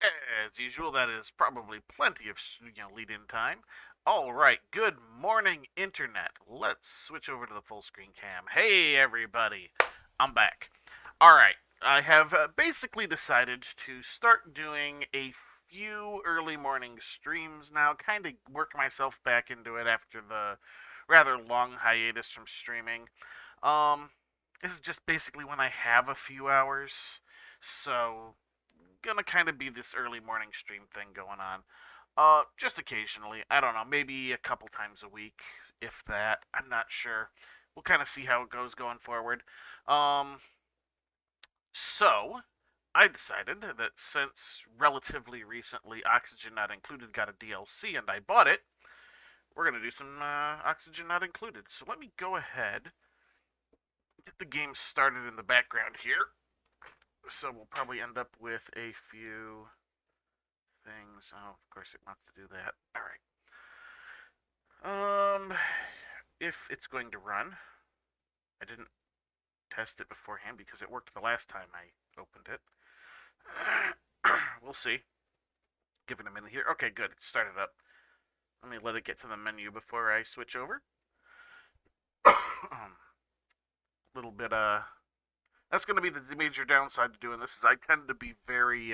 As usual, that is probably plenty of lead-in time. All right, good morning, internet. Let's switch over to the full screen cam. Hey, everybody, I'm back. All right, I have basically decided to start doing a few early morning streams now, kind of work myself back into it after the rather long hiatus from streaming. Um, this is just basically when I have a few hours, so gonna kind of be this early morning stream thing going on. Just occasionally. I don't know, maybe a couple times a week, if that. I'm not sure. We'll kind of see how it goes going forward. Um, so I decided that since relatively recently Oxygen Not Included got a DLC and I bought it, we're gonna do some Oxygen Not Included. So let me go ahead, get the game started in the background here. So we'll probably end up with a few things. Oh, of course it wants to do that. All right. If it's going to run, I didn't test it beforehand because it worked the last time I opened it. We'll see. Give it a minute here. Okay, good. It started up. Let me let it get to the menu before I switch over. Little bit that's going to be the major downside to doing this is I tend to be very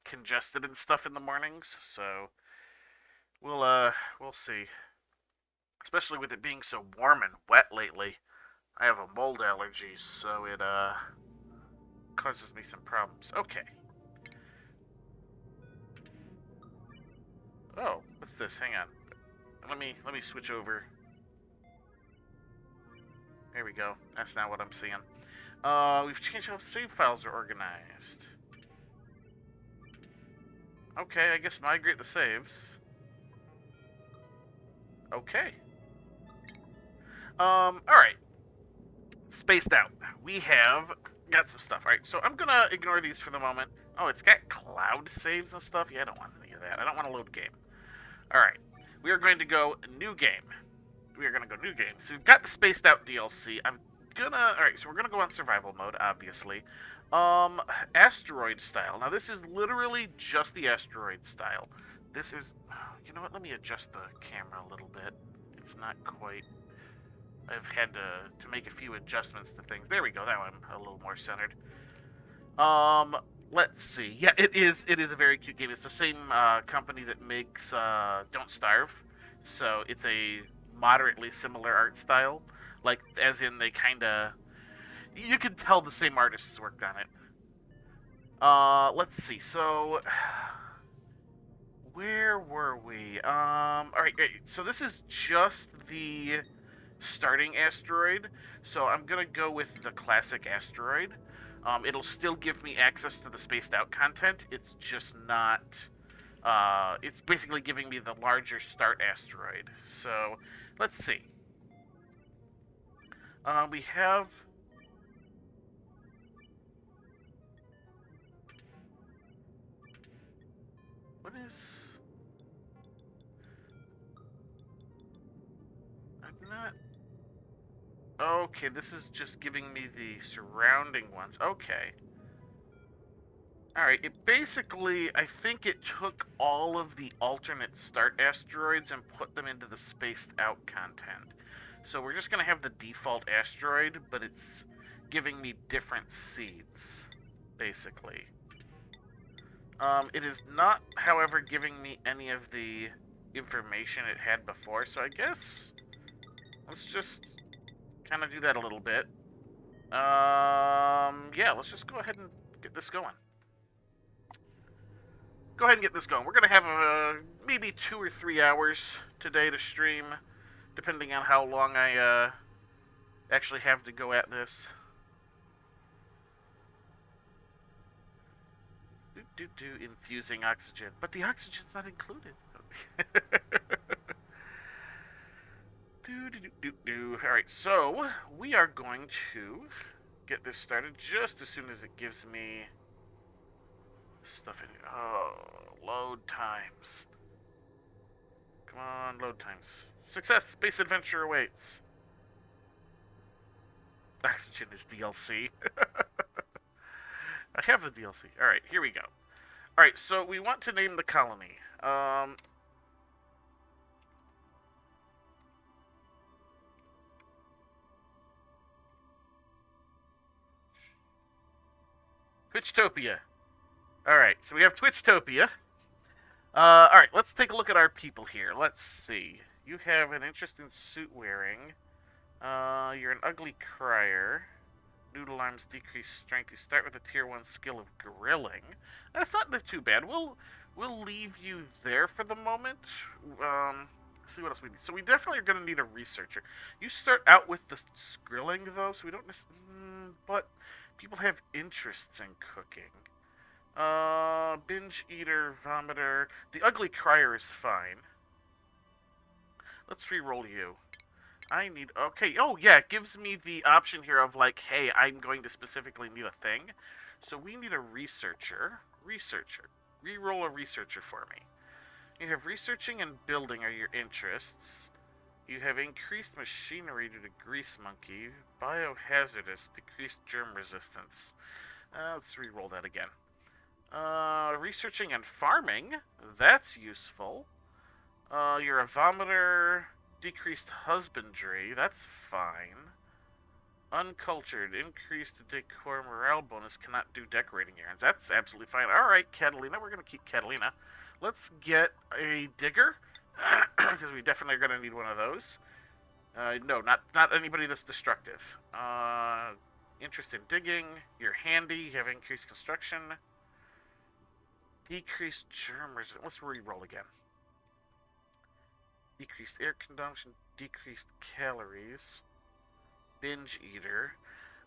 congested and stuff in the mornings, so we'll see. Especially with it being so warm and wet lately. I have a mold allergy, so it causes me some problems. Okay. Oh, what's this? Hang on. Let me switch over. There we go. That's not what I'm seeing. We've changed how save files are organized. Okay, I guess migrate the saves. Okay. Alright. Spaced out. We have got some stuff. Alright, so I'm gonna ignore these for the moment. Oh, it's got cloud saves and stuff? Yeah, I don't want any of that. I don't want to load game. Alright. We are going to go new game. We are going to go new game. So we've got the spaced out DLC. I'm gonna... Alright, so we're gonna go on survival mode, obviously. Asteroid style. Now, this is literally just the asteroid style. This is... You know what? Let me adjust the camera a little bit. It's not quite... I've had to make a few adjustments to things. There we go. That one a little more centered. Let's see. Yeah, it is a very cute game. It's the same company that makes Don't Starve, so it's a moderately similar art style. Like, as in they kind of, you can tell the same artists worked on it. Let's see. So, where were we? All right, great. So this is just the starting asteroid. So I'm gonna go with the classic asteroid. It'll still give me access to the spaced out content. It's just not. It's basically giving me the larger start asteroid. So let's see. We have. What is. I'm not. Okay, this is just giving me the surrounding ones. Okay. Alright, it basically, I think it took all of the alternate start asteroids and put them into the spaced out content. So we're just going to have the default asteroid, but it's giving me different seeds, basically. It is not, however, giving me any of the information it had before, so I guess let's just kind of do that a little bit. Yeah, let's just go ahead and get this going. Go ahead and get this going. We're going to have maybe 2 or 3 hours today to stream, depending on how long I actually have to go at this. Infusing oxygen. But the oxygen's not included. Alright, so we are going to get this started just as soon as it gives me stuff in here. Oh, load times. Come on, load times. Success! Space adventure awaits. Oxygen is DLC. I have the DLC. Alright, here we go. Alright, so we want to name the colony. Twitchtopia. Alright, so we have Twitchtopia. Alright, let's take a look at our people here. Let's see. You have an interesting suit wearing. You're an ugly crier. Noodle arms decrease strength. You start with a tier 1 skill of grilling. That's not too bad. We'll leave you there for the moment. See what else we need. So we definitely are going to need a researcher. You start out with the grilling, though, so we don't but people have interests in cooking. Binge eater, vomiter. The ugly crier is fine. Let's re-roll you. I need... Okay, oh yeah, it gives me the option here of like, hey, I'm going to specifically need a thing. So we need a researcher. Researcher. Re-roll a researcher for me. You have researching and building are your interests. You have increased machinery due to grease monkey. Biohazardous, decreased germ resistance. Let's re-roll that again. Researching and farming, that's useful. You're a vomiter, decreased husbandry, that's fine. Uncultured, increased decor morale bonus, cannot do decorating errands. That's absolutely fine. Alright, Catalina, we're going to keep Catalina. Let's get a digger, because we definitely are going to need one of those. No, not anybody that's destructive. Interest in digging, you're handy, you have increased construction. Decreased germ resistance. Let's re-roll again. Decreased air consumption, decreased calories. Binge eater.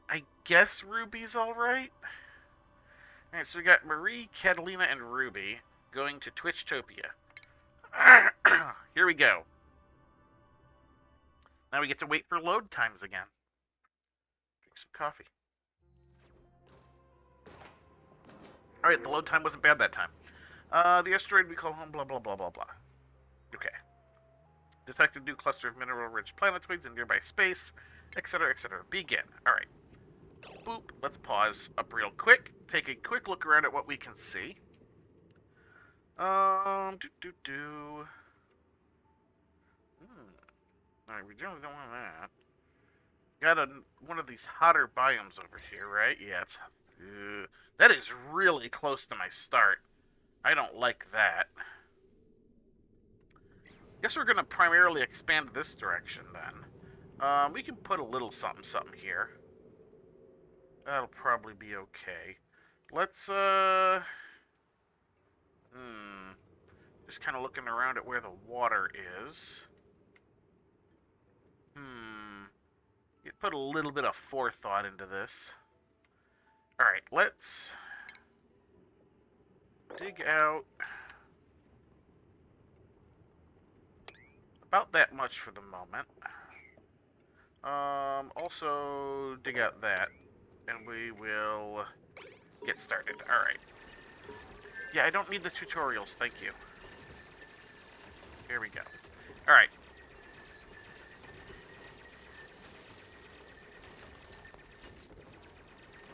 I guess Ruby's alright. Alright, so we got Marie, Catalina, and Ruby going to Twitchtopia. Here we go. Now we get to wait for load times again. Drink some coffee. Alright, the load time wasn't bad that time. The asteroid we call home, blah, blah, blah, blah, blah. Okay. Detect a new cluster of mineral-rich planetoids in nearby space, etc., etc. Begin. Alright. Boop. Let's pause up real quick. Take a quick look around at what we can see. Alright, we generally don't want that. Got one of these hotter biomes over here, right? Yeah, it's... that is really close to my start. I don't like that. Guess we're going to primarily expand this direction, then. We can put a little something here. That'll probably be okay. Let's, just kind of looking around at where the water is. You put a little bit of forethought into this. Alright, let's dig out about that much for the moment. Also dig out that, and we will get started. Alright. Yeah, I don't need the tutorials, thank you. Here we go. Alright.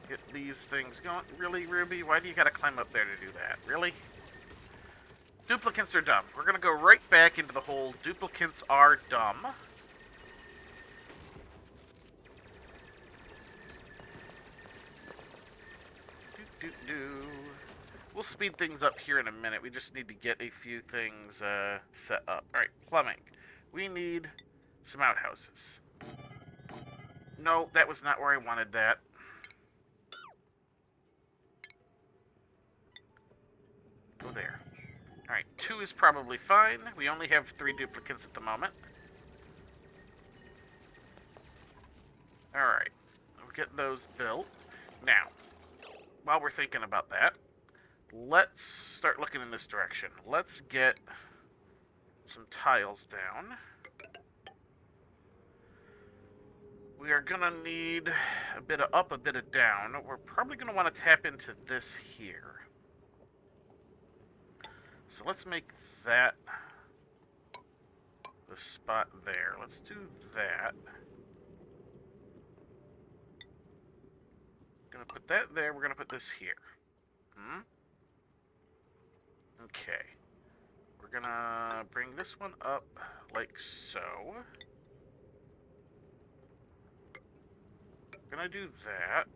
Get these things going. Really, Ruby? Why do you gotta climb up there to do that? Really? Duplicants are dumb. We're gonna go right back into the whole duplicants are dumb. We'll speed things up here in a minute. We just need to get a few things set up. Alright, plumbing. We need some outhouses. No, that was not where I wanted that. Go there. Alright, 2 is probably fine. We only have 3 duplicates at the moment. Alright, we'll get those built. Now, while we're thinking about that, let's start looking in this direction. Let's get some tiles down. We are gonna need a bit of up, a bit of down. We're probably gonna want to tap into this here. So let's make that the spot there. Let's do that. Gonna put that there. We're gonna put this here. Okay. We're gonna bring this one up like so. Gonna do that.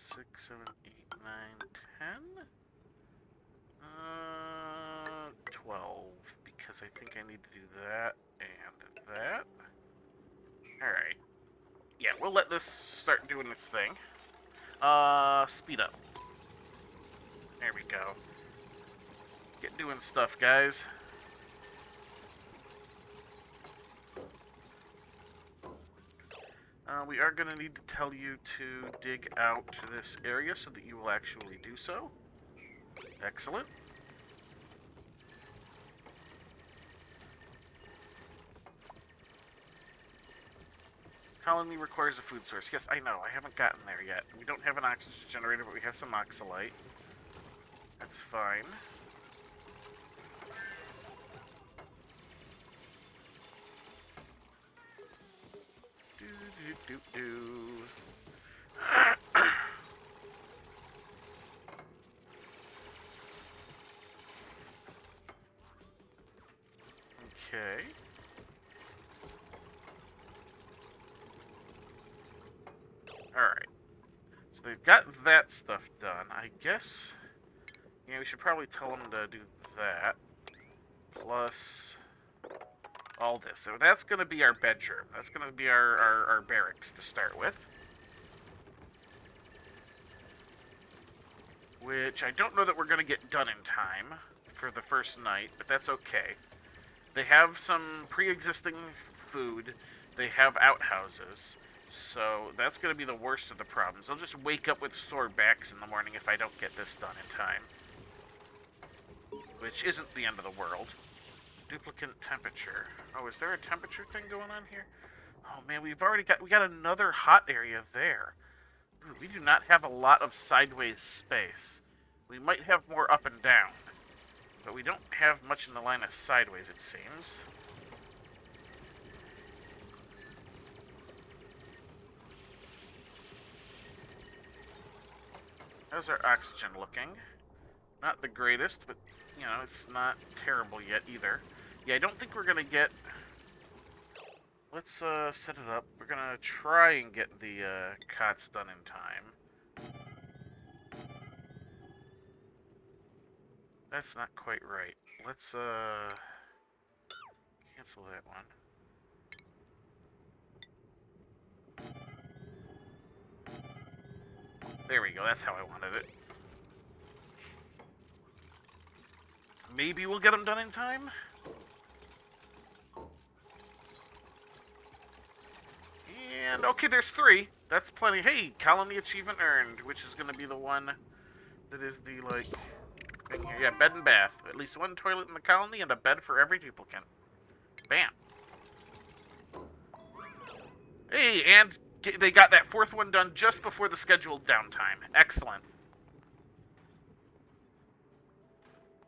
Six, 7, 8, 9, 10. 12, because I think I need to do that and that. Alright. Yeah, we'll let this start doing its thing. Speed up. There we go. Get doing stuff, guys. We are going to need to tell you to dig out this area so that you will actually do so. Excellent. Colony requires a food source. Yes, I know. I haven't gotten there yet. We don't have an oxygen generator, but we have some oxalite. That's fine. Okay. Alright. So they've got that stuff done. I guess, yeah, we should probably tell them to do that. Plus all this. So that's going to be our bedroom. That's going to be our barracks to start with. Which I don't know that we're going to get done in time for the first night, but that's okay. They have some pre-existing food. They have outhouses. So that's going to be the worst of the problems. They'll just wake up with sore backs in the morning if I don't get this done in time. Which isn't the end of the world. Duplicate temperature. Oh, is there a temperature thing going on here? Oh man, we got another hot area there. Ooh, we do not have a lot of sideways space. We might have more up and down, but we don't have much in the line of sideways, it seems. How's our oxygen looking? Not the greatest, but, you know, it's not terrible yet either. Yeah, I don't think we're gonna get... Let's, set it up. We're gonna try and get the, cots done in time. That's not quite right. Let's, cancel that one. There we go, that's how I wanted it. Maybe we'll get them done in time? And, okay, there's 3. That's plenty. Hey, colony achievement earned, which is going to be the one that is the, like, thing here. Yeah, bed and bath. At least 1 toilet in the colony and a bed for every duplicant. Bam. Hey, and they got that 4th one done just before the scheduled downtime. Excellent.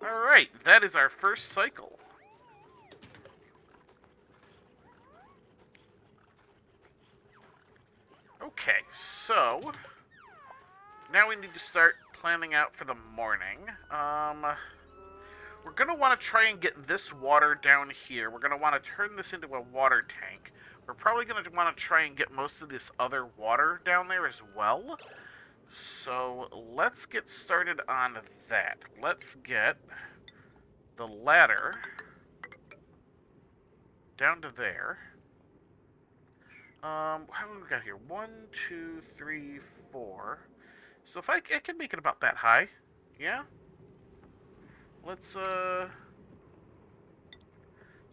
Alright, that is our first cycle. Okay, so now we need to start planning out for the morning. We're going to want to try and get this water down here. We're going to want to turn this into a water tank. We're probably going to want to try and get most of this other water down there as well. So let's get started on that. Let's get the ladder down to there. How many we got here? 1, 2, 3, 4. So if I can make it about that high. Yeah? Let's,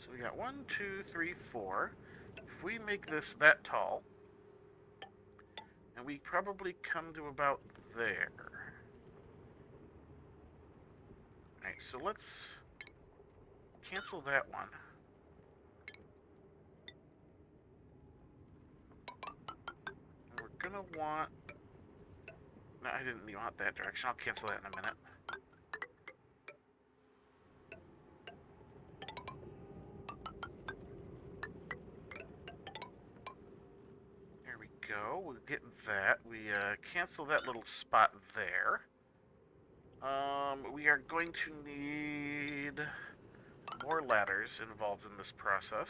So we got 1, 2, 3, 4. If we make this that tall, and we probably come to about there. Alright, so let's cancel that one. And we're gonna want... No, I didn't want that direction. I'll cancel that in a minute. There we go. We'll get that. We cancel that little spot there. We are going to need more ladders involved in this process.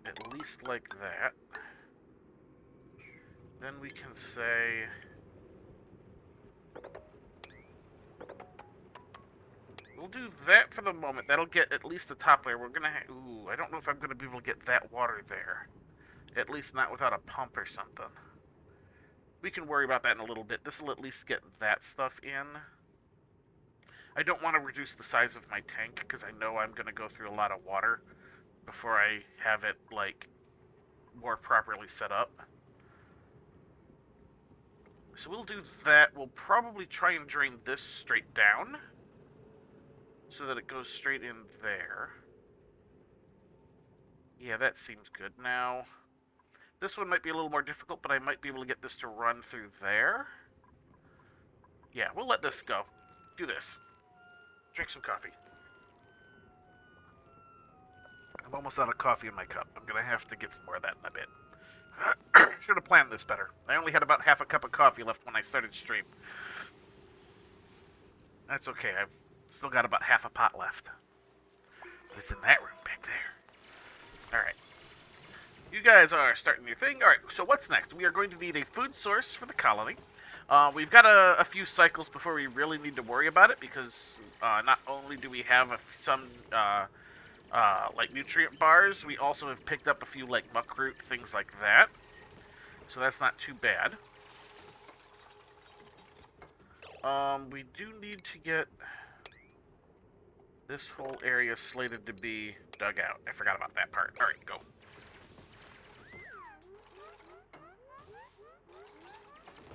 At least like that. Then we can say... We'll do that for the moment. That'll get at least the top layer. We're gonna ooh, I don't know if I'm gonna be able to get that water there. At least not without a pump or something. We can worry about that in a little bit. This will at least get that stuff in. I don't want to reduce the size of my tank, because I know I'm gonna go through a lot of water before I have it, like, more properly set up. So we'll do that. We'll probably try and drain this straight down, so that it goes straight in there. Yeah, that seems good. Now, this one might be a little more difficult, but I might be able to get this to run through there. Yeah, we'll let this go. Do this. Drink some coffee. I'm almost out of coffee in my cup. I'm going to have to get some more of that in a bit. Should have planned this better. I only had about half a cup of coffee left when I started stream. That's okay. I've still got about half a pot left. It's in that room back there. Alright. You guys are starting your thing. Alright, so what's next? We are going to need a food source for the colony. We've got a few cycles before we really need to worry about it, because not only do we have some like nutrient bars, we also have picked up a few like muckroot, things like that. So that's not too bad. We do need to get this whole area slated to be dug out. I forgot about that part. Alright, go.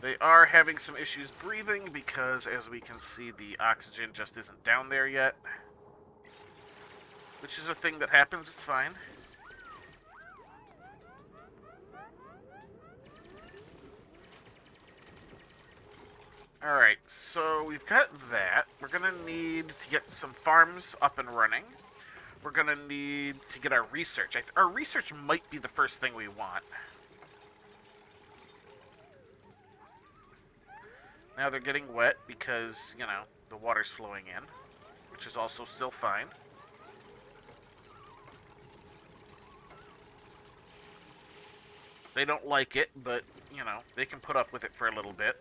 They are having some issues breathing because, as we can see, the oxygen just isn't down there yet. Which is a thing that happens, it's fine. Alright, so we've got that. We're gonna need to get some farms up and running. We're gonna need to get our research. Our research might be the first thing we want. Now they're getting wet because, you know, the water's flowing in, which is also still fine. They don't like it, but, you know, they can put up with it for a little bit.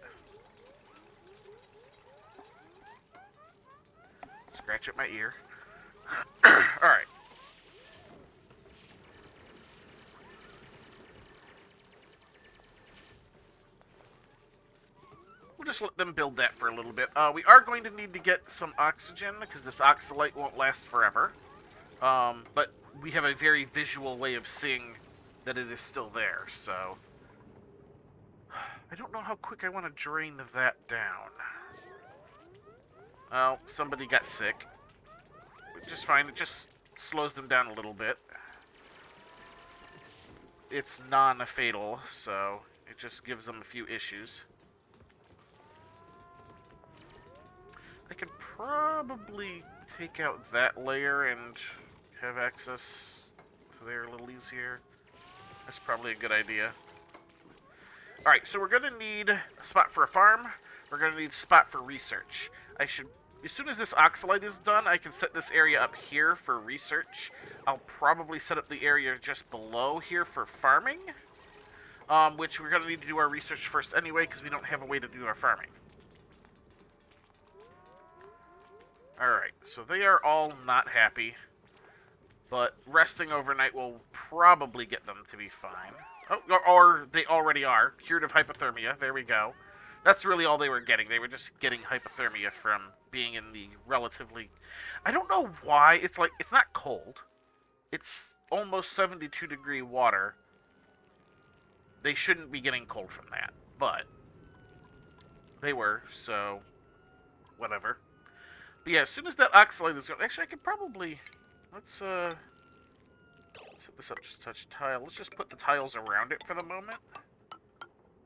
Scratch at my ear. Alright. We'll just let them build that for a little bit. We are going to need to get some oxygen, because this oxalite won't last forever. But we have a very visual way of seeing that it is still there, so... I don't know how quick I want to drain that down. Oh, somebody got sick. Which is fine, it just slows them down a little bit. It's non-fatal, so it just gives them a few issues. I could probably take out that layer and have access to their little easier. That's probably a good idea. Alright, so we're going to need a spot for a farm. We're going to need a spot for research. As soon as this oxalite is done, I can set this area up here for research. I'll probably set up the area just below here for farming. Which we're going to need to do our research first anyway, because we don't have a way to do our farming. Alright, so they are all not happy. But resting overnight will probably get them to be fine. Oh, or they already are. Cured of hypothermia. There we go. That's really all they were getting. They were just getting hypothermia from being in the relatively... I don't know why. It's like, it's not cold. It's almost 72 degree water. They shouldn't be getting cold from that. But they were, so whatever. But yeah, as soon as that oxalate is going... Actually, I could probably... Let's set this up just a touch tile. Let's just put the tiles around it for the moment.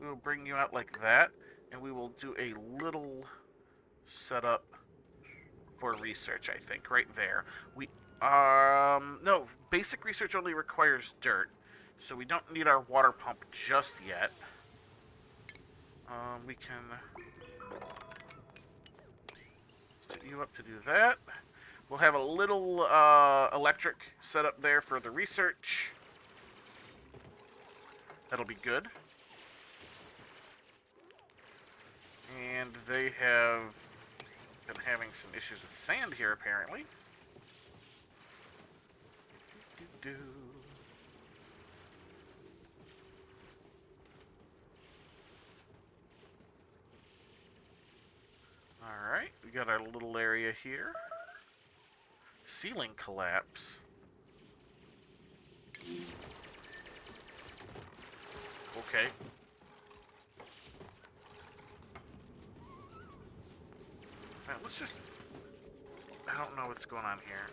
We will bring you out like that, and we will do a little setup for research, I think, right there. No, basic research only requires dirt, so we don't need our water pump just yet. We can set you up to do that. We'll have a little electric set up there for the research. That'll be good. And they have been having some issues with sand here, apparently. Alright, we got our little area here. Ceiling collapse. Okay. Alright, let's just... I don't know what's going on here.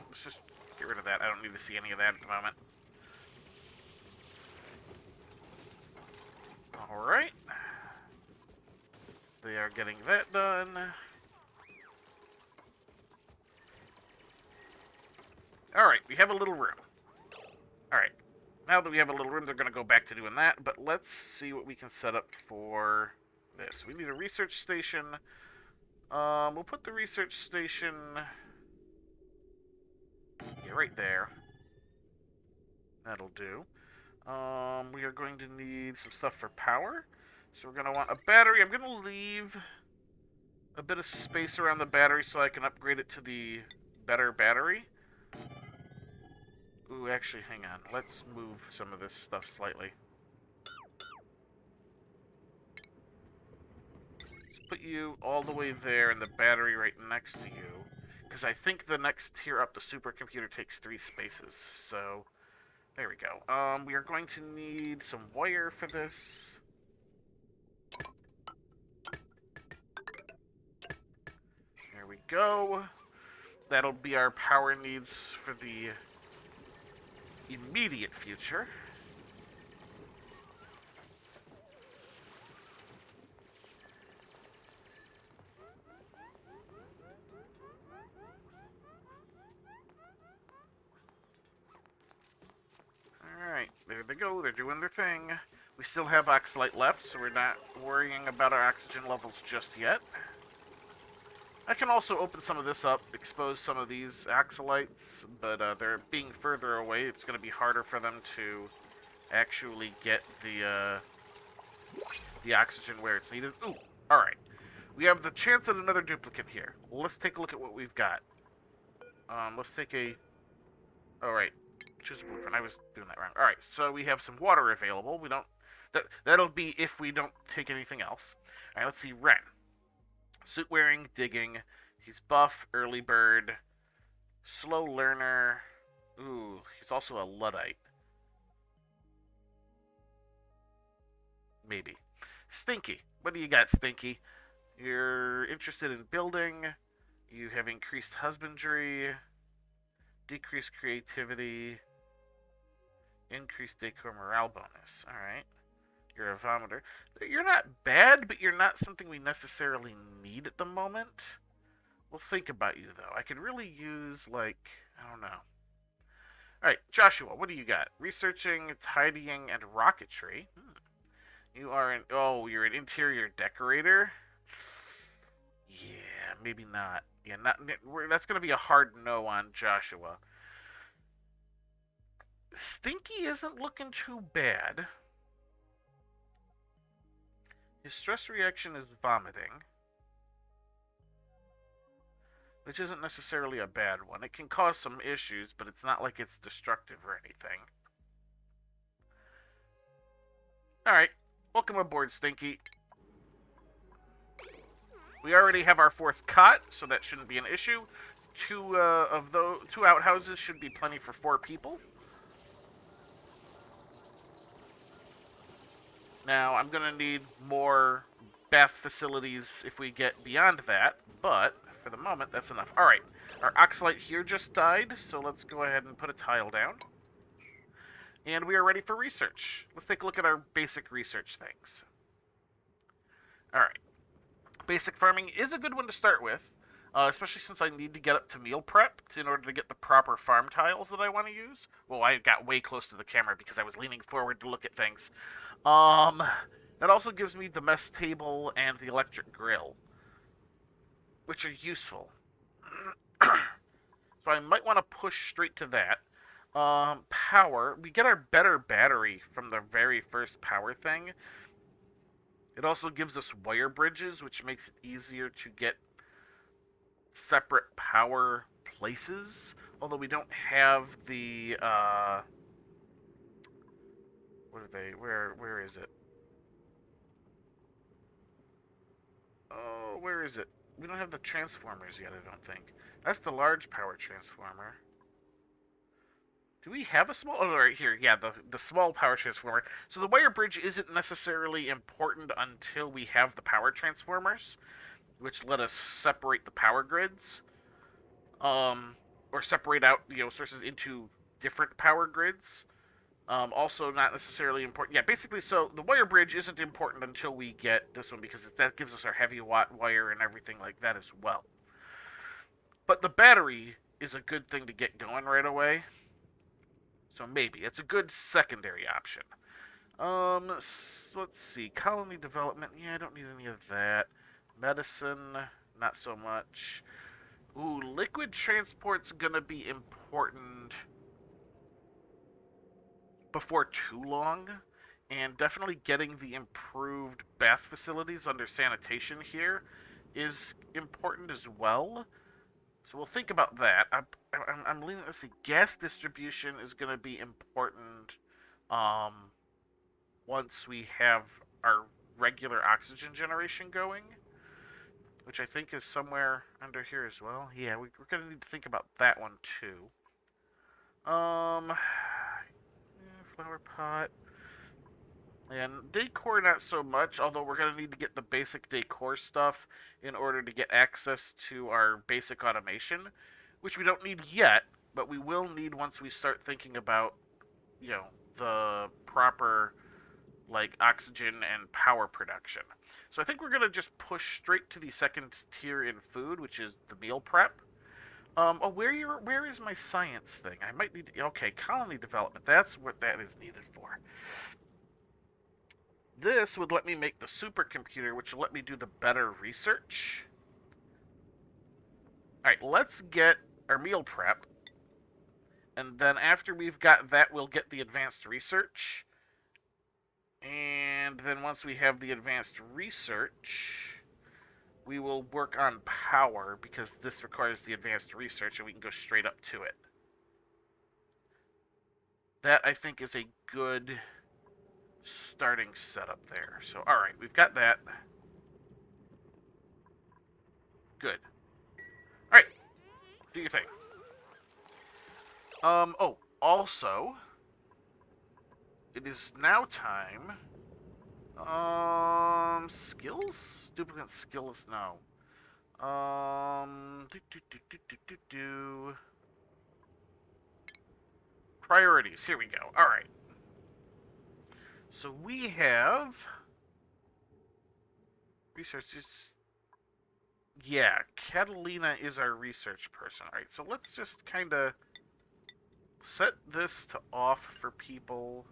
Let's just get rid of that. I don't need to see any of that at the moment. Alright. They are getting that done. Alright, we have a little room. Alright. Now that we have a little room, they're going to go back to doing that. But let's see what we can set up for this. We need a research station. We'll put the research station... yeah, right there. That'll do. We are going to need some stuff for power. So we're going to want a battery. I'm going to leave a bit of space around the battery so I can upgrade it to the better battery. Ooh, actually, hang on. Let's move some of this stuff slightly. Let's put you all the way there and the battery right next to you. Because I think the next tier up, the supercomputer, takes 3 spaces. So, there we go. We are going to need some wire for this. There we go. That'll be our power needs for the immediate future. Alright, there they go. They're doing their thing. We still have oxalite left, so we're not worrying about our oxygen levels just yet. I can also open some of this up, expose some of these oxalites, but they're being further away. It's going to be harder for them to actually get the oxygen where it's needed. Ooh, alright. We have the chance at another duplicate here. Let's take a look at what we've got. Let's take a... alright. Choose a blueprint. I was doing that wrong. Alright, so we have some water available. We don't... That'll be if we don't take anything else. Alright, let's see. Ren. Suit wearing, digging. He's buff, early bird, slow learner. Ooh, he's also a Luddite. Maybe. Stinky. What do you got, Stinky? You're interested in building. You have increased husbandry, decreased creativity, increased decor morale bonus. Alright. You're a vomiter. You're not bad, but you're not something we necessarily need at the moment. We'll think about you, though. I could really use, like, I don't know. Alright, Joshua, what do you got? Researching, tidying, and rocketry. You are an... oh, you're an interior decorator? Yeah, maybe not. Yeah, that's going to be a hard no on Joshua. Stinky isn't looking too bad. His stress reaction is vomiting, which isn't necessarily a bad one. It can cause some issues, but it's not like it's destructive or anything. Alright, welcome aboard, Stinky. We already have our 4th cot, so that shouldn't be an issue. 2 outhouses should be plenty for 4 people. Now, I'm going to need more bath facilities if we get beyond that, but for the moment, that's enough. Alright, our oxalite here just died, so let's go ahead and put a tile down. And we are ready for research. Let's take a look at our basic research things. Alright. Basic farming is a good one to start with. especially since I need to get up to meal prep in order to get the proper farm tiles that I want to use. Well, I got way close to the camera because I was leaning forward to look at things. Um, that also gives me the mess table and the electric grill, which are useful. So I might want to push straight to that. Power. We get our better battery from the very first power thing. It also gives us wire bridges, which makes it easier to get separate power places. Although we don't have the what are they? Where is it? Oh, where is it? We don't have the transformers yet, I don't think. That's the large power transformer. Do we have a small? Oh, right here. Yeah, the small power transformer. So the wire bridge isn't necessarily important until we have the power transformers, which let us separate the power grids, or separate out sources into different power grids. Also, not necessarily important. Yeah, basically, so the wire bridge isn't important until we get this one because that gives us our heavy watt wire and everything like that as well. But the battery is a good thing to get going right away. So maybe it's a good secondary option. Let's see. Colony development. Yeah, I don't need any of that. Medicine, not so much. Ooh, liquid transport's gonna be important before too long. And definitely getting the improved bath facilities under sanitation here is important as well. So we'll think about that. I'm leaning. Let's see. Gas distribution is going to be important. Um, once we have our regular oxygen generation going, which I think is somewhere under here as well. Yeah, we're going to need to think about that one too. Flower pot. And decor, not so much, although we're going to need to get the basic decor stuff in order to get access to our basic automation, which we don't need yet, but we will need once we start thinking about, the proper, like, oxygen and power production. So I think we're going to just push straight to the second tier in food, which is the meal prep. Where is my science thing? I might need to, okay, colony development. That's what that is needed for. This would let me make the supercomputer, which will let me do the better research. Alright, let's get our meal prep. And then after we've got that, we'll get the advanced research. And then once we have the advanced research, we will work on power, because this requires the advanced research, and we can go straight up to it. That, I think, is a good starting setup there. So, alright, we've got that. Good. Alright, do your thing. Oh, also, it is now time. Skills? Duplicate skills? No. Priorities. Here we go. Alright. So we have researchers. Yeah, Catalina is our research person. Alright, so let's just kind of set this to off for people.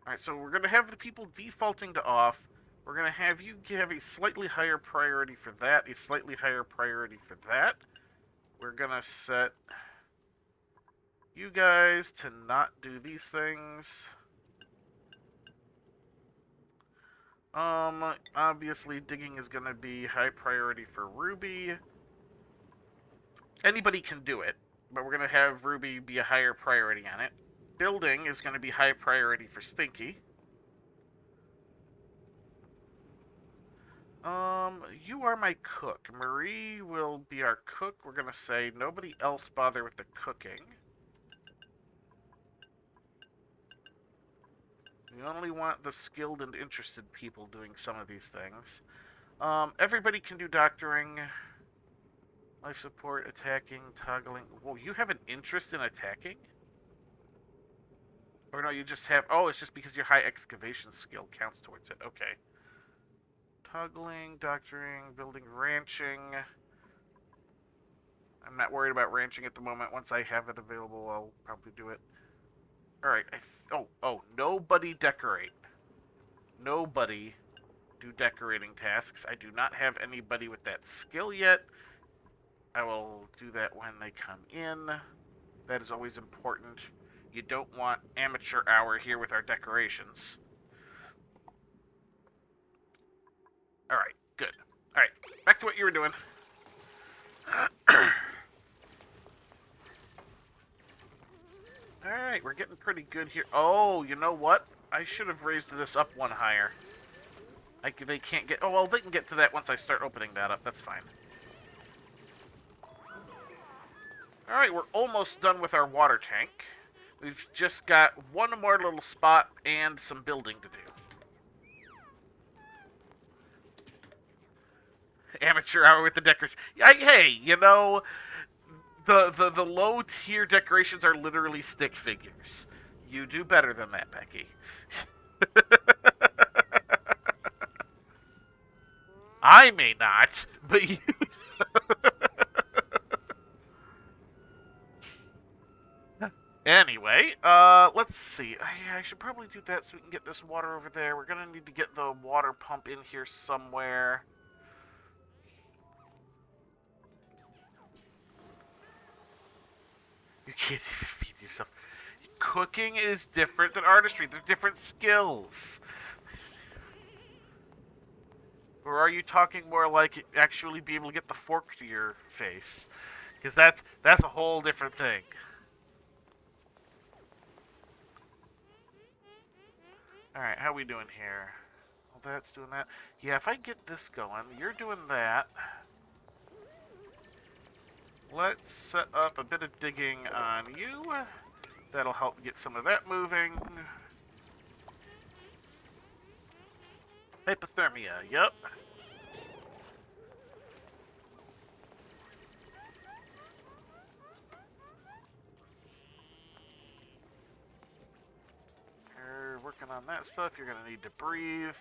Alright, so we're going to have the people defaulting to off. We're going to have you have a slightly higher priority for that, a slightly higher priority for that. We're going to set you guys to not do these things. Obviously digging is going to be high priority for Ruby. Anybody can do it, but we're going to have Ruby be a higher priority on it. Building is going to be high priority for Stinky. You are my cook. Marie will be our cook. We're going to say nobody else bother with the cooking. We only want the skilled and interested people doing some of these things. Everybody can do doctoring, life support, attacking, toggling. Whoa, you have an interest in attacking? Or no, you just have... Oh, it's just because your high excavation skill counts towards it. Okay. Toggling, doctoring, building, ranching. I'm not worried about ranching at the moment. Once I have it available, I'll probably do it. Alright. Oh, nobody decorate. Nobody do decorating tasks. I do not have anybody with that skill yet. I will do that when they come in. That is always important. You don't want amateur hour here with our decorations. Alright, good. Alright, back to what you were doing. Alright, we're getting pretty good here. Oh, you know what? I should have raised this up one higher. They can't get... Oh, well, they can get to that once I start opening that up. That's fine. Alright, we're almost done with our water tank. We've just got one more little spot and some building to do. Amateur hour with the decorations. Hey, you know, the low tier decorations are literally stick figures. You do better than that, Becky. I may not, but you... Anyway, let's see. I should probably do that so we can get this water over there. We're gonna need to get the water pump in here somewhere. You can't even feed yourself. Cooking is different than artistry. They're different skills. Or are you talking more like actually be able to get the fork to your face? Because that's a whole different thing. Alright, how we doing here? Well, that's doing that. Yeah, if I get this going, you're doing that. Let's set up a bit of digging on you. That'll help get some of that moving. Hypothermia, yep. You're working on that stuff. You're going to need to breathe.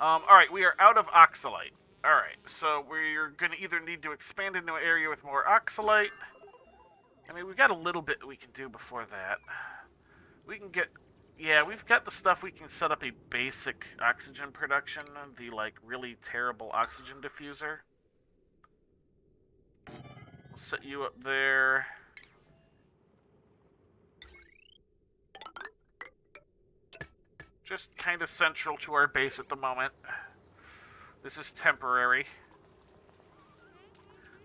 Alright, we are out of oxalite. Alright, so we're going to either need to expand into an area with more oxalite. I mean, we've got a little bit we can do before that. We can get... Yeah, we've got the stuff we can set up a basic oxygen production. The, like, really terrible oxygen diffuser. We'll set you up there. Just kind of central to our base at the moment. This is temporary.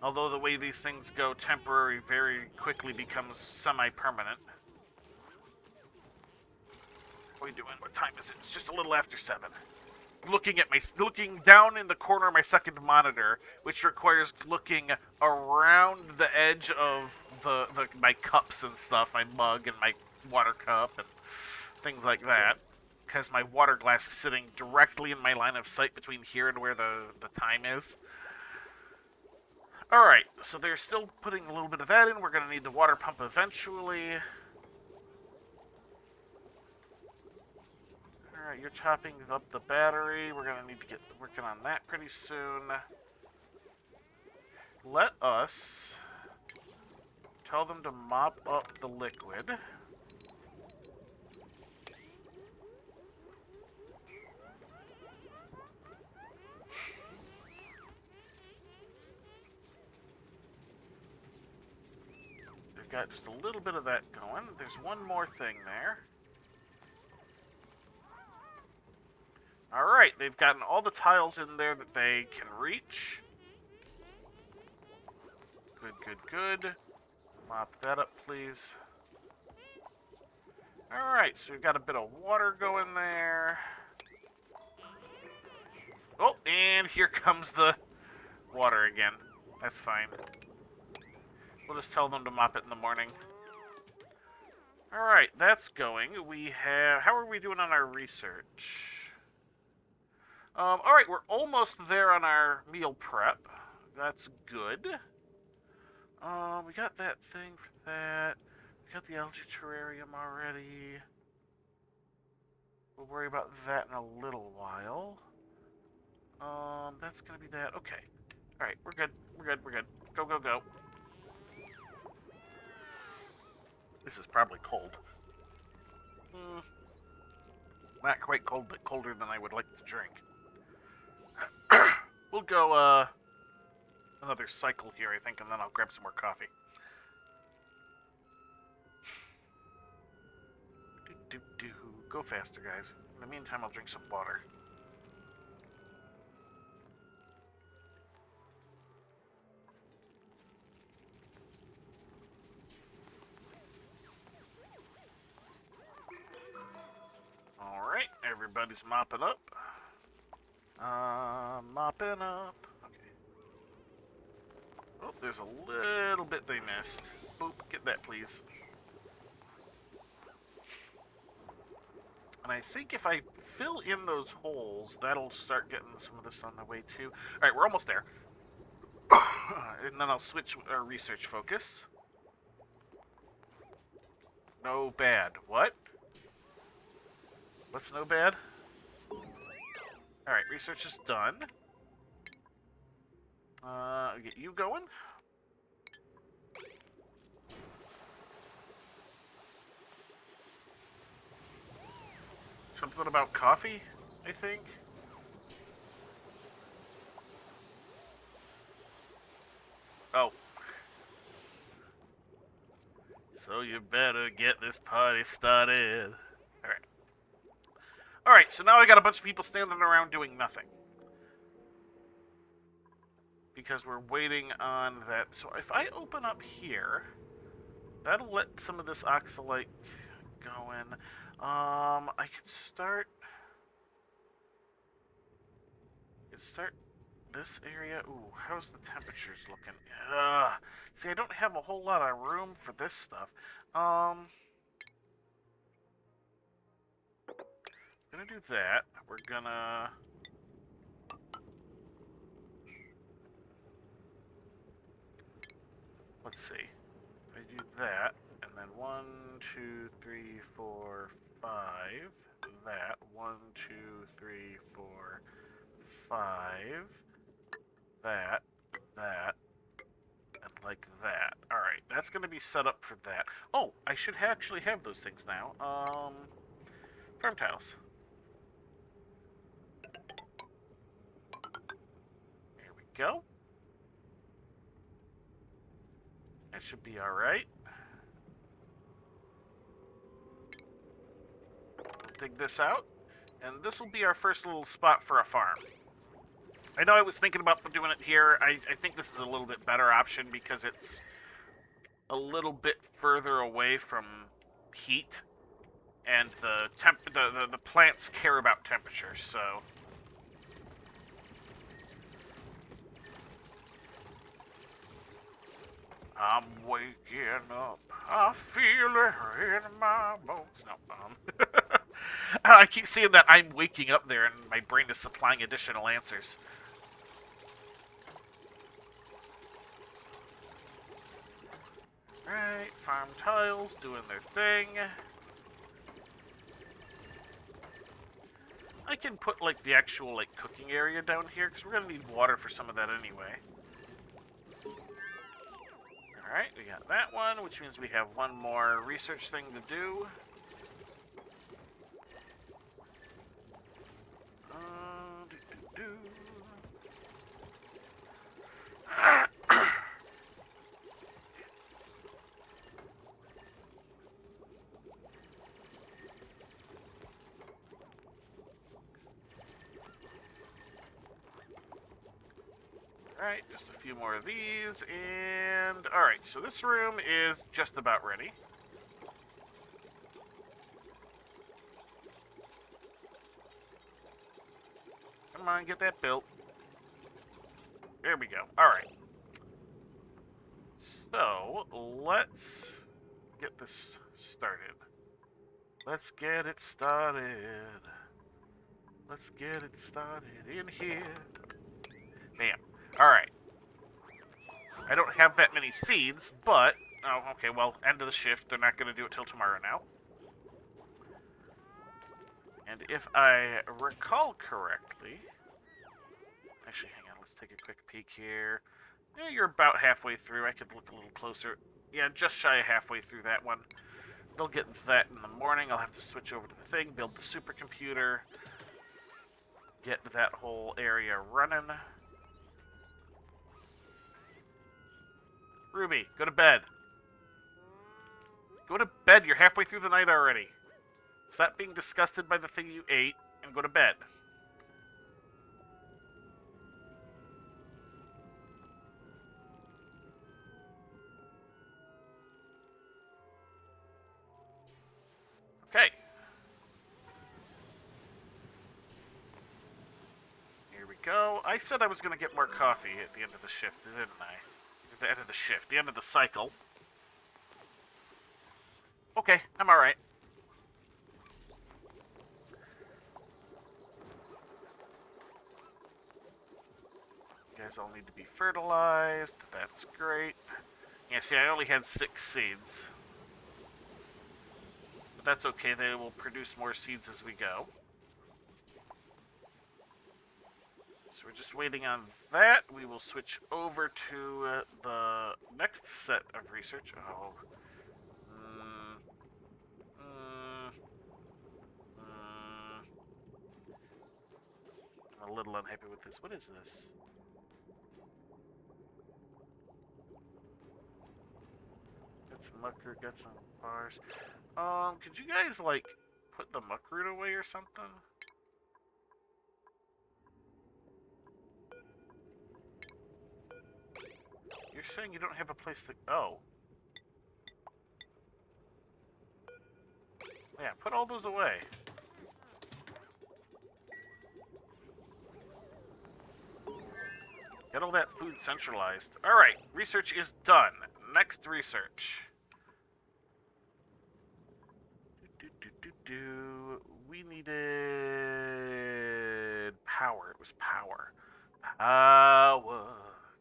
Although the way these things go, temporary very quickly becomes semi-permanent. What are we doing? What time is it? It's just a little after 7. Looking down in the corner of my second monitor, which requires looking around the edge of my cups and stuff, my mug and my water cup and things like that. Because my water glass is sitting directly in my line of sight between here and where the time is. Alright, so they're still putting a little bit of that in. We're going to need the water pump eventually. Alright, you're chopping up the battery. We're going to need to get working on that pretty soon. Let us tell them to mop up the liquid. Got just a little bit of that going. There's one more thing there. Alright, they've gotten all the tiles in there that they can reach. Good. Mop that up, please. Alright, so we've got a bit of water going there. Oh, and here comes the water again. That's fine. We'll just tell them to mop it in the morning. Alright, that's going. We have... How are we doing on our research? Alright, we're almost there on our meal prep. That's good. We got that thing for that. We got the algae terrarium already. We'll worry about that in a little while. That's gonna be that. Okay. Alright, we're good. We're good. We're good. Go, go, go. This is probably cold. Not quite cold, but colder than I would like to drink. We'll go, another cycle here, I think, and then I'll grab some more coffee. Go faster, guys. In the meantime, I'll drink some water. Alright, everybody's mopping up. Mopping up. Okay. Oh, there's a little bit they missed. Boop, get that, please. And I think if I fill in those holes, that'll start getting some of this on the way, too. Alright, we're almost there. And then I'll switch our research focus. No bad. What? What's no bad? Alright, research is done. Get you going. Something about coffee, I think. Oh. So you better get this party started. Alright. Alright, so now I got a bunch of people standing around doing nothing. Because we're waiting on that. So if I open up here, that'll let some of this oxalite go in. I could start this area. Ooh, how's the temperatures looking? See, I don't have a whole lot of room for this stuff. Gonna do that. We're gonna... Let's see. If I do that, and then 1, 2, 3, 4, 5. That. 1, 2, 3, 4, 5. That. That. And like that. Alright, that's gonna be set up for that. Oh, I should actually have those things now. Farm tiles. There we go. That should be alright. Dig this out. And this will be our first little spot for a farm. I know I was thinking about doing it here. I think this is a little bit better option because it's a little bit further away from heat. And the plants care about temperature, so... I'm waking up. I feel it in my bones. No, I keep seeing that I'm waking up there and my brain is supplying additional answers. Right, farm tiles doing their thing. I can put, like, the actual, like, cooking area down here, because we're going to need water for some of that anyway. Alright, we got that one, which means we have one more research thing to do. Alright, just a few more of these, and... Alright, so this room is just about ready. Come on, get that built. There we go. Alright. So, let's get this started. Let's get it started. Let's get it started in here. Bam. Alright. I don't have that many seeds, but... Oh, okay, well, end of the shift. They're not going to do it till tomorrow now. And if I recall correctly... Actually, hang on, let's take a quick peek here. Yeah, you're about halfway through. I could look a little closer. Yeah, just shy of halfway through that one. They'll get that in the morning. I'll have to switch over to the thing, build the supercomputer, get that whole area running. Ruby, go to bed. Go to bed. You're halfway through the night already. Stop being disgusted by the thing you ate and go to bed. Okay. Here we go. I said I was going to get more coffee at the end of the shift, didn't I? At the end of the shift, the end of the cycle. Okay, I'm alright. You guys all need to be fertilized. That's great. Yeah, see, I only had 6 seeds. But that's okay. They will produce more seeds as we go. So we're just waiting on that. We will switch over to the next set of research. Oh. I'm a little unhappy with this. What is this? Got some muck root, got some bars. Could you guys, like, put the muck root away or something? You're saying you don't have a place to... Oh. Yeah, put all those away. Get all that food centralized. Alright, research is done. Next research. We needed power. It was power. Power.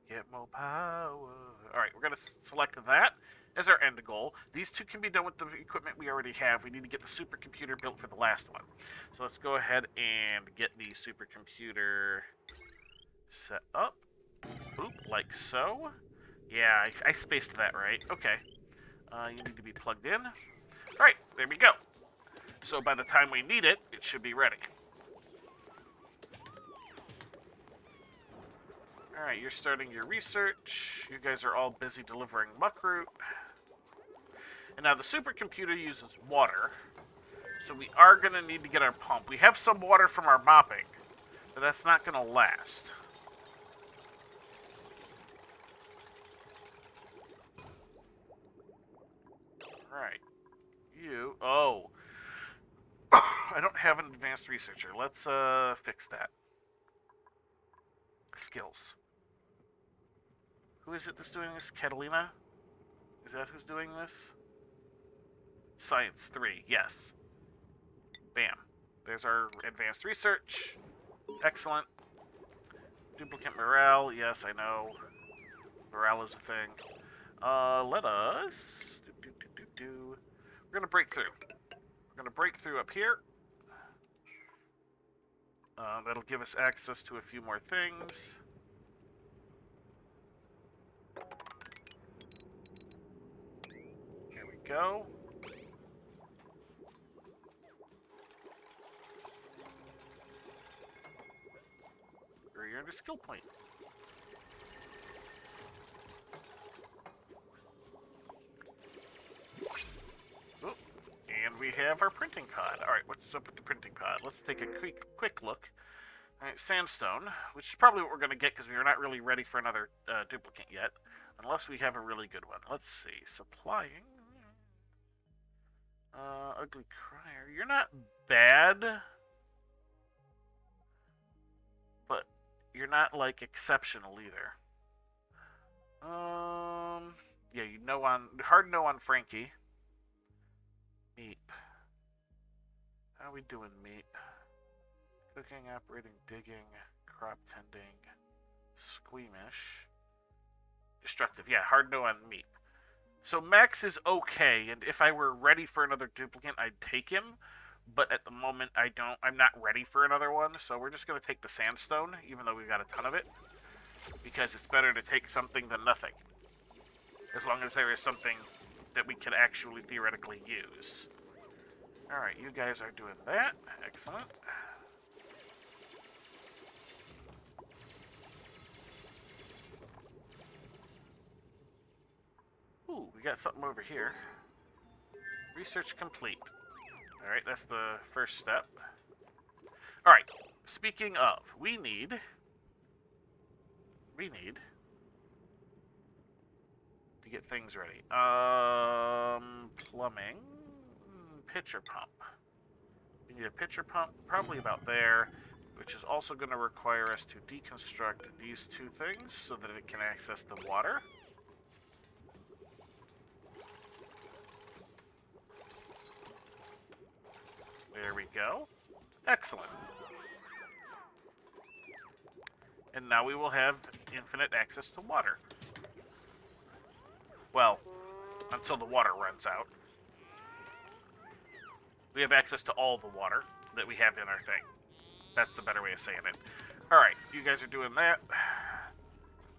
Get more power. Alright, we're going to select that as our end goal. These two can be done with the equipment we already have. We need to get the supercomputer built for the last one. So let's go ahead and get the supercomputer set up. Oop, like so. Yeah, I spaced that right. Okay. You need to be plugged in. Alright, there we go. So by the time we need it, it should be ready. Alright, you're starting your research. You guys are all busy delivering muckroot. And now the supercomputer uses water. So we are going to need to get our pump. We have some water from our mopping, but that's not going to last. Right. You... Oh. I don't have an advanced researcher. Let's fix that. Skills. Who is it that's doing this? Catalina? Is that who's doing this? Science 3, yes. Bam. There's our advanced research. Excellent. Duplicate morale, yes, I know. Morale is a thing. Let us... We're gonna break through. We're gonna break through up here. That'll give us access to a few more things. Here we go. You're under skill point. Oh, and we have our printing pod. Alright, what's up with the printing pod? Let's take a quick look. Alright, sandstone, which is probably what we're going to get because we are not really ready for another duplicate yet. Unless we have a really good one. Let's see. Supplying. Ugly Crier. You're not bad. But you're not, like, exceptional either. Yeah, you know on... Hard no on Frankie. Meep. How are we doing, Meep? Cooking, operating, digging, crop tending, squeamish. Destructive, yeah, hard no on Meep. So Max is okay, and if I were ready for another duplicate, I'd take him. but at the moment I'm not ready for another one, so we're just going to take the sandstone, even though we've got a ton of it, because it's better to take something than nothing, as long as there is something that we can actually theoretically use. Alright, you guys are doing that. Excellent. Ooh, we got something over here. Research complete. Alright, that's the first step. Alright, speaking of, we need to get things ready. Plumbing, pitcher pump. We need a pitcher pump, probably about there, which is also going to require us to deconstruct these two things so that it can access the water. There we go. Excellent. And now we will have infinite access to water. Well, until the water runs out. We have access to all the water that we have in our thing. That's the better way of saying it. Alright, you guys are doing that.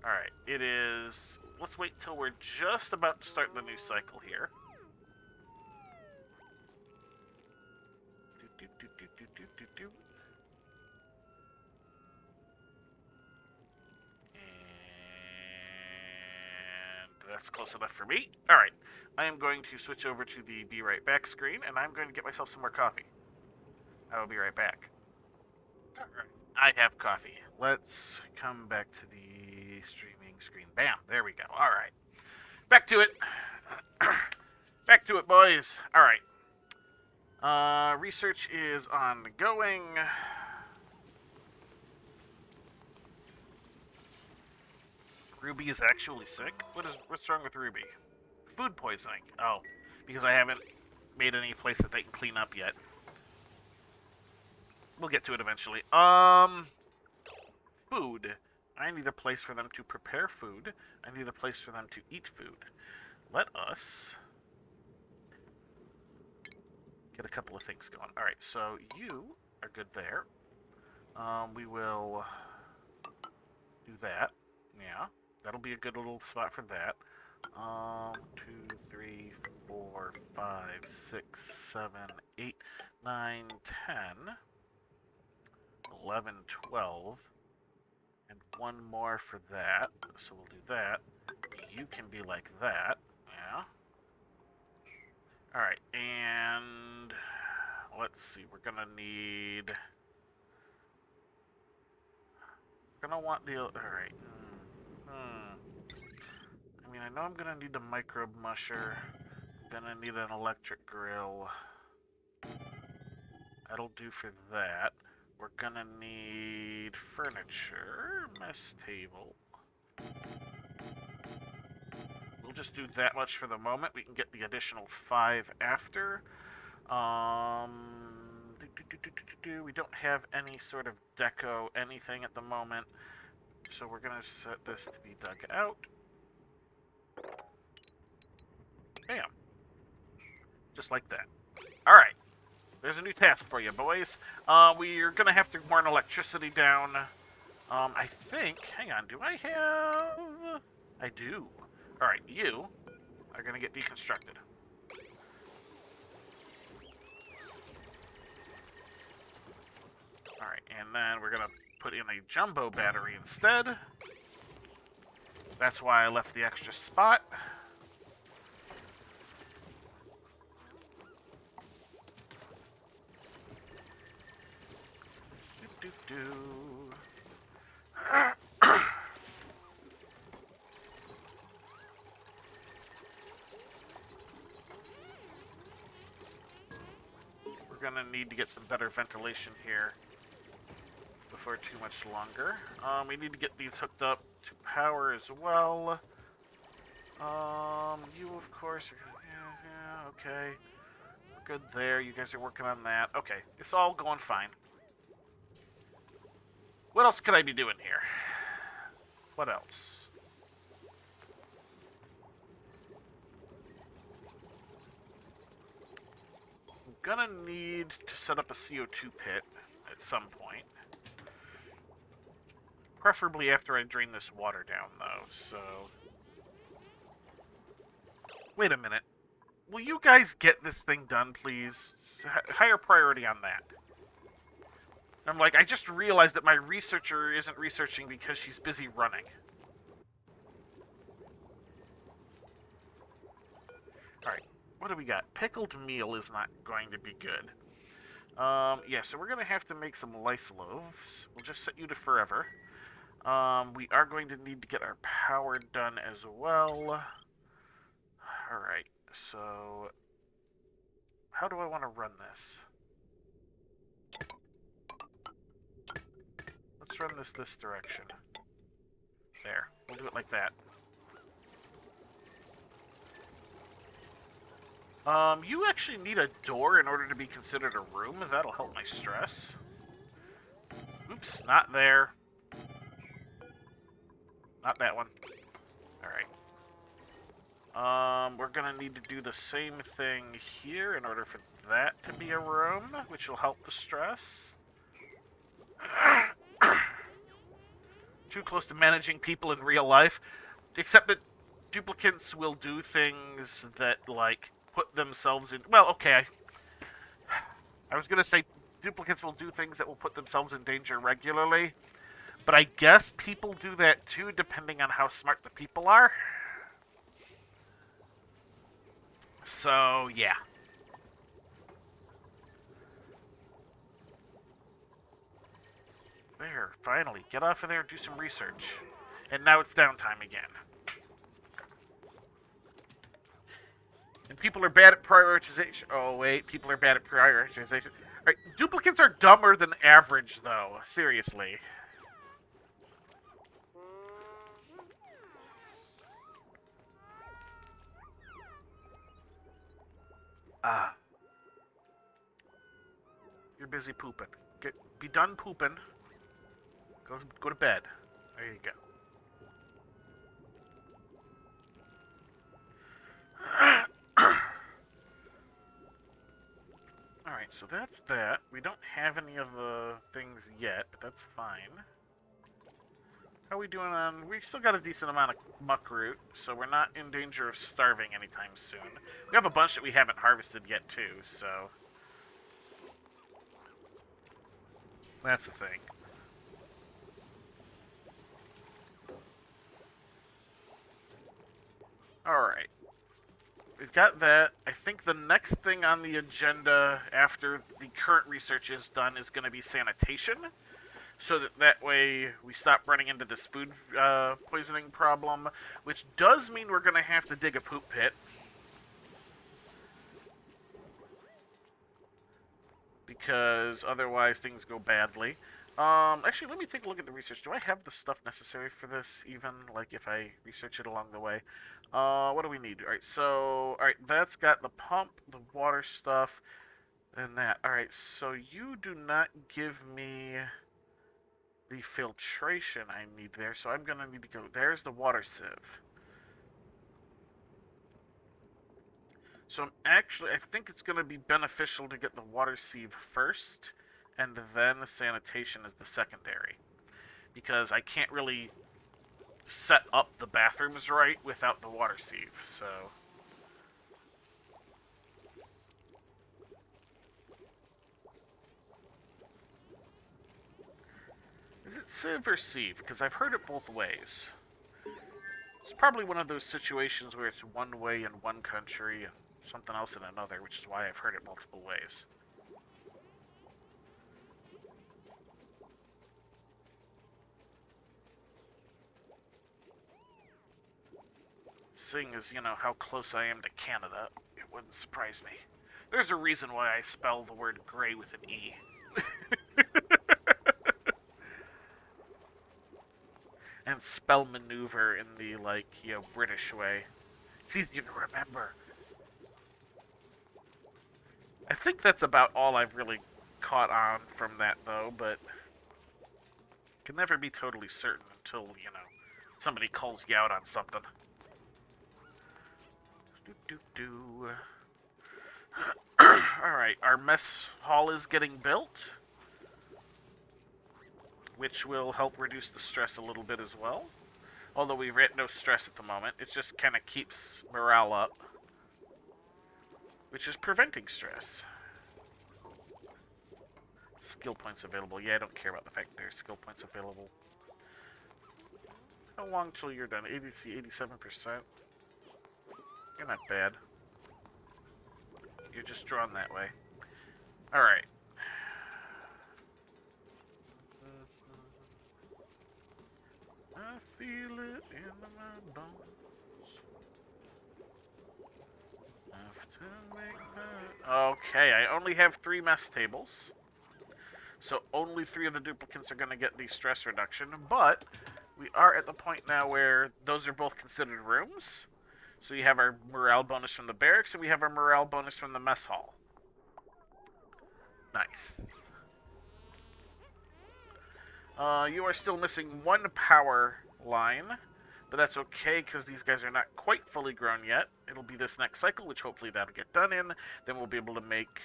Alright, it is... Let's wait till we're just about to start the new cycle here. That's close enough for me. Alright, I am going to switch over to the Be Right Back screen, and I'm going to get myself some more coffee. I will be right back. Alright, I have coffee. Let's come back to the streaming screen. Bam, there we go. Alright, back to it. Back to it, boys. Alright. Research is ongoing. Ruby is actually sick? What's wrong with Ruby? Food poisoning. Oh, because I haven't made any place that they can clean up yet. We'll get to it eventually. Food. I need a place for them to prepare food. I need a place for them to eat food. Let us get a couple of things going. Alright, so you are good there. We will do that. Yeah. That'll be a good little spot for that. 2, 3, 4, 5, 6, 7, 8, 9, 10, 11, 12, and one more for that. So we'll do that. You can be like that. Yeah. Alright, and let's see. We're gonna need... We're gonna want the... Alright. I mean, I know I'm gonna need the microbe musher. I'm gonna need an electric grill. That'll do for that. We're gonna need furniture, mess table. We'll just do that much for the moment. We can get the additional 5 after. We don't have any sort of deco anything at the moment. So we're going to set this to be dug out. Bam. Just like that. Alright. There's a new task for you, boys. We're going to have to burn electricity down. I think... Hang on, do I have... I do. Alright, you are going to get deconstructed. Alright, and then we're going to put in a jumbo battery instead. That's why I left the extra spot. We're gonna need to get some better ventilation here before too much longer. We need to get these hooked up to power as well. You of course are gonna, yeah, okay. We're good there. You guys are working on that. Okay, it's all going fine. What else could I be doing here? What else? gonna need to set up a CO2 pit at some point. Preferably after I drain this water down, though, so... Wait a minute. Will you guys get this thing done, please? Higher priority on that. I'm like, I just realized that my researcher isn't researching because she's busy running. Alright, what do we got? Pickled meal is not going to be good. Yeah, so we're going to have to make some lice loaves. We'll just set you to forever. We are going to need to get our power done as well. Alright, so... How do I want to run this? Let's run this direction. There. We'll do it like that. You actually need a door in order to be considered a room. That'll help my stress. Oops, not there. Not that one. Alright. We're gonna need to do the same thing here in order for that to be a room, which will help the stress. Too close to managing people in real life. Except that duplicates will do things that, like, put themselves in... Well, okay. I was gonna say duplicates will do things that will put themselves in danger regularly. But I guess people do that too, depending on how smart the people are. So, yeah. There, finally. Get off of there, do some research. And now it's downtime again. And people are bad at prioritization. Oh, wait. People are bad at prioritization. Alright, duplicates are dumber than average, though. Seriously. Ah. You're busy pooping. Be done pooping. Go to bed. There you go. Alright, so that's that. We don't have any of the things yet, but that's fine. How are we doing on... We still got a decent amount of muckroot, so we're not in danger of starving anytime soon. We have a bunch that we haven't harvested yet, too, so... That's the thing. Alright. We've got that. I think the next thing on the agenda after the current research is done is going to be sanitation. So that way we stop running into this food poisoning problem, which does mean we're going to have to dig a poop pit. Because otherwise things go badly. Actually, let me take a look at the research. Do I have the stuff necessary for this, even, like, if I research it along the way? What do we need? Alright, so, alright, that's got the pump, the water stuff, and that. Alright, so you do not give me the filtration I need there, so I'm gonna need to go... There's the water sieve. So actually, I think it's going to be beneficial to get the water sieve first, and then the sanitation is the secondary. Because I can't really set up the bathrooms right without the water sieve, so... Is it sieve or sieve? Because I've heard it both ways. It's probably one of those situations where it's one way in one country and something else in another, which is why I've heard it multiple ways. Seeing as, you know, how close I am to Canada, it wouldn't surprise me. There's a reason why I spell the word gray with an E. And spell maneuver in the, like, you know, British way. It's easier to remember. I think that's about all I've really caught on from that, though, but... Can never be totally certain until, you know, somebody calls you out on something. Alright, our mess hall is getting built, which will help reduce the stress a little bit as well. Although we've got no stress at the moment, it just kind of keeps morale up, which is preventing stress. Skill points available. Yeah, I don't care about the fact there's skill points available. How long till you're done? 87%. You're not bad. You're just drawn that way. Alright. I feel it in my bones. Have to make that. Okay, I only have 3 mess tables. So only 3 of the duplicates are going to get the stress reduction, but we are at the point now where those are both considered rooms. So you have our morale bonus from the barracks, and we have our morale bonus from the mess hall. Nice. You are still missing 1 power line, but that's okay because these guys are not quite fully grown yet. It'll be this next cycle, which hopefully that'll get done in. Then we'll be able to make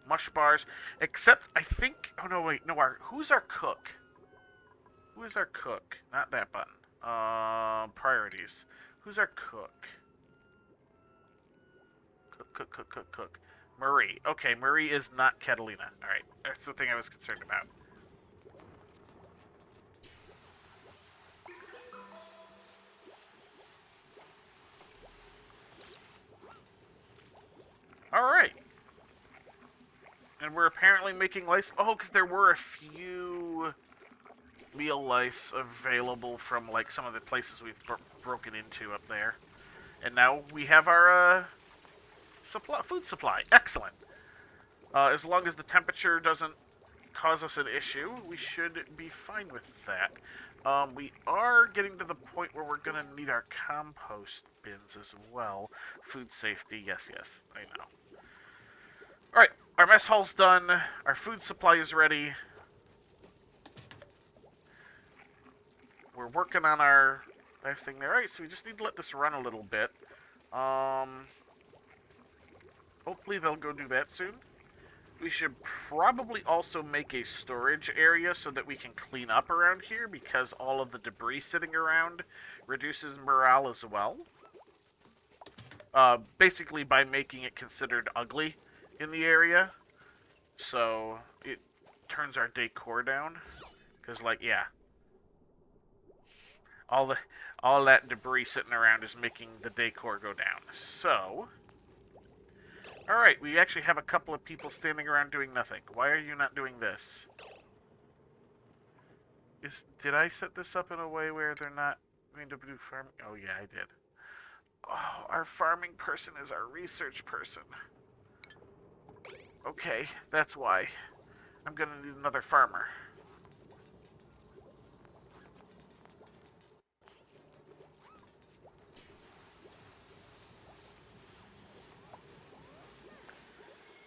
mush bars. Except, I think... Oh, no, wait. No, who's our cook? Who is our cook? Not that button. Priorities. Who's our cook? Cook. Marie. Okay, Marie is not Catalina. Alright, that's the thing I was concerned about. Alright. And we're apparently making lice. Oh, because there were a few meal lice available from, like, some of the places we've broken into up there. And now we have our, food supply. Excellent. As long as the temperature doesn't cause us an issue, we should be fine with that. We are getting to the point where we're going to need our compost bins as well. Food safety, yes, I know. Alright, our mess hall's done. Our food supply is ready. We're working on our last thing there. Alright, so we just need to let this run a little bit. Hopefully they'll go do that soon. We should probably also make a storage area so that we can clean up around here, because all of the debris sitting around reduces morale as well. Basically by making it considered ugly in the area. So it turns our decor down. Because, like, yeah. All that debris sitting around is making the decor go down. So... Alright, we actually have a couple of people standing around doing nothing. Why are you not doing this? Did I set this up in a way where they're not going to do farming? Oh, yeah, I did. Oh, our farming person is our research person. Okay, that's why. I'm gonna need another farmer.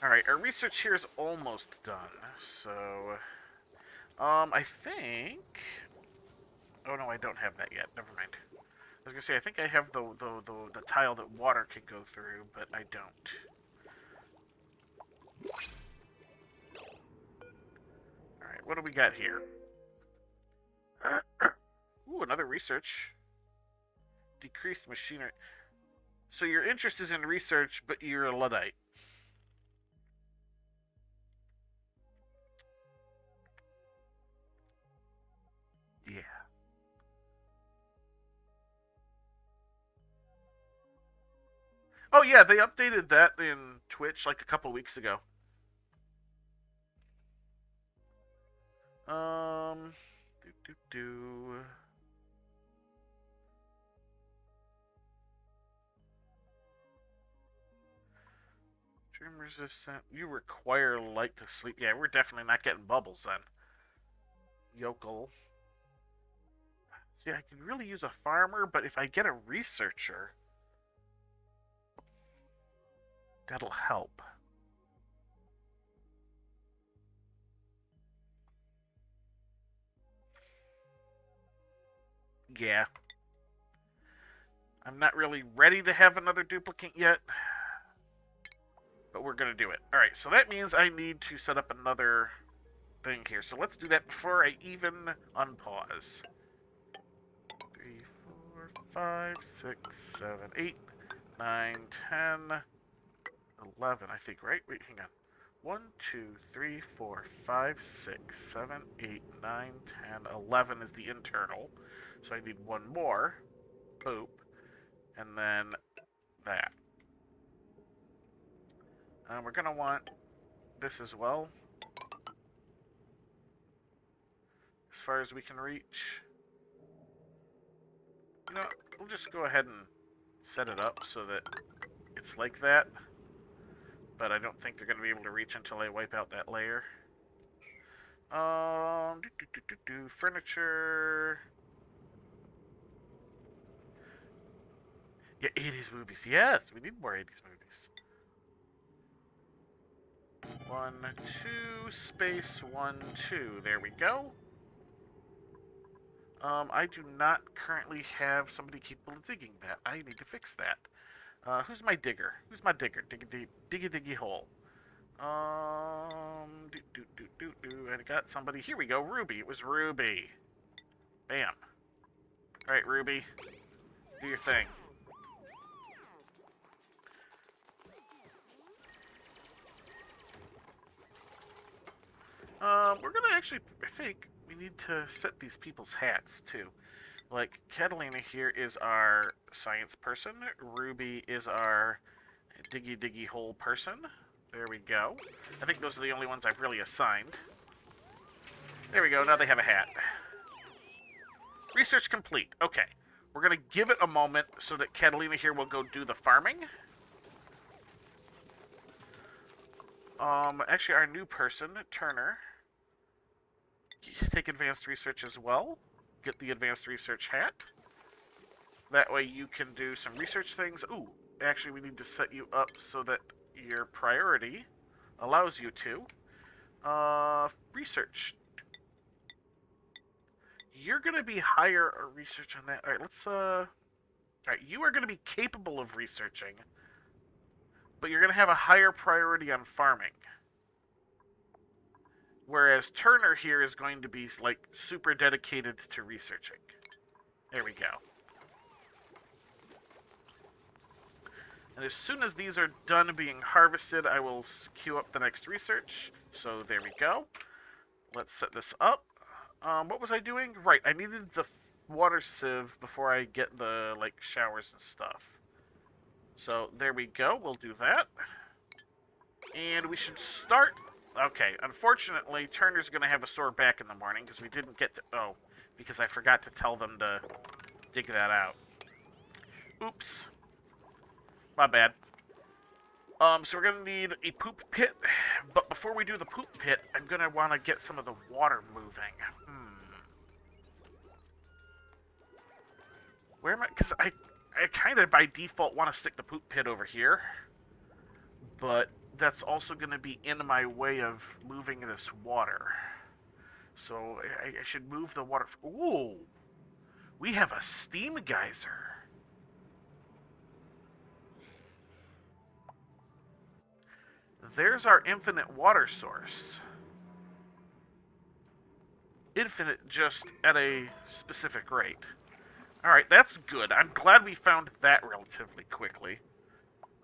Alright, our research here is almost done, so... I think... Oh, no, I don't have that yet. Never mind. I was gonna say, I think I have the tile that water can go through, but I don't. Alright, what do we got here? Ooh, another research. Decreased machinery. So your interest is in research, but you're a Luddite. Yeah. Oh yeah, they updated that in Twitch like a couple weeks ago. Um, do. Dream resistant. You require light to sleep. Yeah, we're definitely not getting bubbles then. Yokel. See, I could really use a farmer, but if I get a researcher, that'll help. Yeah. I'm not really ready to have another duplicate yet. but we're going to do it. All right, so that means I need to set up another thing here. So let's do that before I even unpause. 3, 4, 5, 6, 7, 8, 9, 10, 11, I think, right? Wait, hang on. 1, 2, 3, 4, 5, 6, 7, 8, 9, 10, 11 is the internal. So I need one more. Boop. And then that. We're going to want this as well. As far as we can reach. You know, we'll just go ahead and set it up so that it's like that. But I don't think they're going to be able to reach until I wipe out that layer. Furniture. Yeah, 80s movies. Yes, we need more 80s movies. 1, 2, space 1, 2. There we go. I do not currently have somebody capable of digging that. I need to fix that. Who's my digger? Who's my digger? Diggy hole. I got somebody. Here we go. Ruby. It was Ruby. Bam. All right, Ruby. Do your thing. We're gonna actually, I think, we need to set these people's hats, too. Like, Catalina here is our science person. Ruby is our diggy hole person. There we go. I think those are the only ones I've really assigned. There we go, now they have a hat. Research complete. Okay. We're gonna give it a moment so that Catalina here will go do the farming. Actually, our new person, Turner, take advanced research as well. Get the advanced research hat. That way you can do some research things. Ooh, actually we need to set you up so that your priority allows you to. Research. You're going to be higher research on that. Alright, let's, Alright, you are going to be capable of researching, but you're going to have a higher priority on farming. Whereas Turner here is going to be, like, super dedicated to researching. There we go. And as soon as these are done being harvested, I will queue up the next research. So there we go. Let's set this up. What was I doing? Right, I needed the water sieve before I get the, like, showers and stuff. So there we go. We'll do that. And we should start. Okay, unfortunately, Turner's going to have a sore back in the morning because we didn't get to... Oh, because I forgot to tell them to dig that out. Oops. My bad. So we're going to need a poop pit, but before we do the poop pit, I'm going to want to get some of the water moving. Where am I? Because I kind of by default want to stick the poop pit over here, but that's also going to be in my way of moving this water. So I should move the water. Ooh! We have a steam geyser. There's our infinite water source. Infinite just at a specific rate. Alright, that's good. I'm glad we found that relatively quickly.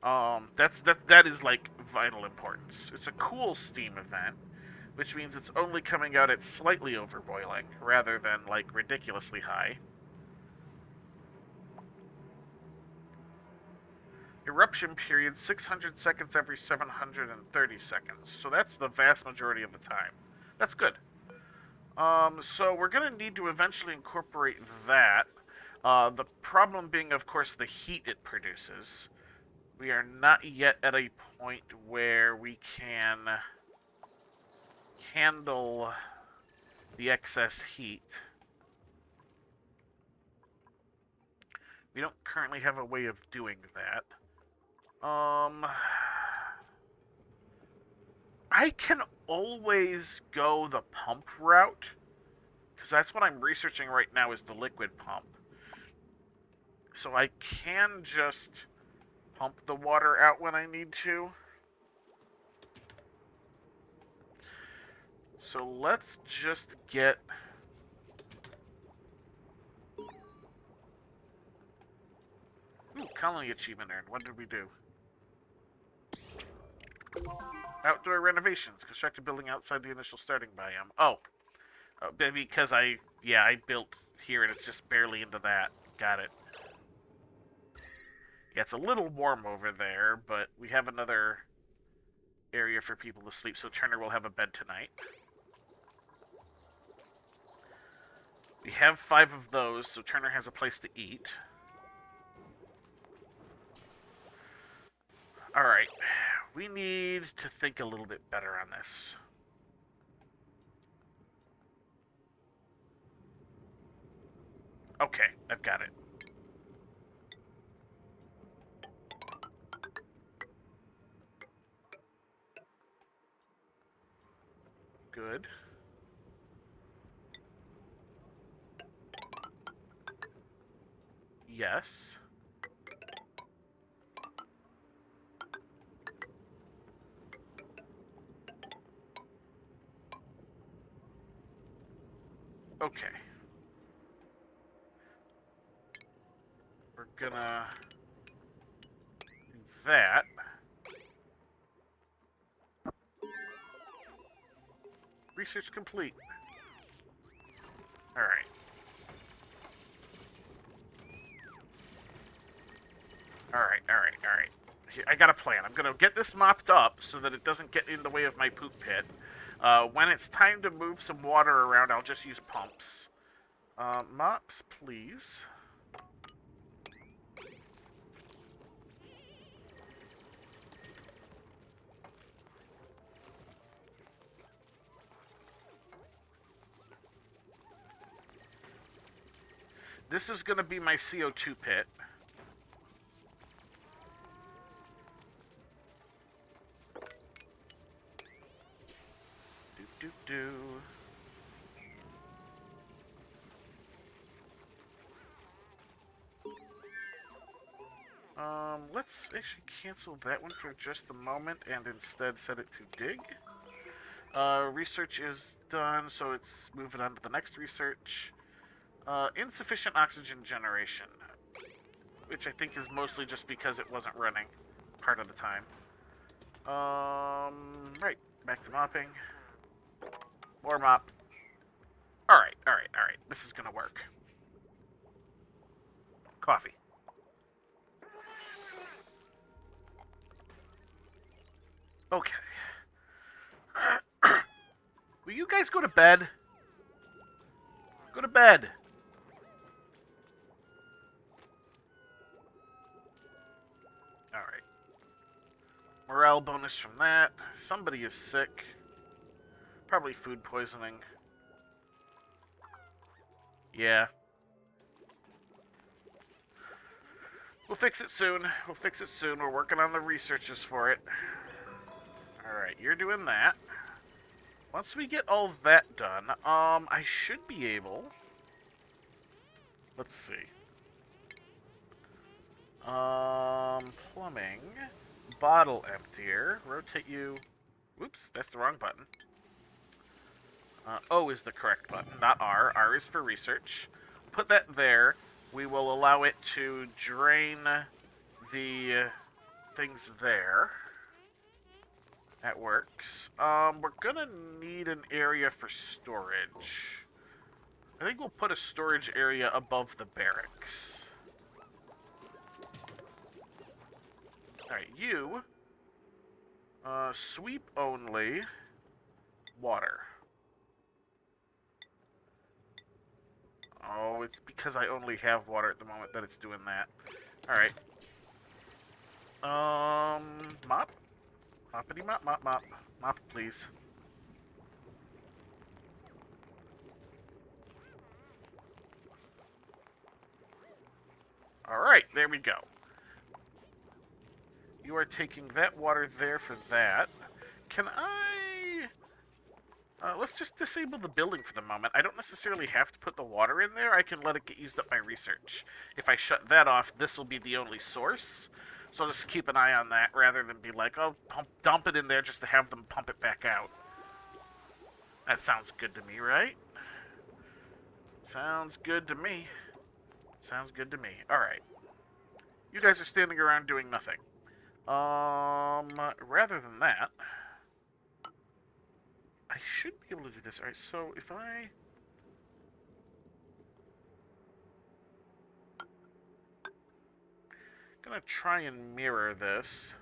That is like vital importance. It's a cool steam event, which means it's only coming out at slightly overboiling, rather than like ridiculously high. Eruption period 600 seconds every 730 seconds. So that's the vast majority of the time. That's good. So we're going to need to eventually incorporate that. The problem being, of course, the heat it produces. We are not yet at a point where we can handle the excess heat. We don't currently have a way of doing that. I can always go the pump route, because that's what I'm researching right now is the liquid pump. So I can just pump the water out when I need to. So let's just get... Ooh, colony achievement earned. What did we do? Outdoor renovations. Construct a building outside the initial starting biome. Oh. Because I built here and it's just barely into that. Got it. Yeah, it's a little warm over there, but we have another area for people to sleep, so Turner will have a bed tonight. We have 5 of those, so Turner has a place to eat. Alright. We need to think a little bit better on this. Okay, I've got it. Good. Yes. Okay. We're gonna do that. Research complete. Alright. Alright. I got a plan. I'm gonna get this mopped up so that it doesn't get in the way of my poop pit. When it's time to move some water around, I'll just use pumps. Mops, please. This is going to be my CO2 pit. Do. Let's actually cancel that one for just the moment and instead set it to dig. Research is done, so it's moving on to the next research. Insufficient oxygen generation, which I think is mostly just because it wasn't running part of the time. Right, back to mopping. More mop. Alright. This is gonna work. Coffee. Okay. Will you guys go to bed? Go to bed. Alright. Morale bonus from that. Somebody is sick. Probably food poisoning. Yeah. We'll fix it soon. We're working on the researches for it. Alright, you're doing that. Once we get all that done, I should be able... Let's see. Plumbing. Bottle emptier. Rotate you... Whoops, that's the wrong button. O is the correct button, not R. R is for research. Put that there. We will allow it to drain the things there. That works. We're gonna need an area for storage. I think we'll put a storage area above the barracks. Alright, you. Sweep only. Water. Oh, it's because I only have water at the moment that it's doing that. Alright. Mop? Moppity mop, mop, mop. Mop, please. Alright, there we go. You are taking that water there for that. Can I... let's just disable the building for the moment. I don't necessarily have to put the water in there. I can let it get used up by research. If I shut that off, this will be the only source. So I'll just keep an eye on that rather than be like, oh, dump it in there just to have them pump it back out. That sounds good to me, right? Sounds good to me. Sounds good to me. Alright. You guys are standing around doing nothing. Rather than that, I should be able to do this. Alright, so if I... gonna try and mirror this.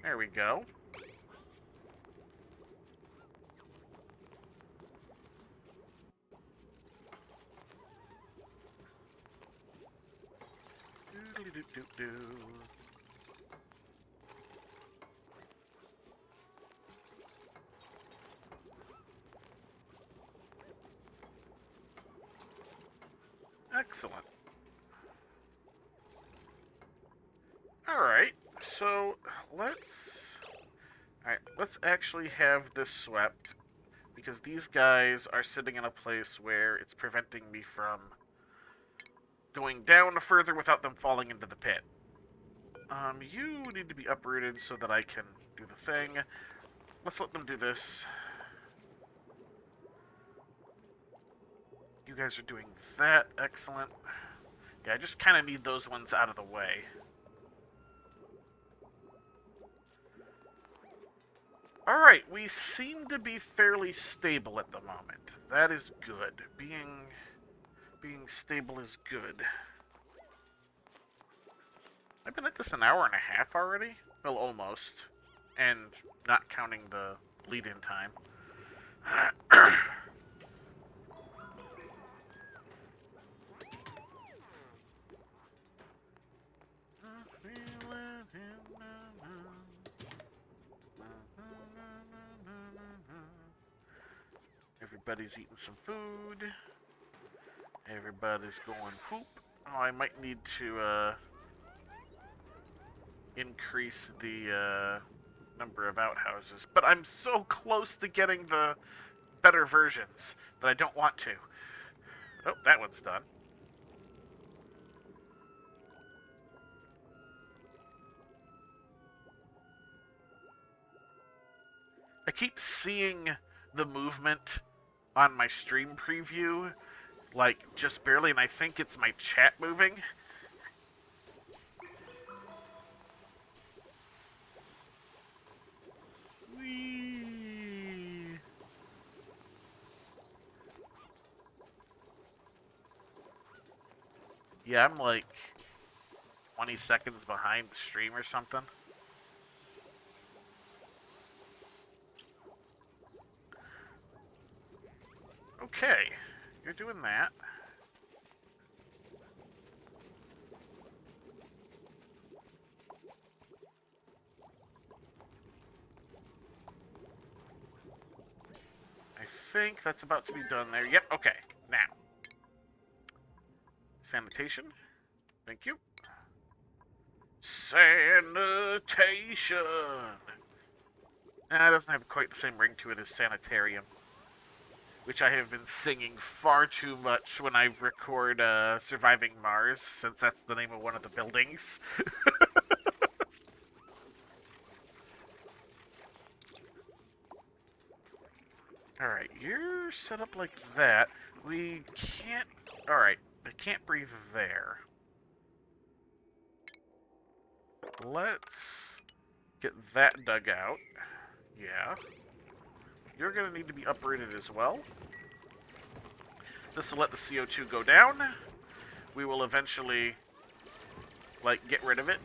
There we go. Doo-doo-doo-doo-doo. Excellent. Alright, so let's actually have this swept, because these guys are sitting in a place where it's preventing me from going down further without them falling into the pit. You need to be uprooted so that I can do the thing. Let's let them do this. You guys are doing that. Excellent. Yeah, I just kind of need those ones out of the way. Alright, we seem to be fairly stable at the moment. That is good. Being stable is good. I've been at this an hour and a half already? Well, almost. And not counting the lead-in time. Everybody's eating some food. Everybody's going poop. Oh, I might need to increase the number of outhouses. But I'm so close to getting the better versions that I don't want to. Oh, that one's done. I keep seeing the movement on my stream preview, like, just barely, and I think it's my chat moving. Whee! Yeah, I'm like 20 seconds behind the stream or something. Okay, you're doing that. I think that's about to be done there. Yep, okay. Now. Sanitation. Thank you. Sanitation! It doesn't have quite the same ring to it as sanitarium, which I have been singing far too much when I record Surviving Mars, since that's the name of one of the buildings. Alright, you're set up like that. We can't... Alright, they can't breathe there. Let's get that dug out. Yeah. You're going to need to be uprooted as well. This will let the CO2 go down. We will eventually, like, get rid of it.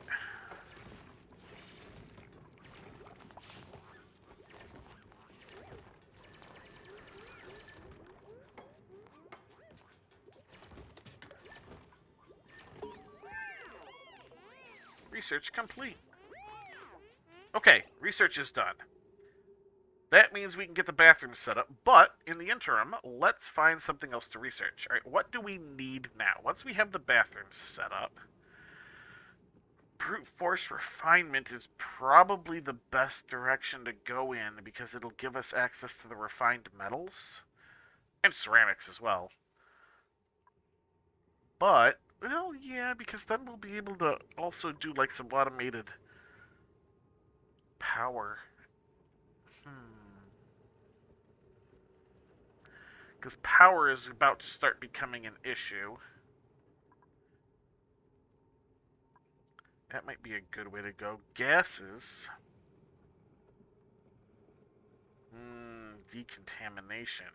Research complete. Okay, research is done. That means we can get the bathroom set up, but in the interim, let's find something else to research. Alright, what do we need now? Once we have the bathrooms set up, brute force refinement is probably the best direction to go in, because it'll give us access to the refined metals, and ceramics as well. But Well, yeah, because then we'll be able to also do like some automated power. Because power is about to start becoming an issue. That might be a good way to go. Gases. Decontamination.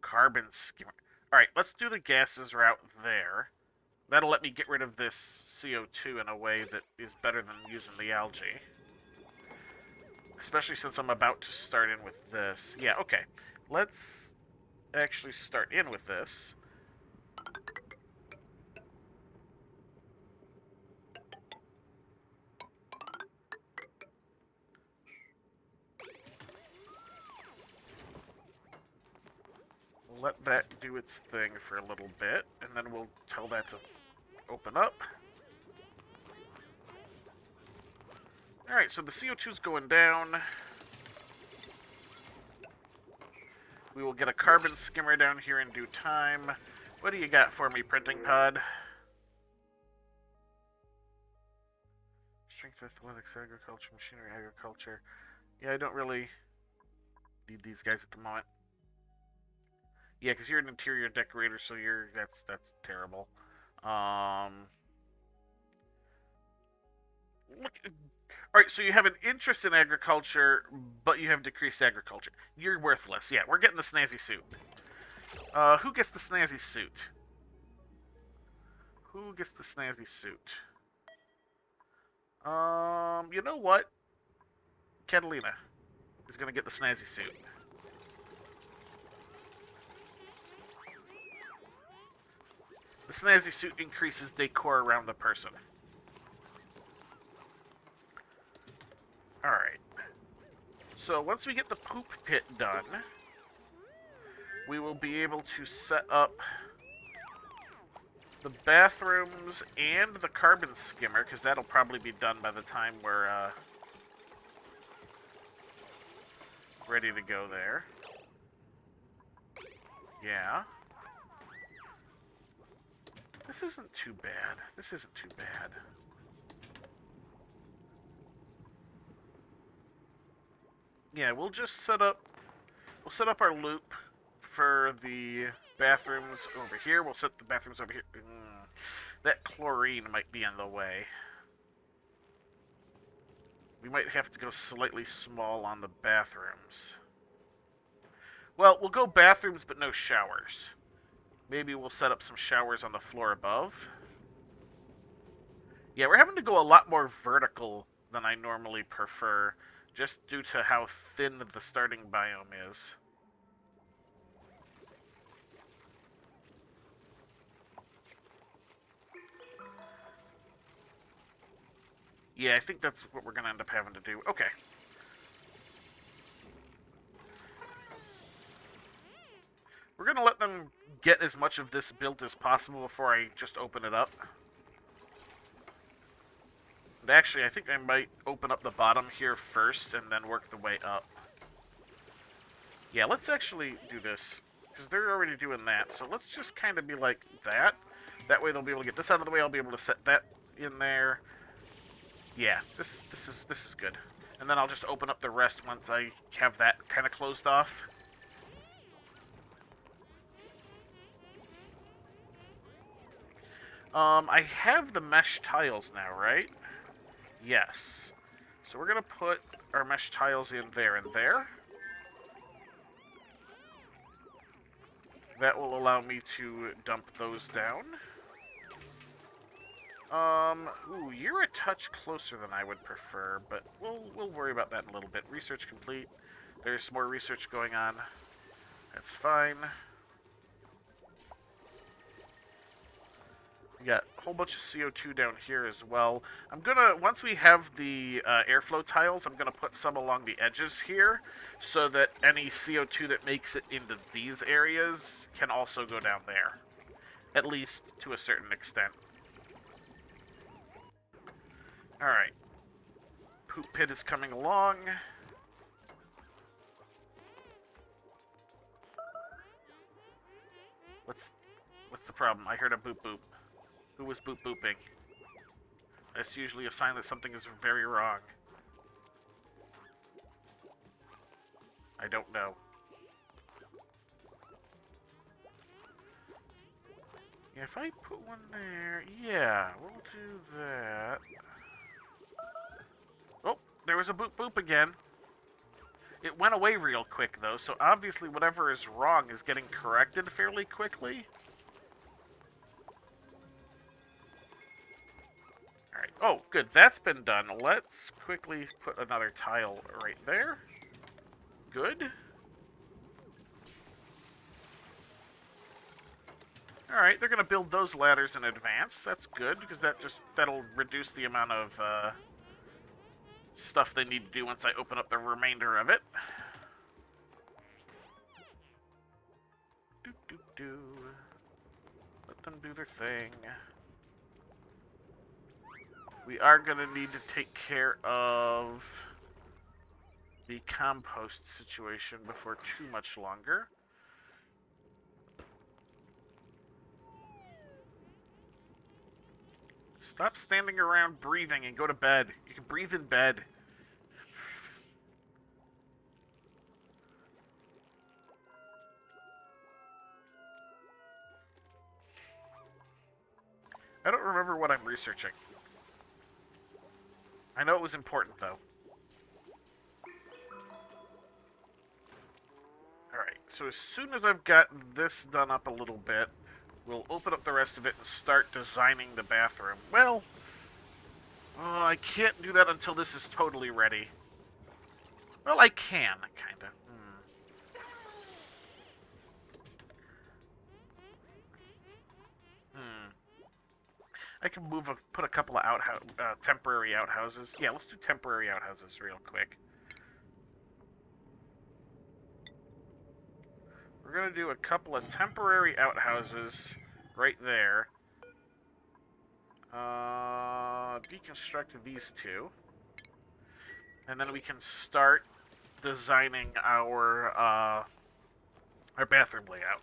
Carbon skimmer. Alright, let's do the gases route there. That'll let me get rid of this CO2 in a way that is better than using the algae. Especially since I'm about to start in with this. Yeah, okay. Let's actually start in with this. Let that do its thing for a little bit, and then we'll tell that to open up. Alright, so the CO2's going down. We will get a carbon skimmer down here in due time. What do you got for me, printing pod? Strength, athletics, agriculture, machinery, agriculture. Yeah, I don't really need these guys at the moment. Yeah, because you're an interior decorator, so that's terrible. Look, all right, so you have an interest in agriculture, but you have decreased agriculture. You're worthless. Yeah, we're getting the snazzy suit. Who gets the snazzy suit? Who gets the snazzy suit? You know what? Catalina is gonna get the snazzy suit. The snazzy suit increases decor around the person. Alright. So once we get the poop pit done, we will be able to set up the bathrooms and the carbon skimmer, because that'll probably be done by the time we're ready to go there. Yeah. This isn't too bad. This isn't too bad. Yeah, we'll just set up our loop for the bathrooms over here. We'll set the bathrooms over here. That chlorine might be in the way. We might have to go slightly small on the bathrooms. Well, we'll go bathrooms, but no showers. Maybe we'll set up some showers on the floor above. Yeah, we're having to go a lot more vertical than I normally prefer, just due to how thin the starting biome is. Yeah, I think that's what we're going to end up having to do. Okay. We're going to let them get as much of this built as possible before I just open it up. And actually, I think I might open up the bottom here first and then work the way up. Yeah, let's actually do this, because they're already doing that. So let's just kind of be like that. That way they'll be able to get this out of the way. I'll be able to set that in there. Yeah, this is good. And then I'll just open up the rest once I have that kind of closed off. I have the mesh tiles now, right? Yes. So we're going to put our mesh tiles in there and there. That will allow me to dump those down. Ooh, you're a touch closer than I would prefer, but we'll worry about that in a little bit. Research complete. There's more research going on. That's fine. We got a whole bunch of CO2 down here as well. I'm gonna, once we have the airflow tiles, I'm gonna put some along the edges here, so that any CO2 that makes it into these areas can also go down there. At least to a certain extent. Alright. Poop pit is coming along. What's the problem? I heard a boop boop. Who was boop booping? That's usually a sign that something is very wrong. I don't know. Yeah, if I put one there, yeah, we'll do that. Oh, there was a boop boop again. It went away real quick, though, so obviously whatever is wrong is getting corrected fairly quickly. Alright, oh, good, that's been done. Let's quickly put another tile right there. Good. Alright, they're gonna build those ladders in advance. That's good, because that'll reduce the amount of, stuff they need to do once I open up the remainder of it. Do. Let them do their thing. We are gonna need to take care of the compost situation before too much longer. Stop standing around breathing and go to bed. You can breathe in bed. I don't remember what I'm researching. I know it was important, though. Alright, so as soon as I've got this done up a little bit, we'll open up the rest of it and start designing the bathroom. Well, I can't do that until this is totally ready. Well, I can, kinda. I can put a couple of temporary outhouses. Yeah, let's do temporary outhouses real quick. We're gonna do a couple of temporary outhouses right there. Deconstruct these two. And then we can start designing our bathroom layout.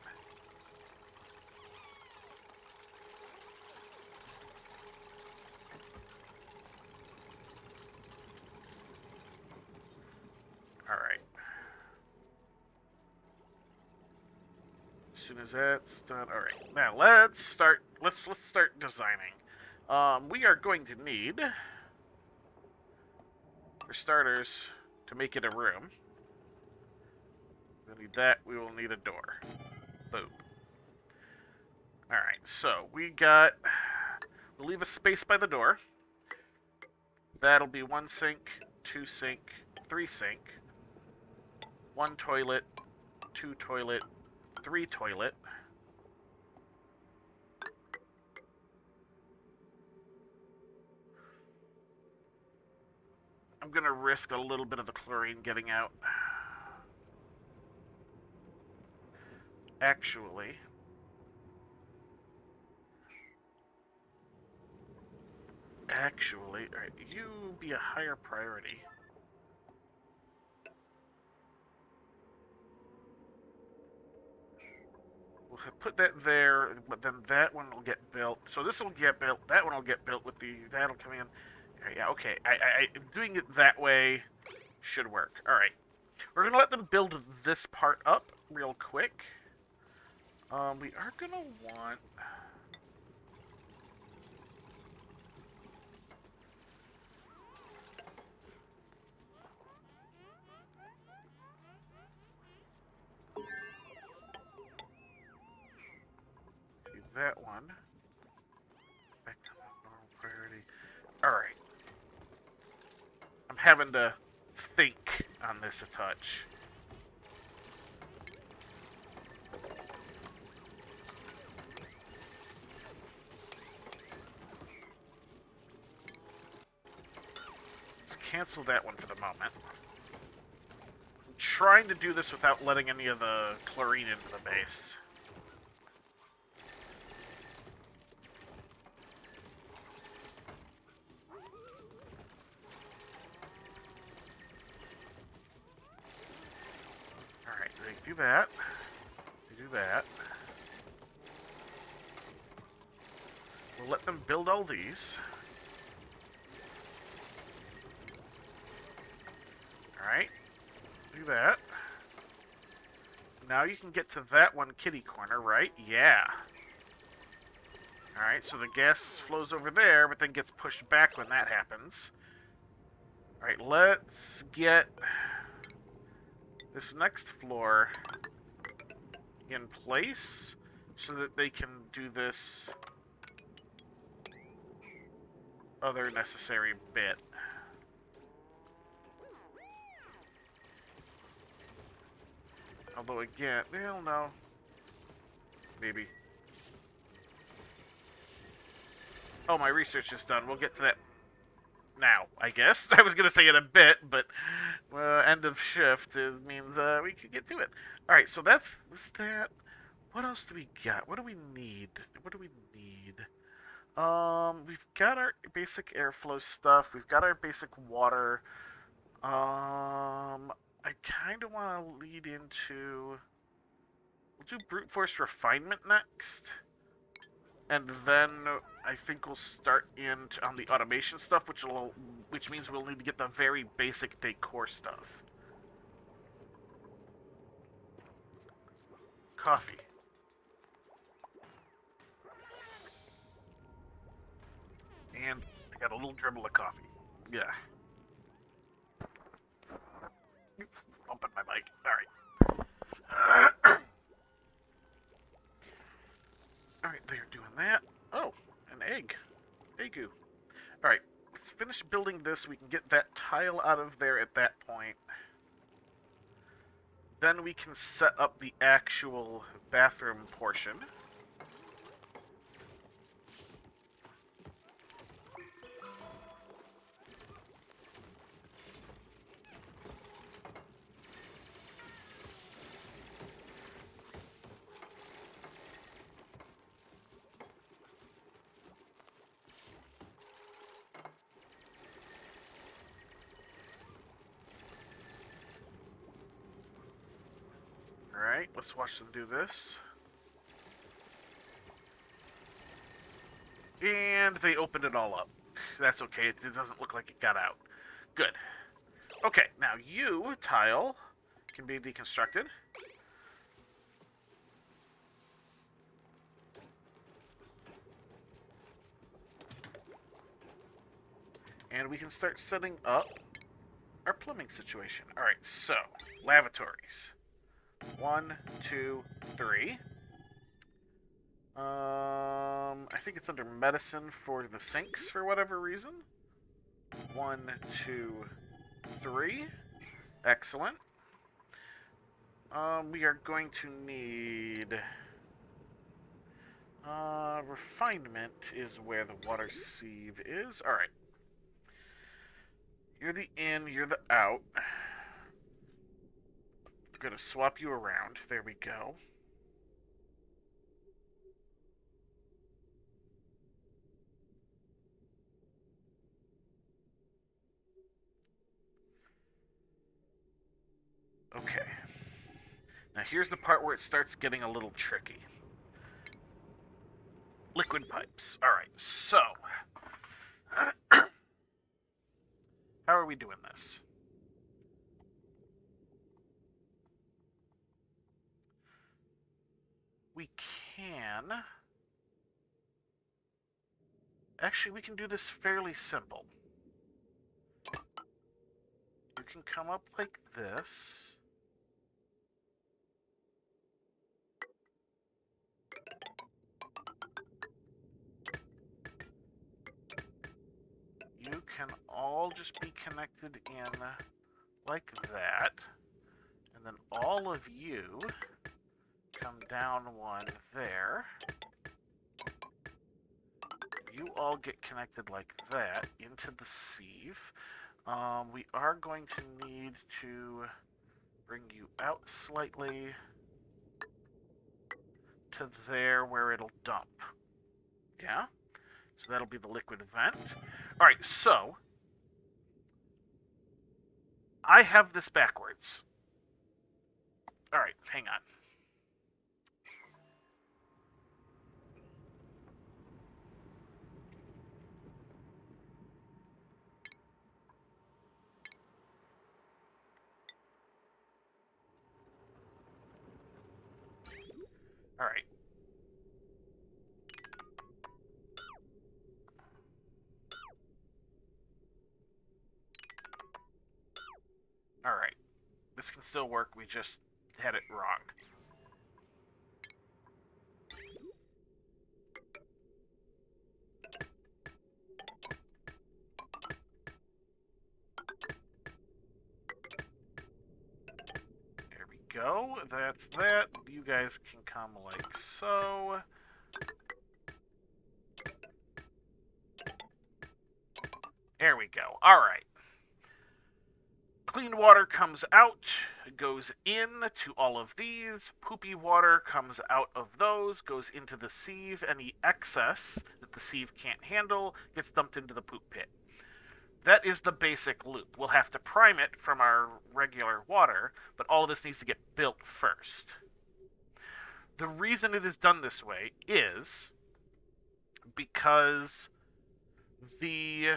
Alright. As soon as that's done, alright. Now let's start designing. We are going to need, for starters, to make it a room. We'll need that, we will need a door. Boom. Alright, so we'll leave a space by the door. That'll be 1 sink, 2 sink, 3 sink, 1 toilet, 2 toilet, 3 toilet. I'm gonna risk a little bit of the chlorine getting out. Actually, alright, you be a higher priority. We'll put that there, but then that one will get built. So this will get built, that one will get built with that'll come in. Yeah, okay, doing it that way should work. Alright, we're gonna let them build this part up real quick. We are gonna want... that one. Back to normal priority. Alright. I'm having to think on this a touch. Let's cancel that one for the moment. I'm trying to do this without letting any of the chlorine into the base. Do that. Do that. We'll let them build all these. Alright. Do that. Now you can get to that one kitty corner, right? Yeah. Alright, so the gas flows over there, but then gets pushed back when that happens. Alright, let's get this next floor in place so that they can do this other necessary bit. Although again, well, no. Maybe. Oh, my research is done. We'll get to that now, I guess. I was going to say in a bit, but end of shift means we could get to it. Alright, so that's that. What else do we got? What do we need? What do we need? We've got our basic airflow stuff. We've got our basic water. I kind of want to lead into... We'll do brute force refinement next. And then I think we'll start in on the automation stuff, which means we'll need to get the very basic decor stuff. Coffee. And I got a little dribble of coffee. Yeah. Bumping my mic. Alright. Alright, they're doing that. Oh, an egg. Eggu. Alright, let's finish building this. We can get that tile out of there at that point. Then we can set up the actual bathroom portion. Alright, let's watch them do this. And they opened it all up. That's okay, it doesn't look like it got out. Good. Okay, now you, tile, can be deconstructed. And we can start setting up our plumbing situation. Alright, so, lavatories. 1, 2, 3. I think it's under medicine for the sinks for whatever reason. 1, 2, 3. Excellent. We are going to need... refinement is where the water sieve is. Alright. You're the in, you're the out. I'm gonna swap you around. There we go. Okay. Now here's the part where it starts getting a little tricky. Liquid pipes. Alright, so... how are we doing this? We can... Actually, we can do this fairly simple. You can come up like this. You can all just be connected in like that. And then all of you come down one there. You all get connected like that into the sieve. We are going to need to bring you out slightly to there where it'll dump. Yeah? So that'll be the liquid vent. Alright, so I have this backwards. Alright, hang on. still work. We just had it wrong. There we go. That's that. You guys can come like so. There we go. All right. Clean water comes out, goes in to all of these. Poopy water comes out of those, goes into the sieve. Any excess that the sieve can't handle gets dumped into the poop pit. That is the basic loop. We'll have to prime it from our regular water, but all of this needs to get built first. The reason it is done this way is because the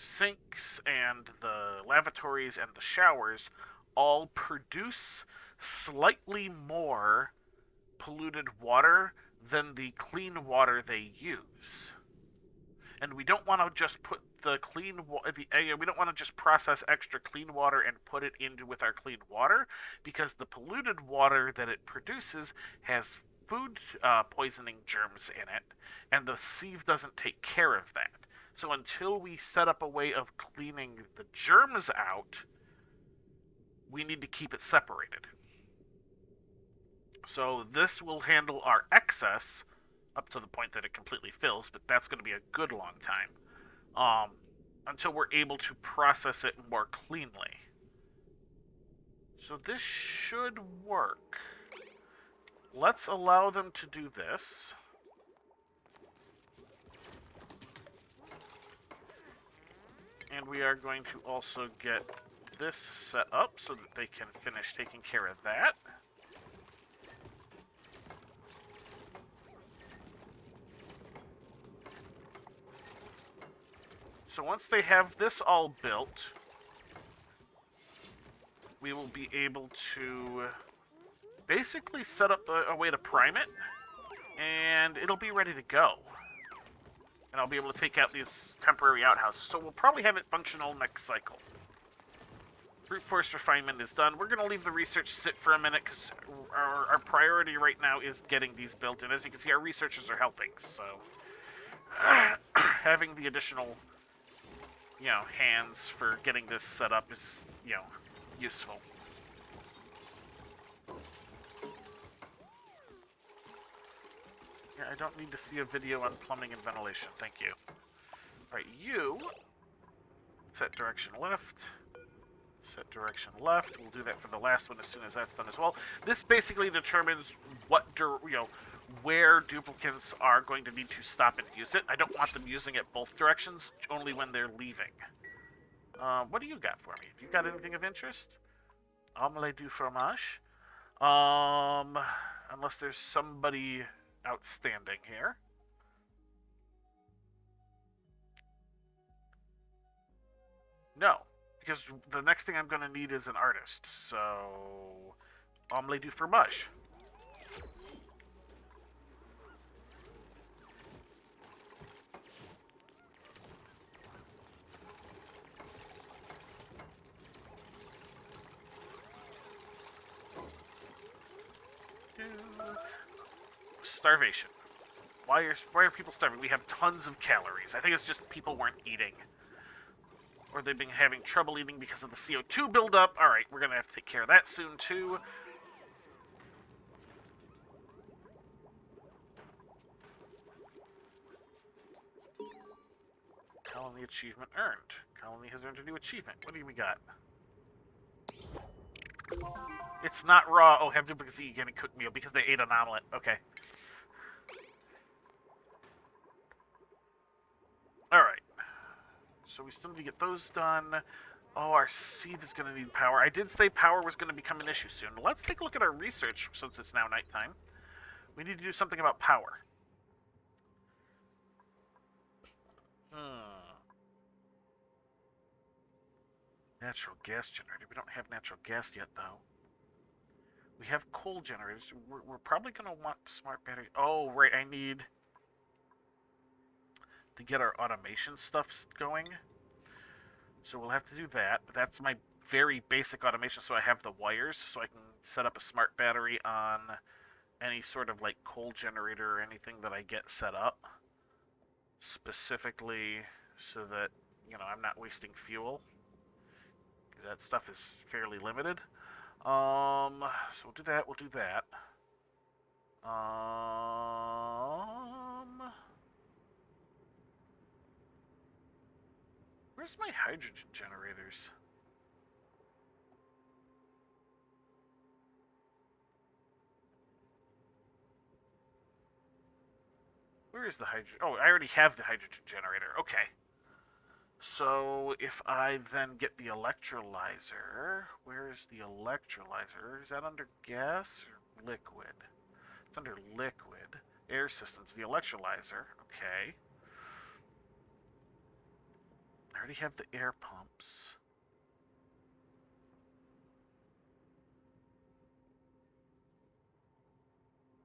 sinks and the lavatories and the showers all produce slightly more polluted water than the clean water they use. And we don't want to just put the clean water, we don't want to just process extra clean water and put it into with our clean water, because the polluted water that it produces has food poisoning germs in it, and the sieve doesn't take care of that. So until we set up a way of cleaning the germs out, we need to keep it separated. So this will handle our excess up to the point that it completely fills, but that's going to be a good long time until we're able to process it more cleanly. So this should work. Let's allow them to do this. And we are going to also get this set up so that they can finish taking care of that. So once they have this all built, we will be able to basically set up a way to prime it, and it'll be ready to go. And I'll be able to take out these temporary outhouses. So we'll probably have it functional next cycle. Brute force refinement is done. We're going to leave the research sit for a minute because our priority right now is getting these built. And as you can see, our researchers are helping. So having the additional, hands for getting this set up is, useful. I don't need to see a video on plumbing and ventilation. Thank you. Alright, you set direction left. Set direction left. We'll do that for the last one as soon as that's done as well. This basically determines where duplicates are going to need to stop and use it. I don't want them using it both directions, only when they're leaving. What do you got for me? Have you got anything of interest? Omelette du fromage. Unless there's somebody outstanding here. No, because the next thing I'm going to need is an artist. So, omelette du fromage. Starvation. Why are people starving? We have tons of calories. I think it's just people weren't eating. Or they've been having trouble eating because of the CO2 buildup. Alright, we're going to have to take care of that soon, too. Colony achievement earned. Colony has earned a new achievement. What do we got? It's not raw. Oh, have duplicates eat a cooked meal because they ate an omelet. Okay. Alright. So we still need to get those done. Oh, our sieve is going to need power. I did say power was going to become an issue soon. Let's take a look at our research since it's now nighttime. We need to do something about power. Natural gas generator. We don't have natural gas yet, though. We have coal generators. We're probably going to want smart batteries. Oh, right. I need to get our automation stuff going. So we'll have to do that. But that's my very basic automation, so I have the wires, so I can set up a smart battery on any sort of like coal generator or anything that I get set up, specifically so that, you know, I'm not wasting fuel. That stuff is fairly limited. So we'll do that. We'll do that. Where's my hydrogen generators? Where is the hydrogen? Oh, I already have the hydrogen generator. Okay. So if I then get the electrolyzer, where is the electrolyzer? Is that under gas or liquid? It's under liquid. Air systems, the electrolyzer. Okay. I already have the air pumps.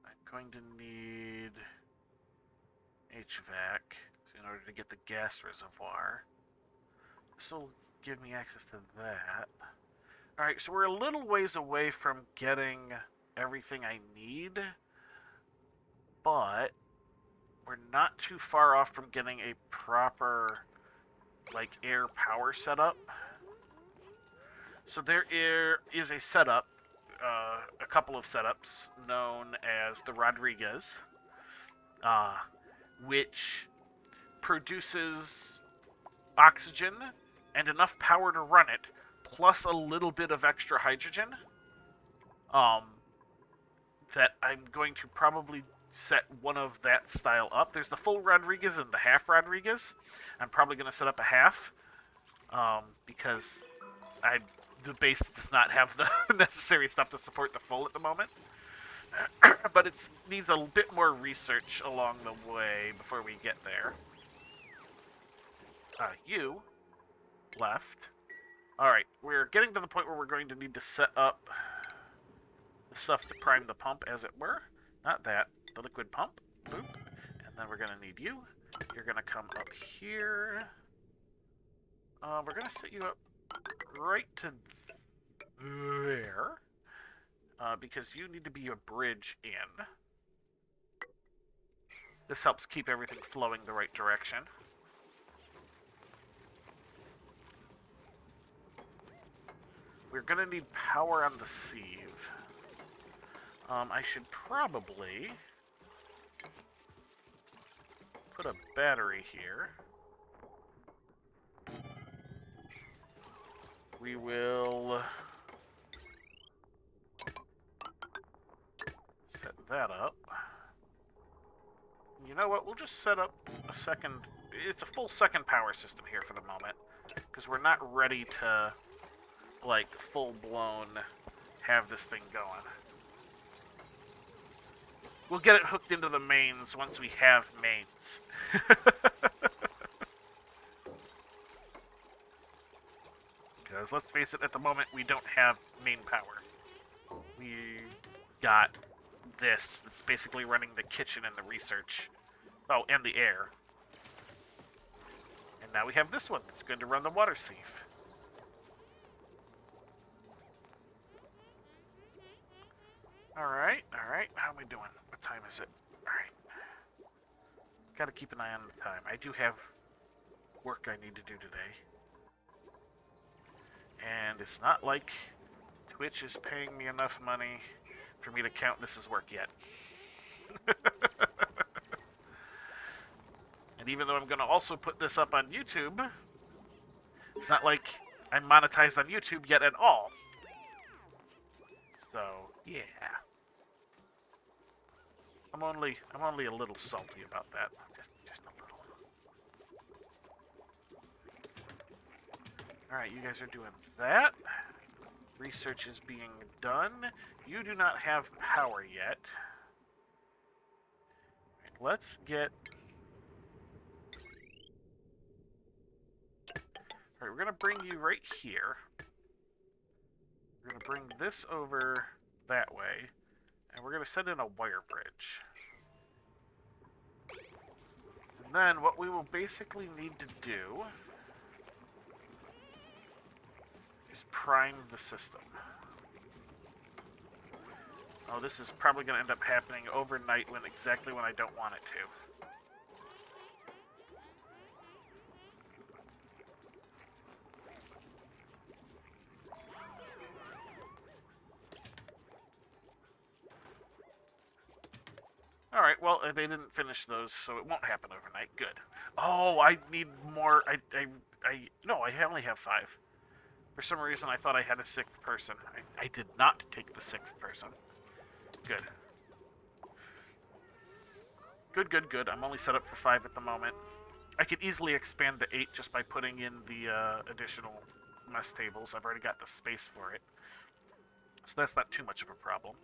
I'm going to need HVAC in order to get the gas reservoir. This will give me access to that. Alright, so we're a little ways away from getting everything I need, but we're not too far off from getting a proper, like, air power setup. So there is a setup, a couple of setups known as the Rodriguez, which produces oxygen and enough power to run it, plus a little bit of extra hydrogen, that I'm going to probably set one of that style up. There's the full Rodriguez and the half Rodriguez. I'm probably going to set up a half, because the base does not have the necessary stuff to support the full at the moment. But it needs a bit more research along the way before we get there. You left. Alright, we're getting to the point where we're going to need to set up the stuff to prime the pump, as it were. Not that, the liquid pump. Boop. And then we're going to need you. You're going to come up here. We're going to set you up right to there. Because you need to be a bridge in. This helps keep everything flowing the right direction. We're going to need power on the sieve. I should probably put a battery here. We will set that up. You know what? We'll just set up a second. It's a full second power system here for the moment, because we're not ready to, like, full-blown have this thing going. We'll get it hooked into the mains once we have mains. Because, let's face it, at the moment, we don't have main power. We got this that's basically running the kitchen and the research. Oh, and the air. And now we have this one that's going to run the water sieve. Alright, alright. How am I doing? What time is it? Alright. Gotta keep an eye on the time. I do have work I need to do today. And it's not like Twitch is paying me enough money for me to count this as work yet. And even though I'm going to also put this up on YouTube, it's not like I'm monetized on YouTube yet at all. So, yeah. I'm only a little salty about that. Just a little. Alright, you guys are doing that. Research is being done. You do not have power yet. Right, let's get... Alright, we're going to bring you right here. We're going to bring this over that way. And we're going to send in a wire bridge. And then what we will basically need to do is prime the system. Oh, this is probably going to end up happening overnight exactly when I don't want it to. Alright, well, they didn't finish those, so it won't happen overnight. Good. Oh, I need more. No, I only have 5. For some reason, I thought I had a 6th person. I did not take the 6th person. Good. Good, good, good. I'm only set up for 5 at the moment. I could easily expand to 8 just by putting in the additional mess tables. I've already got the space for it. So that's not too much of a problem.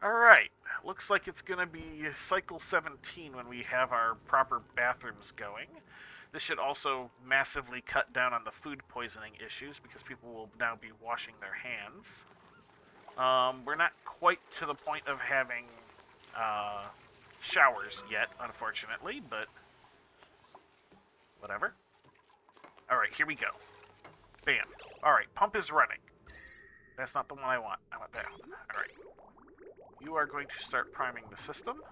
Alright, looks like it's going to be cycle 17 when we have our proper bathrooms going. This should also massively cut down on the food poisoning issues because people will now be washing their hands. We're not quite to the point of having showers yet, unfortunately, but whatever. Alright, here we go. Bam. Alright, pump is running. That's not the one I want. I want that one. Alright. You are going to start priming the system.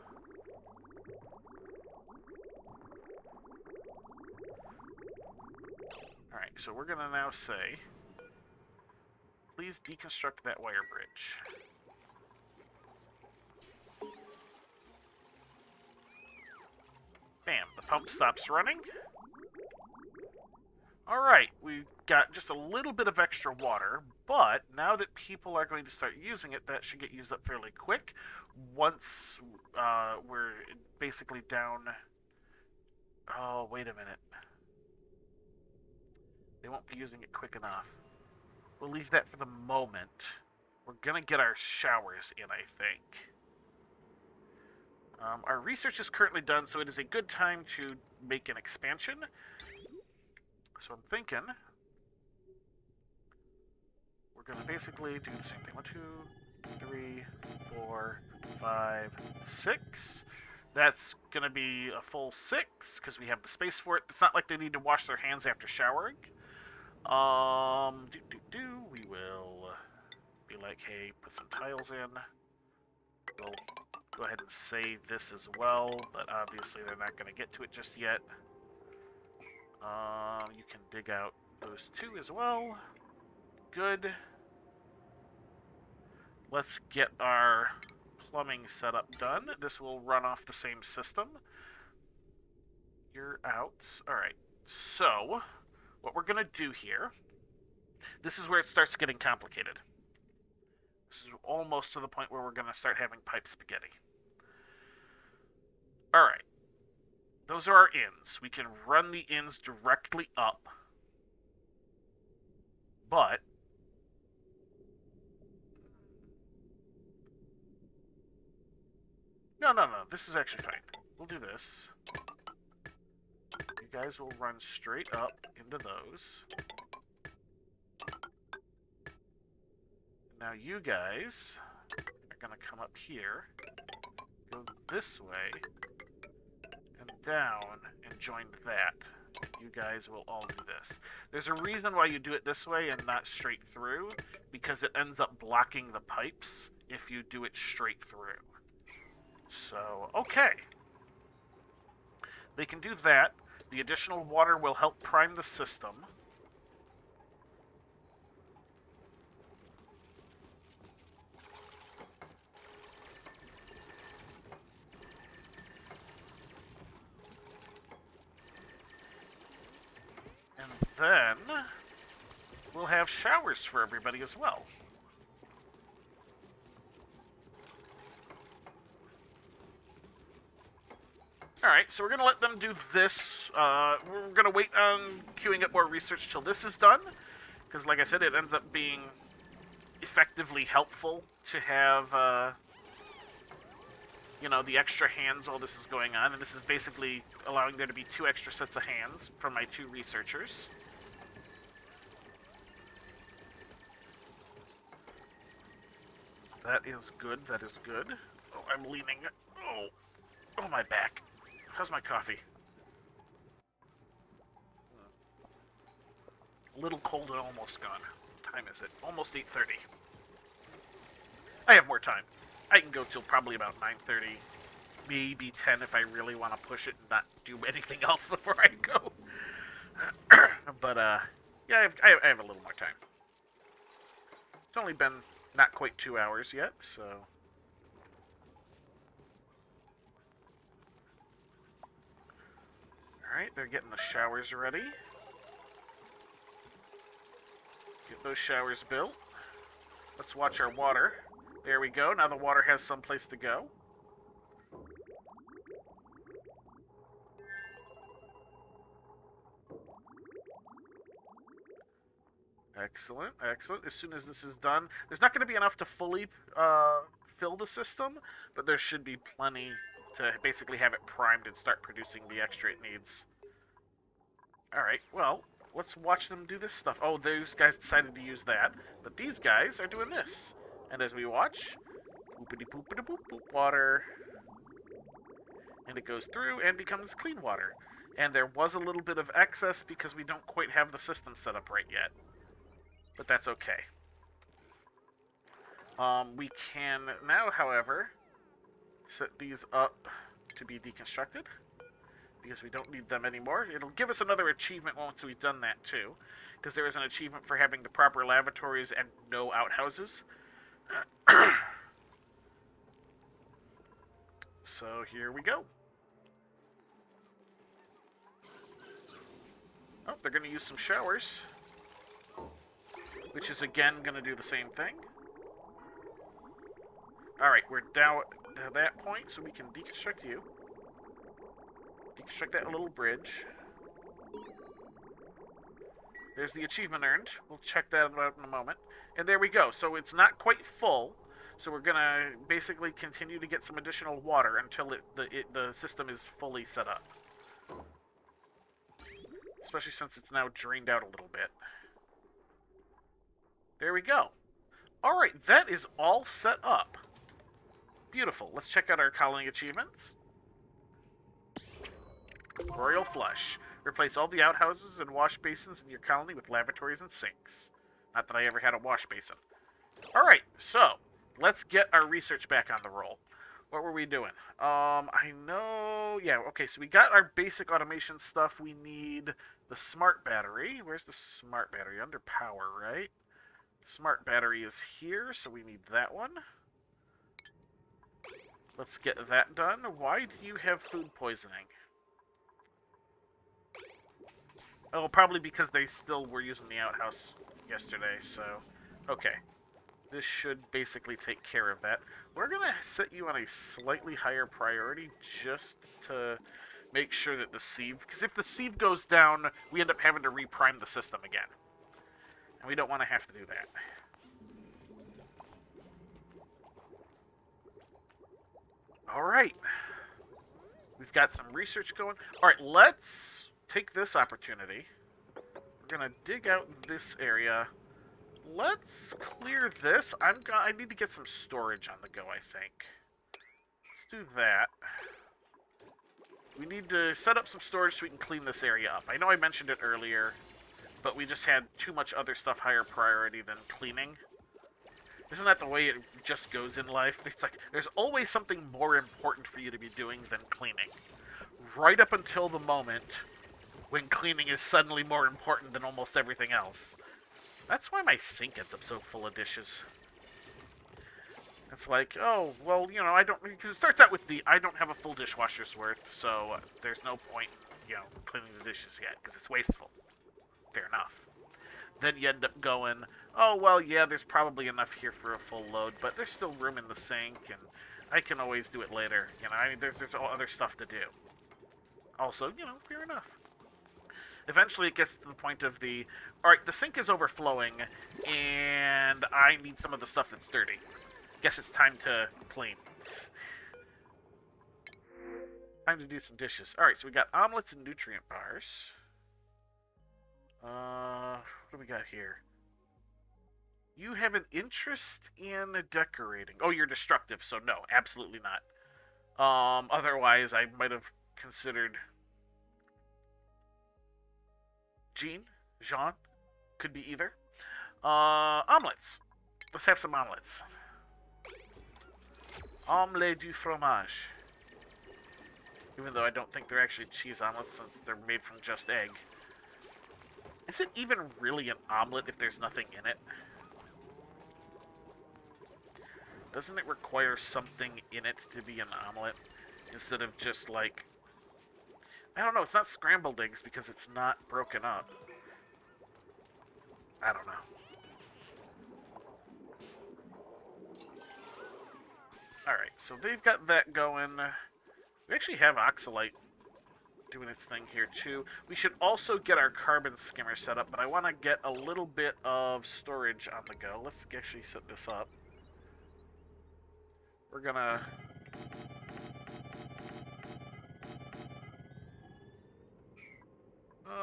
Alright, so we're going to now say, please deconstruct that wire bridge. Bam, the pump stops running. Alright, we've got just a little bit of extra water, but now that people are going to start using it, that should get used up fairly quick. Once we're basically down... Oh, wait a minute. They won't be using it quick enough. We'll leave that for the moment. We're going to get our showers in, I think. Our research is currently done, so it is a good time to make an expansion. So I'm thinking we're going to basically do the same thing. 1, 2, 3, 4, 5, 6. That's going to be a full 6 because we have the space for it. It's not like they need to wash their hands after showering. We will be like, hey, put some tiles in. We'll go ahead and save this as well, but obviously they're not going to get to it just yet. You can dig out those 2 as well. Good. Let's get our plumbing setup done. This will run off the same system. You're out. Alright, so what we're going to do here, this is where it starts getting complicated. This is almost to the point where we're going to start having pipe spaghetti. Alright. Those are our ins. We can run the ins directly up. But no. This is actually fine. We'll do this. You guys will run straight up into those. Now you guys are going to come up here, go this way, and down, and join that. You guys will all do this. There's a reason why you do it this way and not straight through, because it ends up blocking the pipes if you do it straight through. So, okay. They can do that. The additional water will help prime the system. And then we'll have showers for everybody as well. Alright, so we're going to let them do this. We're going to wait on queuing up more research till this is done. Because, like I said, it ends up being effectively helpful to have, you know, the extra hands while this is going on. And this is basically allowing there to be 2 extra sets of hands from my 2 researchers. That is good, that is good. Oh, I'm leaning. Oh, my back. How's my coffee? A little cold and almost gone. What time is it? Almost 8:30. I have more time. I can go till probably about 9:30, maybe 10 if I really want to push it and not do anything else before I go. But, yeah, I have a little more time. It's only been not quite 2 hours yet, so... Alright, they're getting the showers ready. Get those showers built. Let's watch our water. There we go. Now the water has some place to go. Excellent, excellent. As soon as this is done, there's not going to be enough to fully fill the system, but there should be plenty to basically have it primed and start producing the extra it needs. Alright, well, let's watch them do this stuff. Oh, those guys decided to use that, but these guys are doing this. And as we watch, boopity-boopity-boop-boop, water, and it goes through and becomes clean water. And there was a little bit of excess because we don't quite have the system set up right yet. But that's okay. We can now, however, set these up to be deconstructed because we don't need them anymore. It'll give us another achievement once we've done that too, because there is an achievement for having the proper lavatories and no outhouses. So here we go. Oh, they're going to use some showers, which is again going to do the same thing. Alright, we're down to that point, so we can deconstruct you. Deconstruct that little bridge. There's the achievement earned. We'll check that out in a moment. And there we go. So it's not quite full, so we're going to basically continue to get some additional water until the system is fully set up. Especially since it's now drained out a little bit. There we go. Alright, that is all set up. Beautiful. Let's check out our colony achievements. Royal Flush. Replace all the outhouses and wash basins in your colony with lavatories and sinks. Not that I ever had a wash basin. Alright, so, let's get our research back on the roll. What were we doing? I know... Yeah, okay, so we got our basic automation stuff. We need the smart battery. Where's the smart battery? Under power, right? Smart battery is here, so we need that one. Let's get that done. Why do you have food poisoning? Oh, probably because they still were using the outhouse yesterday, so... Okay. This should basically take care of that. We're going to set you on a slightly higher priority just to make sure that the sieve... Because if the sieve goes down, we end up having to reprime the system again. And we don't want to have to do that. Alright. We've got some research going. Alright, let's take this opportunity. We're going to dig out this area. Let's clear this. I need to get some storage on the go, I think. Let's do that. We need to set up some storage so we can clean this area up. I know I mentioned it earlier, but we just had too much other stuff higher priority than cleaning. Isn't that the way it just goes in life? It's like, there's always something more important for you to be doing than cleaning. Right up until the moment when cleaning is suddenly more important than almost everything else. That's why my sink ends up so full of dishes. It's like, oh, well, you know, I don't... Because it starts out with the, I don't have a full dishwasher's worth, so there's no point, you know, cleaning the dishes yet, because it's wasteful. Fair enough. Then you end up going, oh, well, yeah, there's probably enough here for a full load, but there's still room in the sink, and I can always do it later. You know, I mean, there's all other stuff to do. Also, you know, fair enough. Eventually it gets to the point of the, alright, the sink is overflowing, and I need some of the stuff that's dirty. Guess it's time to clean. Time to do some dishes. Alright, so we got omelets and nutrient bars. What do we got here? You have an interest in decorating. Oh, you're destructive, so no, absolutely not. Otherwise, I might have considered... Jean? Could be either. Omelets. Let's have some omelets. Omelette du fromage. Even though I don't think they're actually cheese omelets since they're made from just egg. Is it even really an omelet if there's nothing in it? Doesn't it require something in it to be an omelet? Instead of just like... I don't know, it's not scrambled eggs because it's not broken up. I don't know. Alright, so they've got that going. We actually have Oxalite doing its thing here too. We should also get our carbon skimmer set up, but I want to get a little bit of storage on the go. Let's actually set this up. We're gonna...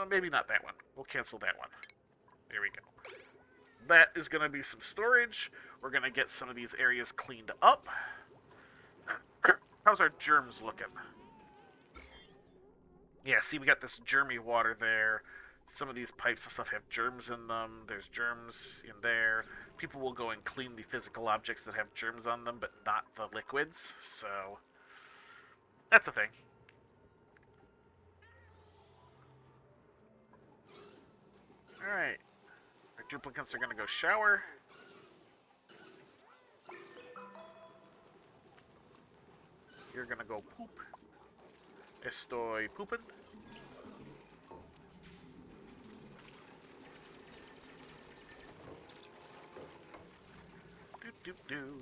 maybe not that one. We'll cancel that one. There we go. That is going to be some storage. We're going to get some of these areas cleaned up. How's our germs looking? Yeah, see, we got this germy water there. Some of these pipes and stuff have germs in them. There's germs in there. People will go and clean the physical objects that have germs on them, but not the liquids. So, that's a thing. Alright. Our duplicates are going to go shower. You're going to go poop. Estoy pooping. Do.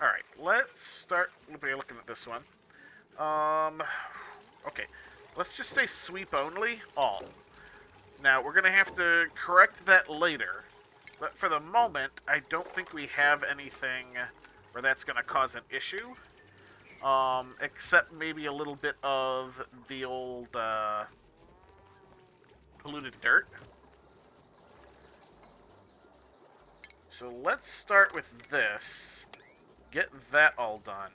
Alright, let's start looking at this one. Okay. Let's just say sweep only, all. Now, we're going to have to correct that later. But for the moment, I don't think we have anything where that's going to cause an issue. Except maybe a little bit of the old, polluted dirt. So let's start with this. Get that all done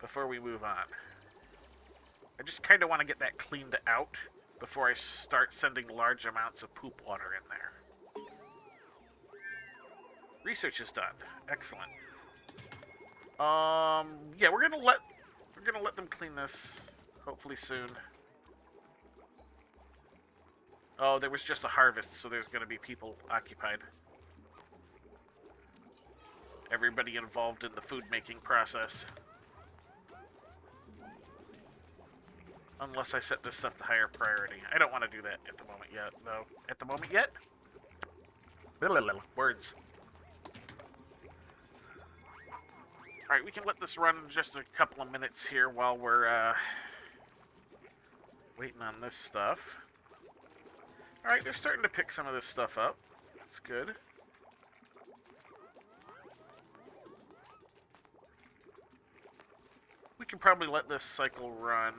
before we move on. I just kind of want to get that cleaned out before I start sending large amounts of poop water in there. Research is done. Excellent. Yeah, we're gonna let them clean this hopefully soon. Oh, there was just a harvest, so there's gonna be people occupied. Everybody involved in the food making process. Unless I set this stuff to higher priority. I don't want to do that at the moment yet, though. At the moment yet? Words. Alright, we can let this run just a couple of minutes here while we're, waiting on this stuff. Alright, they're starting to pick some of this stuff up. That's good. We can probably let this cycle run.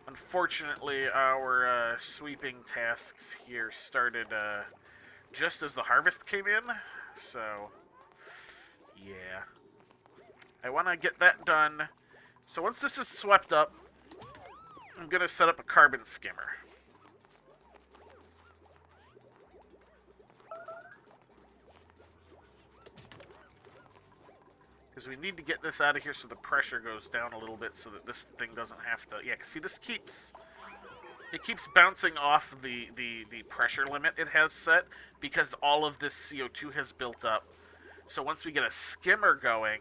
Unfortunately, our sweeping tasks here started just as the harvest came in, so yeah. I want to get that done. So once this is swept up, I'm going to set up a carbon skimmer. Because we need to get this out of here so the pressure goes down a little bit so that this thing doesn't have to... Yeah, see, this keeps... It keeps bouncing off the pressure limit it has set because all of this CO2 has built up. So once we get a skimmer going,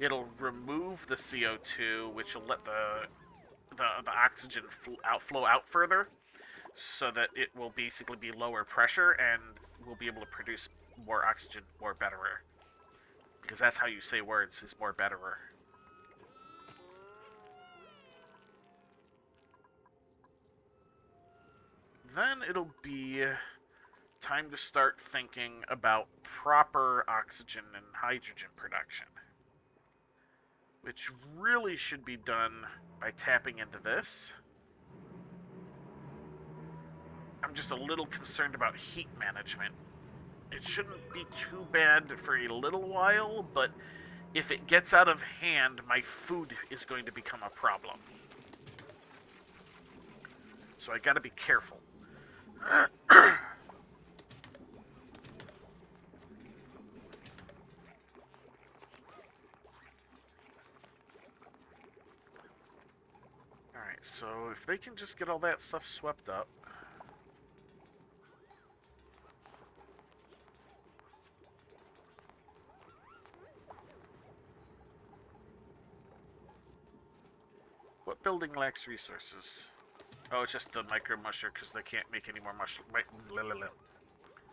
it'll remove the CO2, which will let the oxygen flow out further, so that it will basically be lower pressure and we'll be able to produce more oxygen more betterer. Because that's how you say words, is more betterer. Then it'll be time to start thinking about proper oxygen and hydrogen production, which really should be done by tapping into this. I'm just a little concerned about heat management. It shouldn't be too bad for a little while, but If it gets out of hand, my food is going to become a problem. So I gotta be careful. Alright, so if they can just get all that stuff swept up. What building lacks resources? Oh, it's just the micro musher because they can't make any more mush.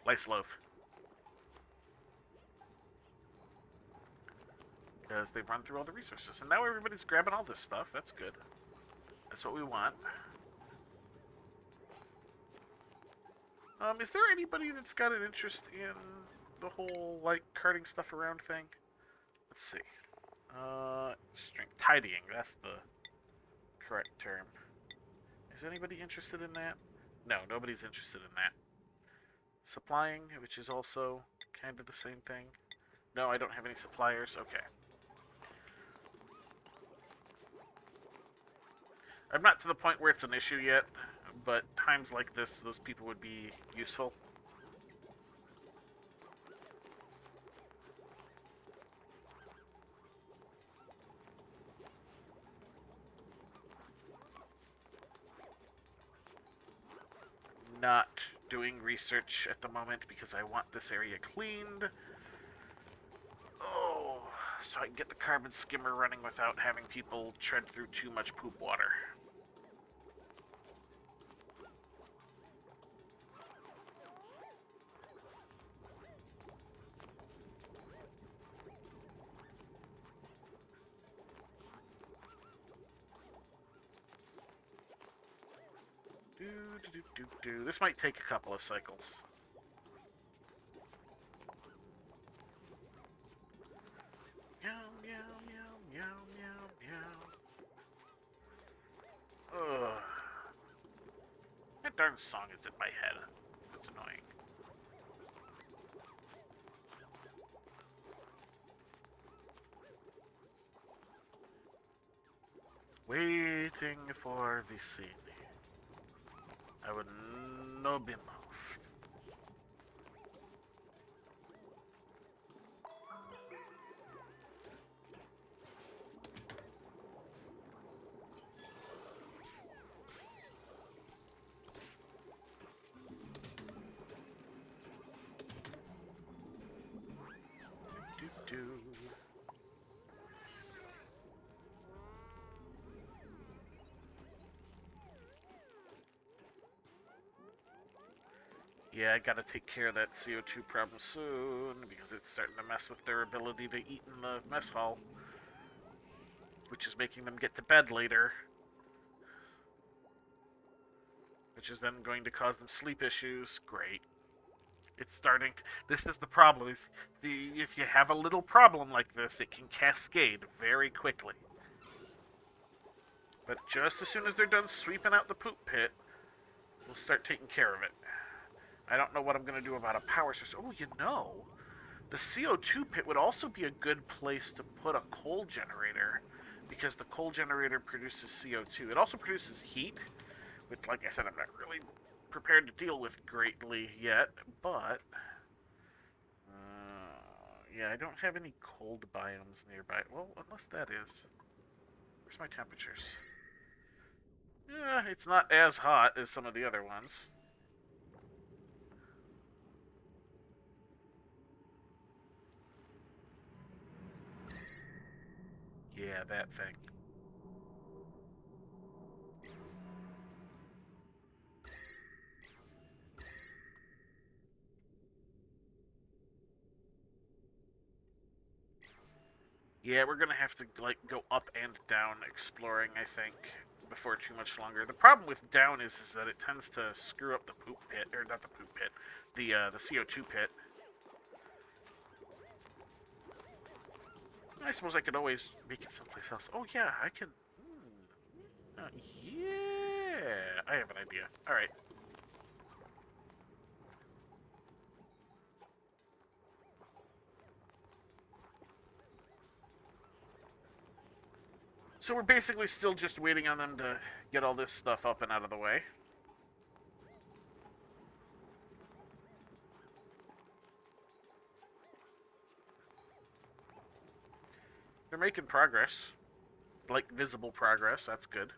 Lice loaf. Because they've run through all the resources. And now everybody's grabbing all this stuff. That's good. That's what we want. Is there anybody that's got an interest in the whole, like, carting stuff around thing? Let's see. Strength. Tidying. That's the correct term. Is anybody interested in that? No, nobody's interested in that. Supplying, which is also kind of the same thing. No, I don't have any suppliers. Okay. I'm not to the point where it's an issue yet, but times like this, those people would be useful. Not doing research at the moment because I want this area cleaned. Oh, so I can get the carbon skimmer running without having people tread through too much poop water. This might take a couple of cycles. Meow, meow, meow, meow, meow, meow. Ugh. That darn song is in my head. That's annoying. Waiting for the scene. I would no be moved. Do. Yeah, I gotta take care of that CO2 problem soon, because it's starting to mess with their ability to eat in the mess hall. Which is making them get to bed later. Which is then going to cause them sleep issues. Great. It's starting. This is the problem. If you have a little problem like this, it can cascade very quickly. But just as soon as they're done sweeping out the poop pit, we'll start taking care of it. I don't know what I'm going to do about a power source. Oh, you know, the CO2 pit would also be a good place to put a coal generator, because the coal generator produces CO2. It also produces heat, which, like I said, I'm not really prepared to deal with greatly yet, but yeah, I don't have any cold biomes nearby. Well, unless that is. Where's my temperatures? Yeah, it's not as hot as some of the other ones. Yeah, that thing. Yeah, we're gonna have to like go up and down exploring, I think, before too much longer. The problem with down is that it tends to screw up the poop pit, or not the poop pit, the CO2 pit. I suppose I could always make it someplace else. Oh yeah, I can. Yeah, I have an idea. All right. So we're basically still just waiting on them to get all this stuff up and out of the way. They're making progress. Like, visible progress. That's good.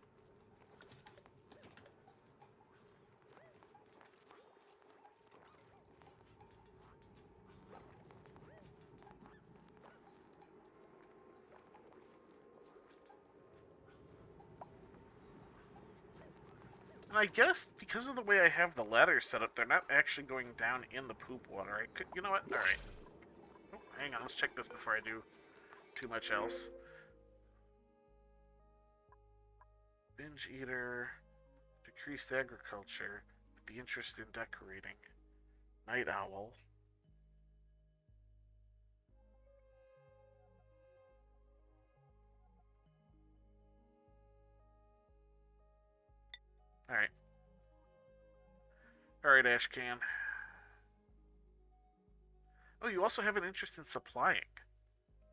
And I guess because of the way I have the ladder set up, they're not actually going down in the poop water. I could, you know what? All right. Oh, hang on. Let's check this before I do too much else. Binge eater, decreased agriculture, the interest in decorating, night owl. All right. All right, Ashcan. Oh, you also have an interest in supplying.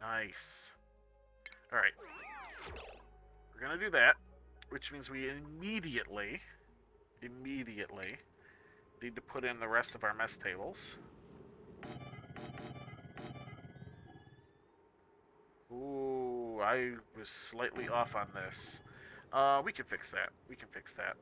Nice. All right. We're gonna do that, which means we immediately need to put in the rest of our mess tables. Ooh, I was slightly off on this. We can fix that. We can fix that.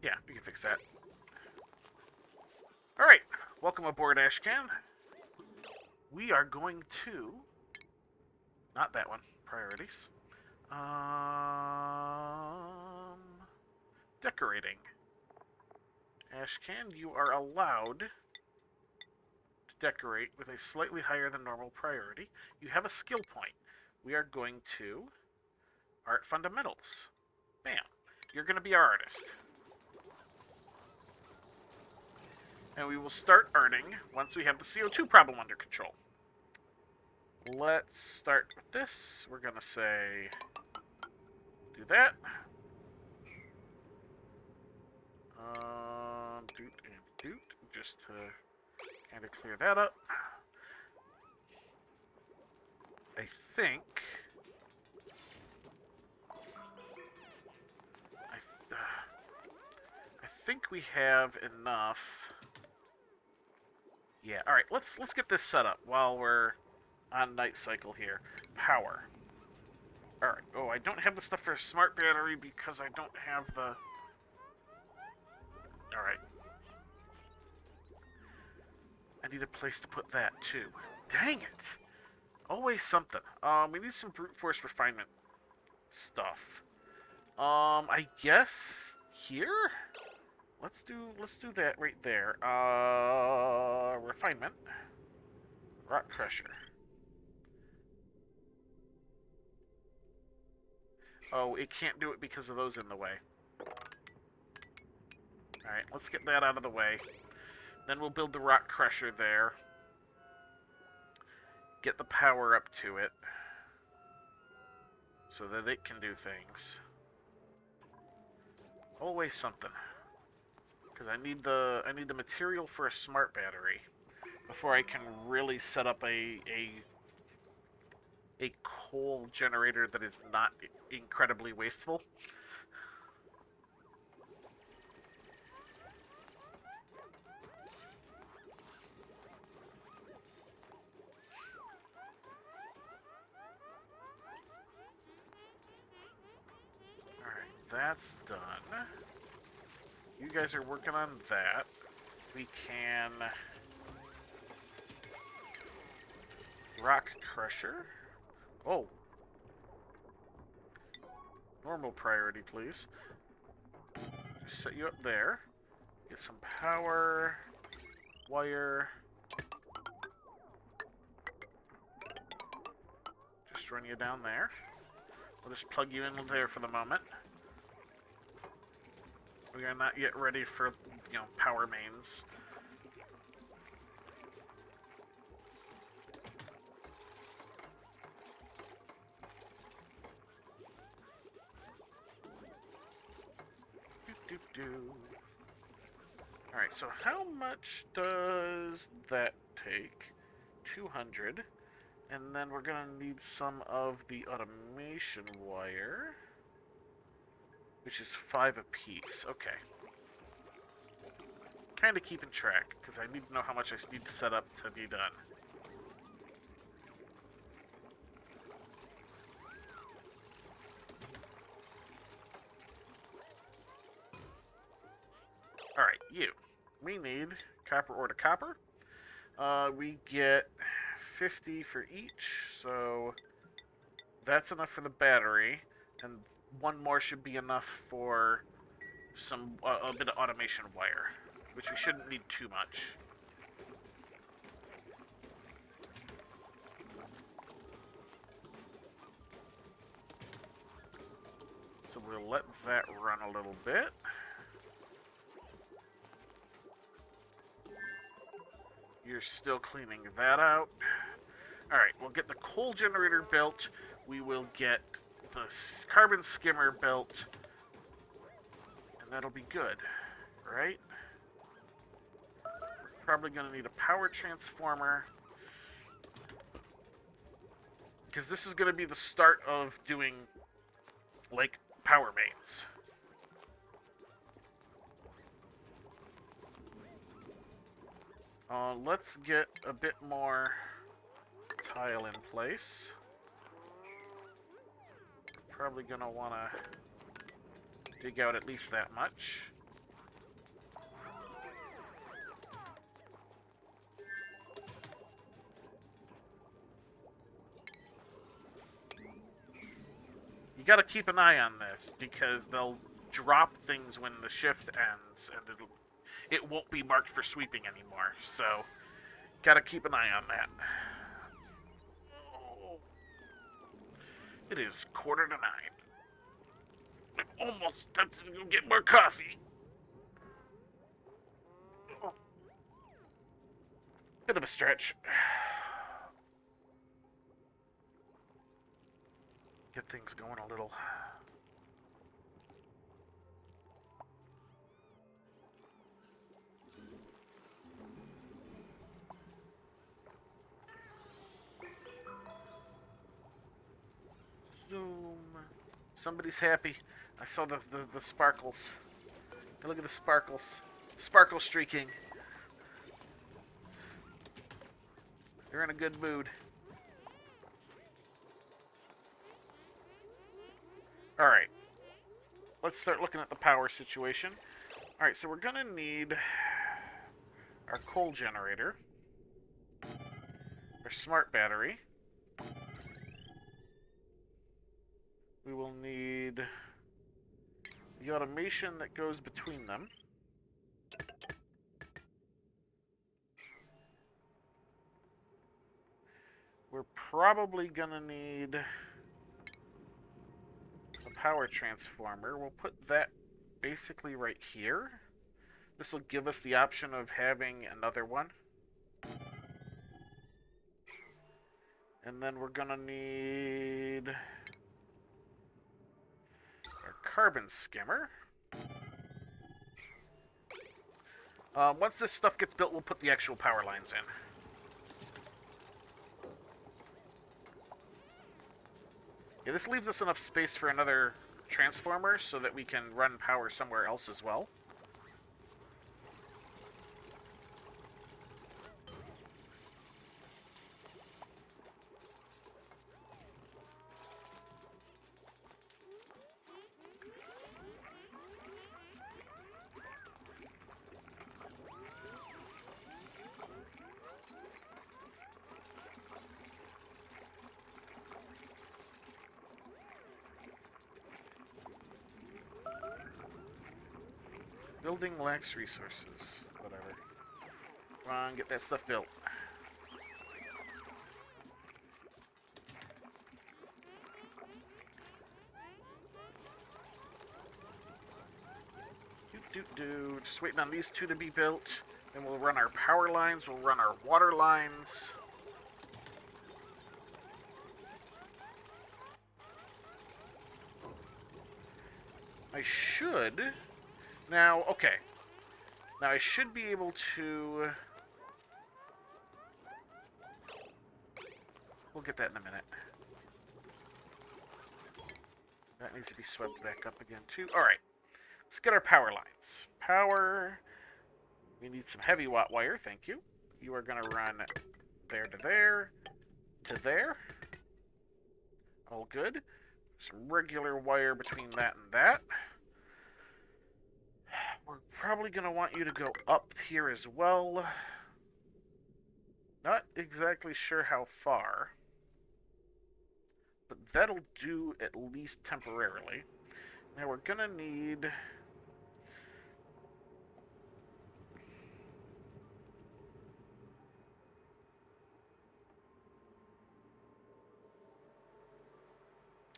Yeah, we can fix that. Alright, welcome aboard, Ashcan. We are going to... Not that one. Priorities. Decorating. Ashcan, you are allowed to decorate with a slightly higher than normal priority. You have a skill point. We are going to Art Fundamentals. Bam. You're going to be our artist. And we will start earning once we have the CO2 problem under control. Let's start with this. We're going to say, do that. Doot and doot, just to kind of clear that up. I think we have enough. Yeah, all right. Let's get this set up while we're on night cycle here. Power. All right. Oh, I don't have the stuff for a smart battery because I don't have the. All right. I need a place to put that too. Dang it! Always something. We need some brute force refinement stuff. I guess here. Let's do that right there. Refinement. Rock crusher. Oh, it can't do it because of those in the way. Alright, let's get that out of the way. Then we'll build the rock crusher there. Get the power up to it. So that it can do things. Always something. Because I need the material for a smart battery before I can really set up a coal generator that is not incredibly wasteful. Alright, that's done. You guys are working on that. We can... Rock crusher. Oh. Normal priority, please. Just set you up there. Get some power. Wire. Just run you down there. We'll just plug you in there for the moment. We are not yet ready for, power mains. do. Alright, so how much does that take? 200. And then we're going to need some of the automation wire, which is 5 apiece. Okay. Kind of keeping track, because I need to know how much I need to set up to be done. Alright, you. We need copper ore to copper. We get 50 for each, so that's enough for the battery, and one more should be enough for some a bit of automation wire, which we shouldn't need too much. So we'll let that run a little bit. You're still cleaning that out. Alright, we'll get the coal generator built. We will get the carbon skimmer built. And that'll be good, right? Probably going to need a power transformer. Because this is going to be the start of doing, like, power mains. Let's get a bit more tile in place. Probably gonna wanna dig out at least that much. You gotta keep an eye on this, because they'll drop things when the shift ends, and it won't be marked for sweeping anymore, so gotta keep an eye on that. Oh. It is 8:45. I'm almost tempted to go get more coffee. Oh. Bit of a stretch. Get things going a little. Zoom. Somebody's happy. I saw the sparkles. Hey, look at the sparkles. Sparkle streaking. They're in a good mood. Alright. Let's start looking at the power situation. Alright, so we're gonna need our coal generator, our smart battery. We will need the automation that goes between them. We're probably gonna need a power transformer. We'll put that basically right here. This will give us the option of having another one. And then we're gonna need our carbon skimmer. Once this stuff gets built, we'll put the actual power lines in. Yeah, this leaves us enough space for another transformer so that we can run power somewhere else as well. Building lacks resources. Whatever. Come on, get that stuff built. Just waiting on these two to be built. Then we'll run our power lines, we'll run our water lines. I should Now, okay. Now I should be able to... We'll get that in a minute. That needs to be swept back up again, too. Alright. Let's get our power lines. Power. We need some heavy watt wire, thank you. You are going to run there to there to there. All good. Some regular wire between that and that. We're probably going to want you to go up here as well. Not exactly sure how far, but that'll do at least temporarily. Now we're going to need...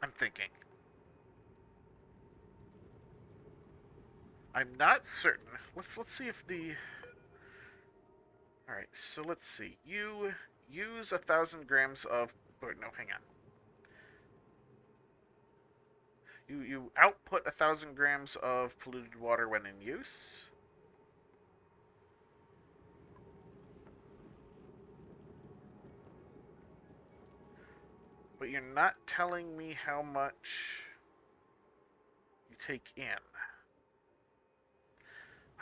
I'm thinking. I'm not certain. Let's see if the... Alright, so let's see. You use 1,000 grams of... Oh, no, hang on. You output 1,000 grams of polluted water when in use. But you're not telling me how much you take in.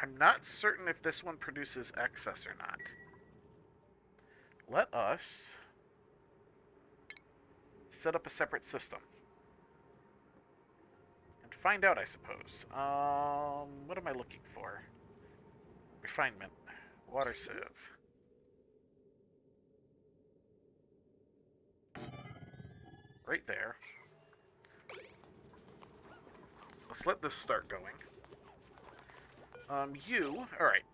I'm not certain if this one produces excess or not. Let us set up a separate system. And find out, I suppose. What am I looking for? Refinement. Water sieve. Right there. Let's let this start going. Alright.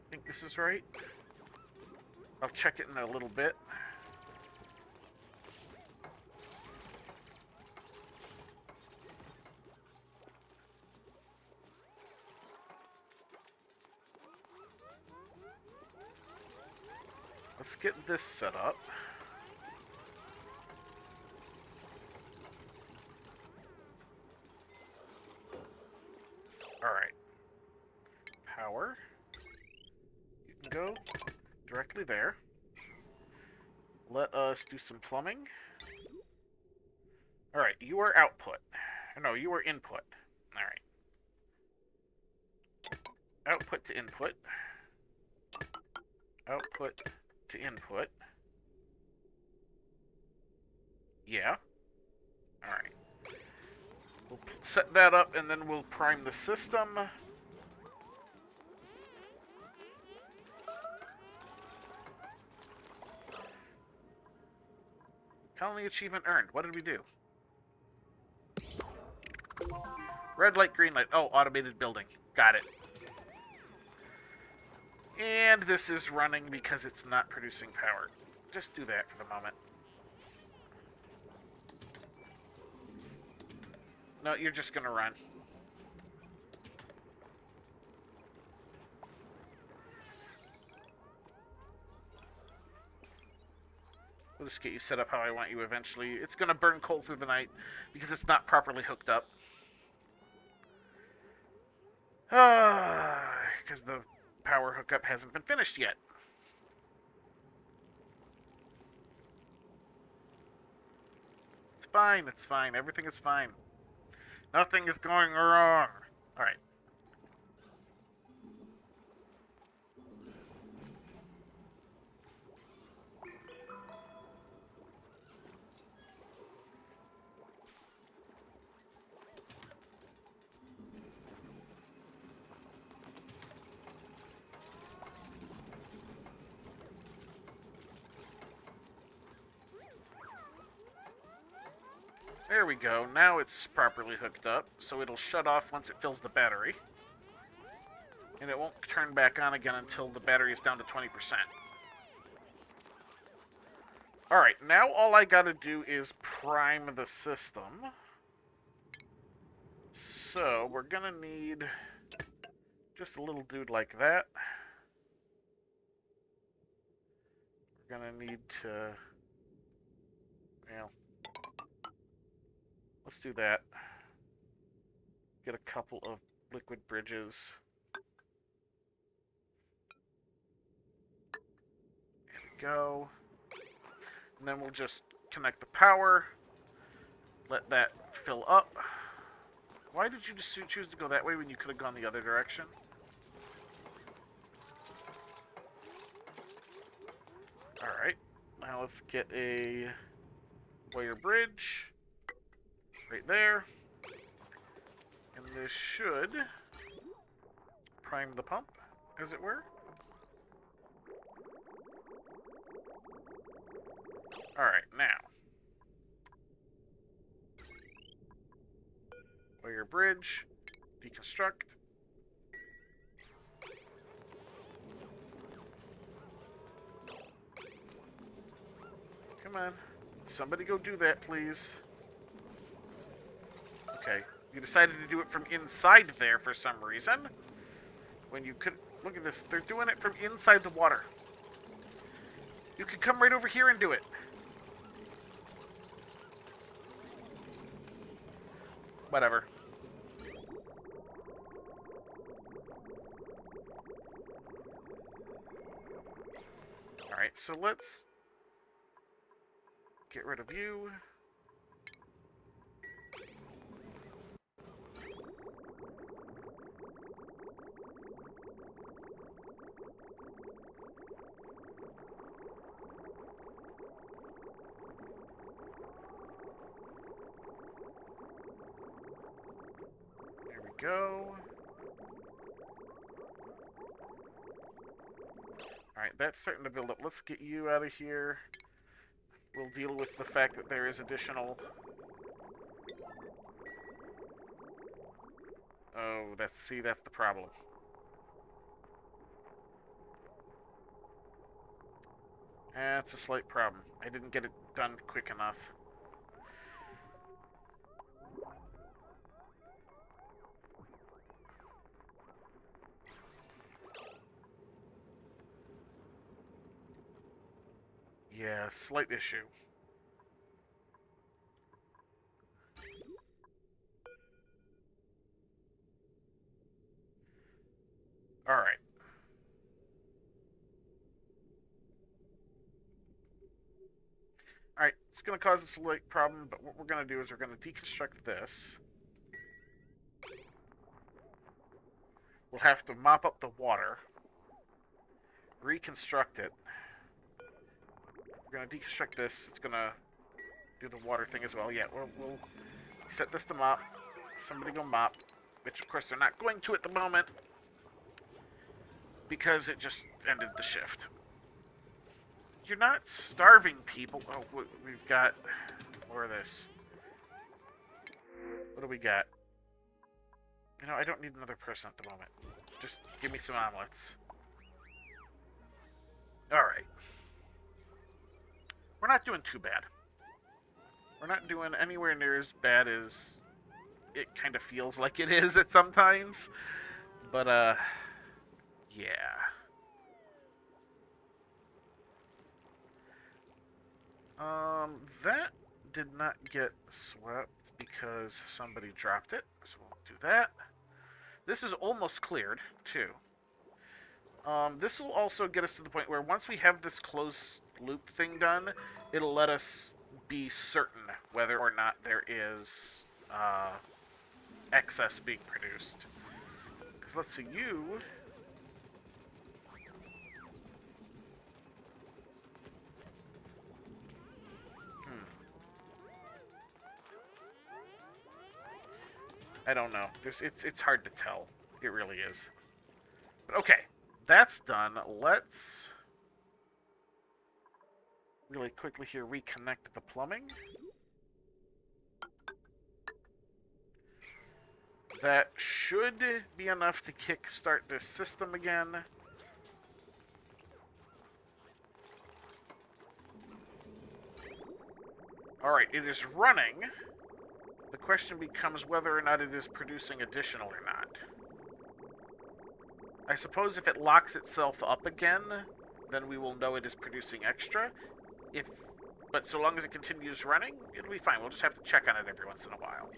I think this is right. I'll check it in a little bit. Let's get this set up. Alright. Power. You can go directly there. Let us do some plumbing. Alright, you are output. No, you are input. Alright. Output to input. Output to input. Yeah. Alright. We'll set that up and then we'll prime the system. Colony achievement earned. What did we do? Red light, green light. Oh, automated building. Got it. And this is running because it's not producing power. Just do that for the moment. No, you're just going to run. We'll just get you set up how I want you eventually. It's going to burn coal through the night because it's not properly hooked up. Because the power hookup hasn't been finished yet. It's fine, it's fine. Everything is fine. Nothing is going wrong. Alright. There we go. Now it's properly hooked up, so it'll shut off once it fills the battery. And it won't turn back on again until the battery is down to 20%. Alright, now all I gotta do is prime the system. So, we're gonna need Just a little dude like that. We're gonna need to, well, let's do that. Get a couple of liquid bridges. There we go. And then we'll just connect the power. Let that fill up. Why did you just choose to go that way when you could have gone the other direction? Alright. Now let's get a wire bridge. Right there. And this should prime the pump, as it were. Alright, now. Wire bridge. Deconstruct. Come on. Somebody go do that, please. Okay. You decided to do it from inside there for some reason. When you could... Look at this. They're doing it from inside the water. You could come right over here and do it. Whatever. Alright, so let's get rid of you. There we go. Alright, that's starting to build up. Let's get you out of here. We'll deal with the fact that there is additional... Oh, that's the problem. That's a slight problem. I didn't get it done quick enough. Yeah, slight issue. Alright. Alright, it's going to cause a slight problem, but what we're going to do is we're going to deconstruct this. We'll have to mop up the water. Reconstruct it. We're going to deconstruct this. It's going to do the water thing as well. Yeah, we'll set this to mop. Somebody go mop. Which, of course, they're not going to at the moment. Because it just ended the shift. You're not starving people. Oh, we've got more of this. What do we got? You know, I don't need another person at the moment. Just give me some omelets. Alright. We're not doing too bad. We're not doing anywhere near as bad as it kind of feels like it is at sometimes. But, yeah. That did not get swept because somebody dropped it, so we'll do that. This is almost cleared, too. This will also get us to the point where once we have this closed loop thing done, it'll let us be certain whether or not there is excess being produced. Because let's see, you... I don't know. It's hard to tell. It really is. But okay, that's done. Let's really quickly here reconnect the plumbing. That should be enough to kickstart this system again. Alright, it is running. The question becomes whether or not it is producing additional or not. I suppose if it locks itself up again, then we will know it is producing extra. But so long as it continues running, it'll be fine. We'll just have to check on it every once in a while.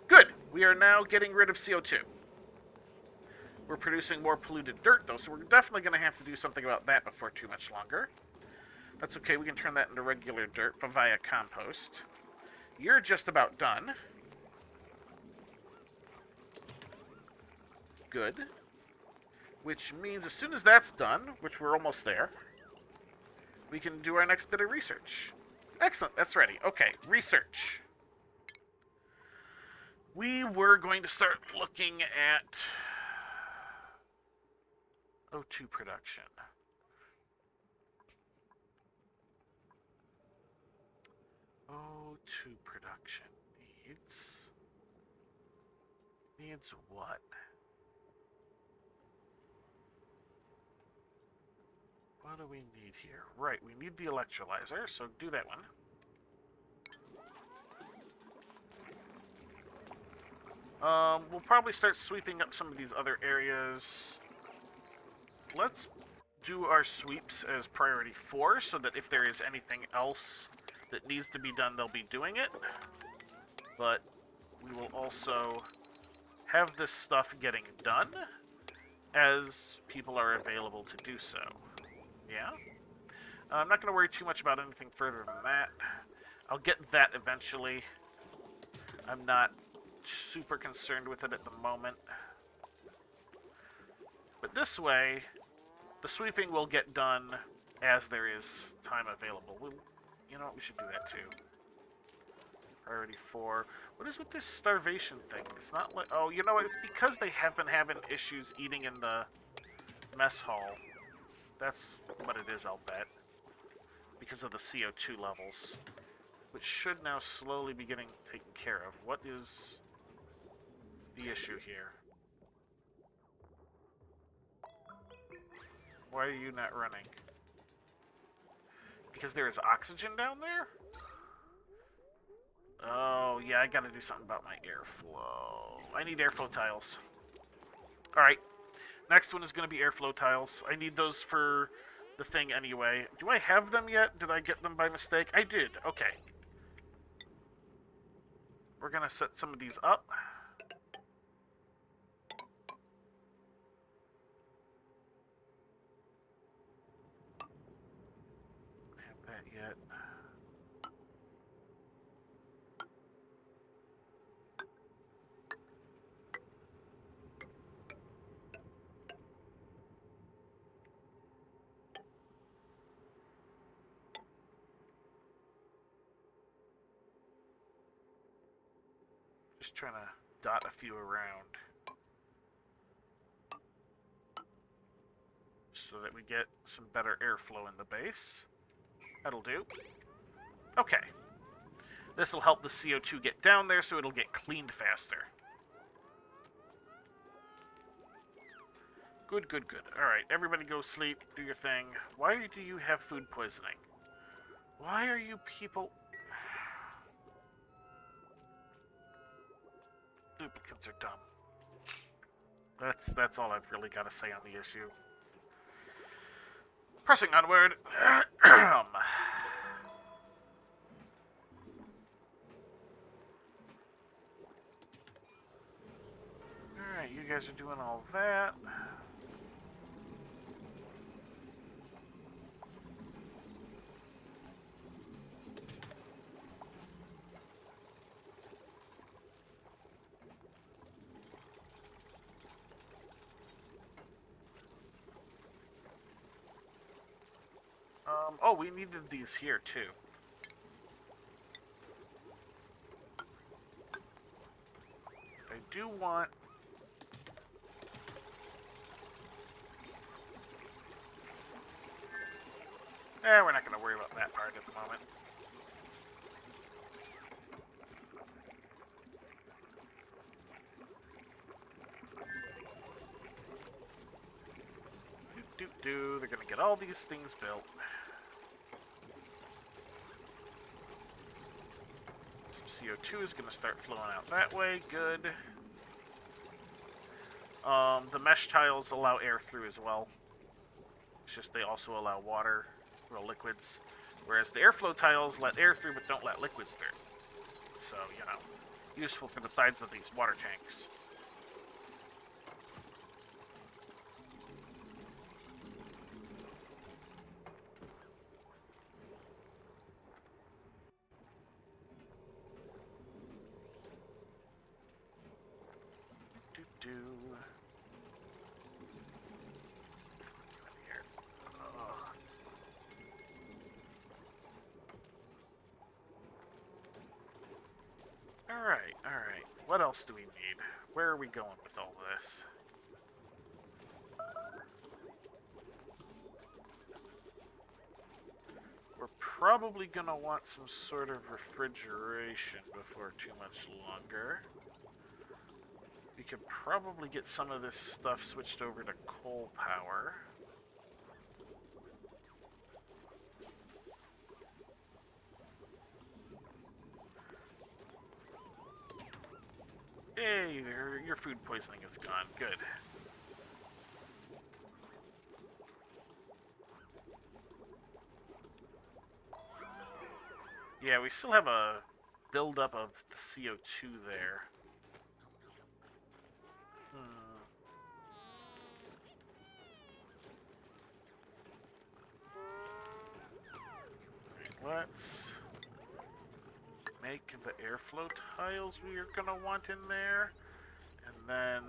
Good. We are now getting rid of CO2. We're producing more polluted dirt, though, so we're definitely going to have to do something about that before too much longer. That's okay. We can turn that into regular dirt via compost. You're just about done. Good. Which means as soon as that's done, which we're almost there, we can do our next bit of research. Excellent, that's ready. Okay, research. We were going to start looking at O2 production. O2 production needs what? What do we need here? Right, we need the electrolyzer, so do that one. We'll probably start sweeping up some of these other areas. Let's do our sweeps as priority 4, so that if there is anything else that needs to be done, they'll be doing it. But we will also have this stuff getting done as people are available to do so. Yeah? I'm not going to worry too much about anything further than that. I'll get that eventually. I'm not super concerned with it at the moment. But this way, the sweeping will get done as there is time available. You know what, we should do that too. Priority 4. What is with this starvation thing? It's not like... Oh, you know what? It's because they have been having issues eating in the mess hall. That's what it is, I'll bet. Because of the CO2 levels. Which should now slowly be getting taken care of. What is the issue here? Why are you not running? Because there is oxygen down there? Oh, yeah, I gotta do something about my airflow. I need airflow tiles. Alright. Next one is gonna be airflow tiles. I need those for the thing anyway. Do I have them yet? Did I get them by mistake? I did. Okay. We're gonna set some of these up. Have that yet. Just trying to dot a few around so that we get some better airflow in the base. That'll do. Okay. This will help the CO2 get down there so it'll get cleaned faster. Good, good, good. Alright, everybody go sleep, do your thing. Why do you have food poisoning? Why are you people... Duplicates are dumb. That's all I've really got to say on the issue. Pressing onward. Alright, you guys are doing all that. Oh, we needed these here, too. I do want... we're not going to worry about that part at the moment. They're going to get all these things built. Some CO2 is going to start flowing out that way. Good. The mesh tiles allow air through as well. It's just they also allow water, or liquids. Whereas the airflow tiles let air through but don't let liquids through. So, you know, useful for the sides of these water tanks. Do-do. Here. Alright, alright. What else do we need? Where are we going with all this? We're probably gonna want some sort of refrigeration before too much longer. We could probably get some of this stuff switched over to coal power. Hey, your food poisoning is gone. Good. Yeah, we still have a buildup of the CO2 there. Let's make the airflow tiles we are gonna want in there, and then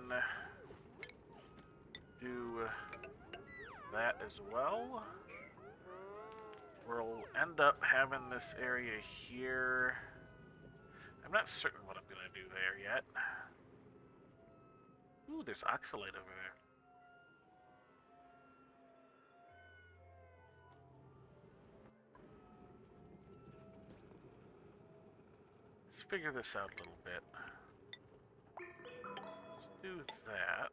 do that as well. We'll end up having this area here. I'm not certain what I'm gonna do there yet. Ooh, there's oxalate over there. Let's figure this out a little bit. Let's do that.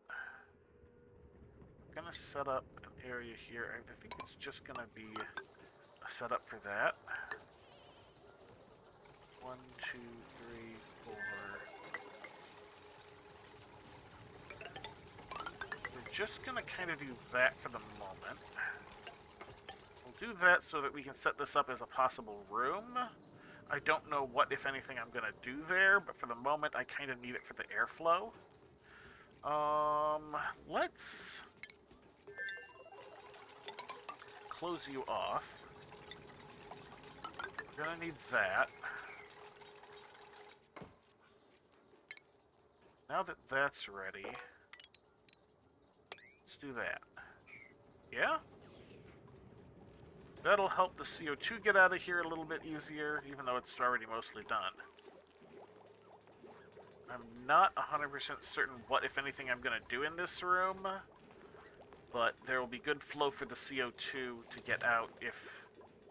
I'm gonna set up an area here. I think it's just gonna be a setup for that. 1, 2, 3, 4. We're just gonna kind of do that for the moment. We'll do that so that we can set this up as a possible room. I don't know what, if anything, I'm gonna do there, but for the moment I kind of need it for the airflow. Let's close you off. We're gonna need that. Now that that's ready, let's do that. Yeah? That'll help the CO2 get out of here a little bit easier, even though it's already mostly done. I'm not 100% certain what, if anything, I'm going to do in this room, but there will be good flow for the CO2 to get out if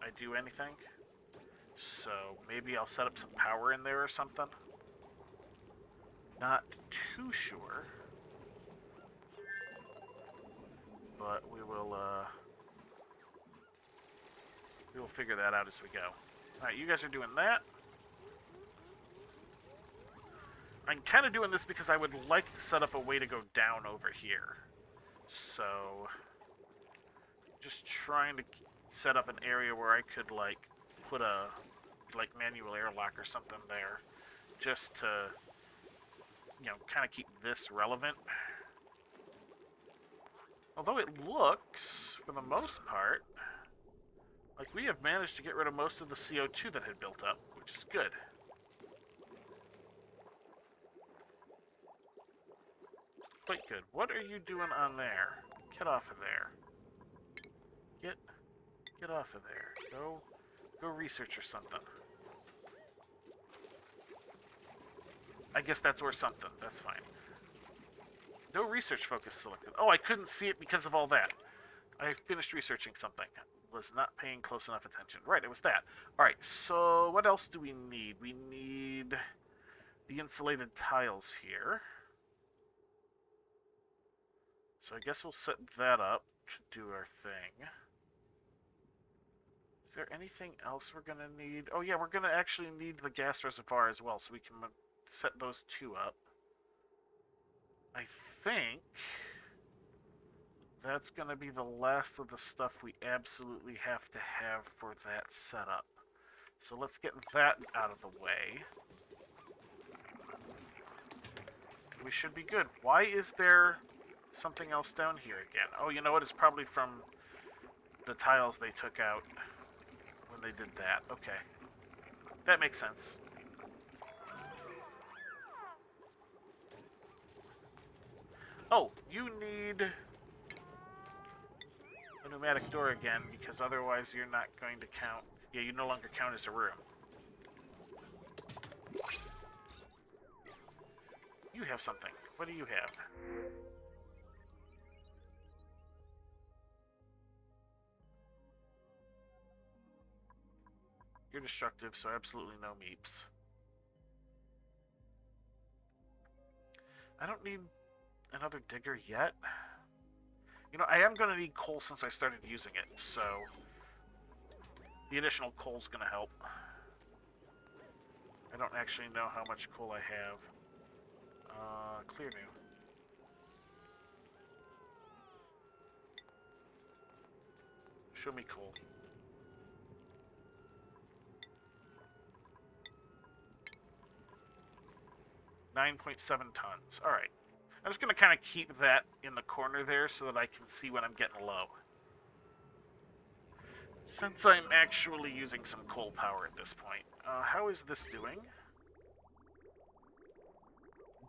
I do anything. So maybe I'll set up some power in there or something. Not too sure, but we will figure that out as we go. Alright, you guys are doing that. I'm kind of doing this because I would like to set up a way to go down over here. So, just trying to set up an area where I could, like, put a, like, manual airlock or something there. Just to, you know, kind of keep this relevant. Although it looks, for the most part, like we have managed to get rid of most of the CO2 that had built up, which is good. Quite good. What are you doing on there? Get off of there. Get off of there. Go research or something. I guess that's or something. That's fine. No research focus selected. Oh, I couldn't see it because of all that. I finished researching something. Was not paying close enough attention. Right, it was that. Alright, so what else do we need? We need the insulated tiles here. So I guess we'll set that up to do our thing. Is there anything else we're going to need? Oh yeah, we're going to actually need the gas reservoir as well, so we can set those two up. I think that's going to be the last of the stuff we absolutely have to have for that setup. So let's get that out of the way. We should be good. Why is there something else down here again? Oh, you know what? It's probably from the tiles they took out when they did that. Okay. That makes sense. Oh, you need a pneumatic door again, because otherwise you're not going to count. Yeah, you no longer count as a room. You have something. What do you have? You're destructive, so absolutely no meeps. I don't need another digger yet. You know, I am going to need coal since I started using it, so the additional coal's going to help. I don't actually know how much coal I have. Clear new. Show me coal. 9.7 tons. Alright. I'm just going to kind of keep that in the corner there so that I can see when I'm getting low. Since I'm actually using some coal power at this point. How is this doing?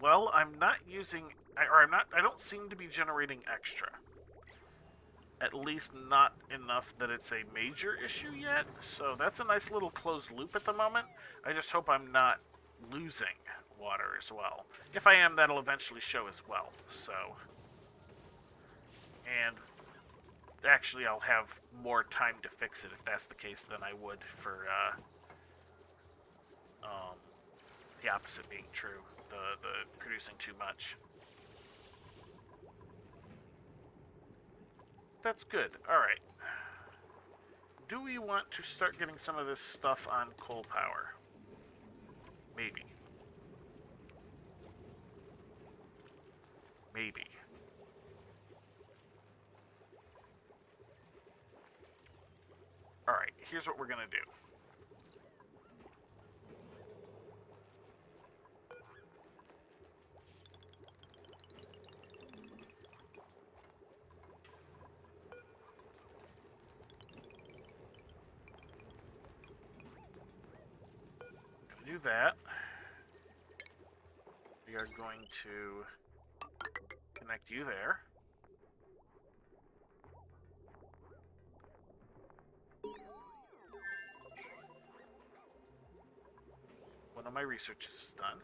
Well, I'm not using... I don't seem to be generating extra. At least not enough that it's a major issue yet. So that's a nice little closed loop at the moment. I just hope I'm not losing water as well. If I am, that'll eventually show as well. So... And... Actually, I'll have more time to fix it if that's the case than I would for the opposite being true, the producing too much. That's good. Alright. Do we want to start getting some of this stuff on coal power? Maybe. Maybe. Alright, here's what we're going to do. Do that. We are going to connect you there. One of my researches is done.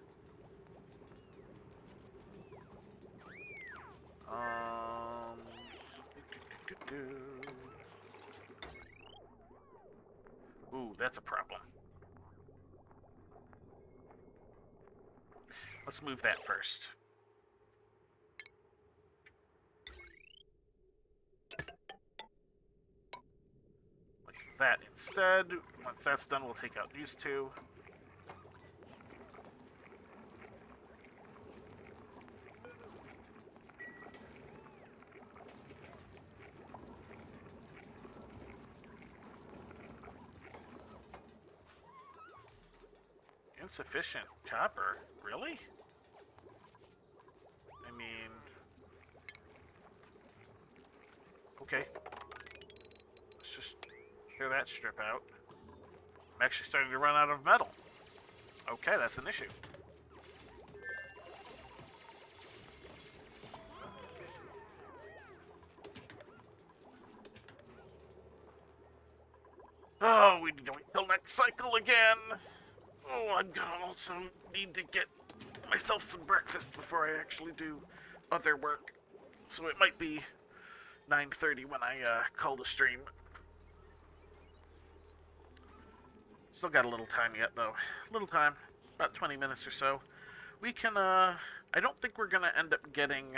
Ooh, that's a problem. Let's move that first. Like that instead. Once that's done, we'll take out these two. Insufficient copper? Really? I mean... Okay. Let's just clear that strip out. I'm actually starting to run out of metal. Okay, that's an issue. Oh, we need to wait till next cycle again. Oh, I'm gonna also need to get myself some breakfast before I actually do other work. So it might be 9:30 when I call the stream. Still got a little time yet, though. Little time. About 20 minutes or so. We can, I don't think we're gonna end up getting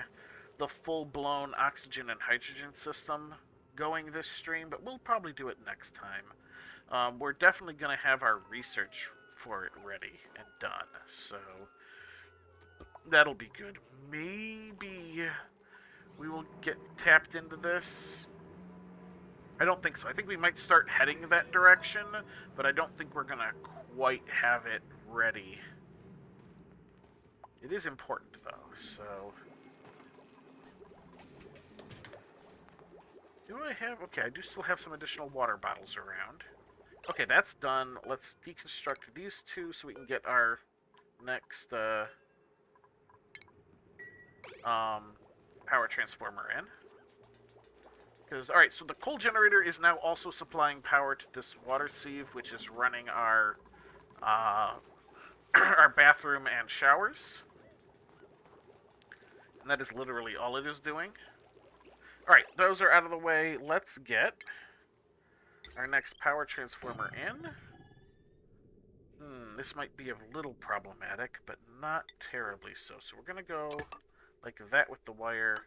the full-blown oxygen and hydrogen system going this stream, but we'll probably do it next time. We're definitely gonna have our research for it ready and done, so That'll be good. Maybe we will get tapped into this. I don't think so. I think we might start heading that direction, but I don't think we're going to quite have it ready. It is important, though, so... Do I have... Okay, I do still have some additional water bottles around. Okay, that's done. Let's deconstruct these two so we can get our next power transformer in. Because, alright, so the coal generator is now also supplying power to this water sieve, which is running our our bathroom and showers. And that is literally all it is doing. Alright, those are out of the way. Let's get our next power transformer in. This might be a little problematic, but not terribly so. So we're going to go like that with the wire.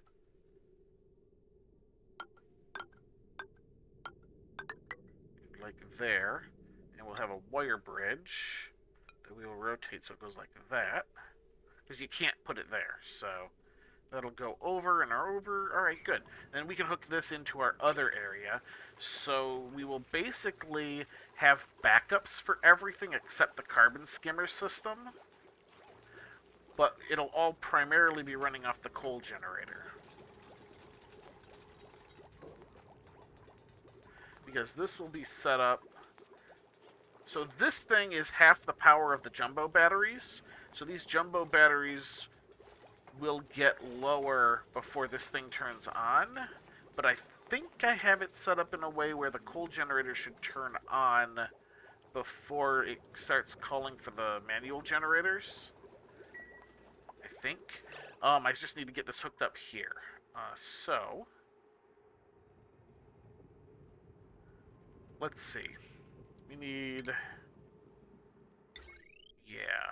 Like there. And we'll have a wire bridge that we will rotate so it goes like that. Because you can't put it there, so... That'll go over and over. Alright, good. Then we can hook this into our other area. So we will basically have backups for everything except the carbon skimmer system. But it'll all primarily be running off the coal generator. Because this will be set up... So this thing is half the power of the jumbo batteries. So these jumbo batteries... will get lower before this thing turns on, but I think I have it set up in a way where the coal generator should turn on before it starts calling for the manual generators. I think. I just need to get this hooked up here. So, let's see. We need... Yeah.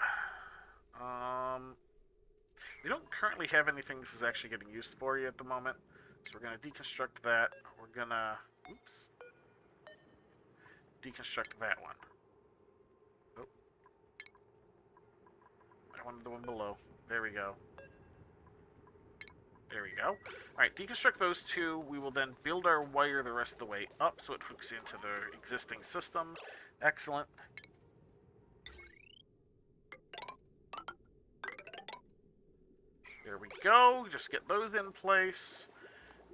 We don't currently have anything this is actually getting used for yet at the moment. So we're going to deconstruct that. We're going to... Oops. Deconstruct that one. Oh. I wanted the one below. There we go. There we go. Alright, deconstruct those two. We will then build our wire the rest of the way up so it hooks into the existing system. Excellent. There we go. Just get those in place.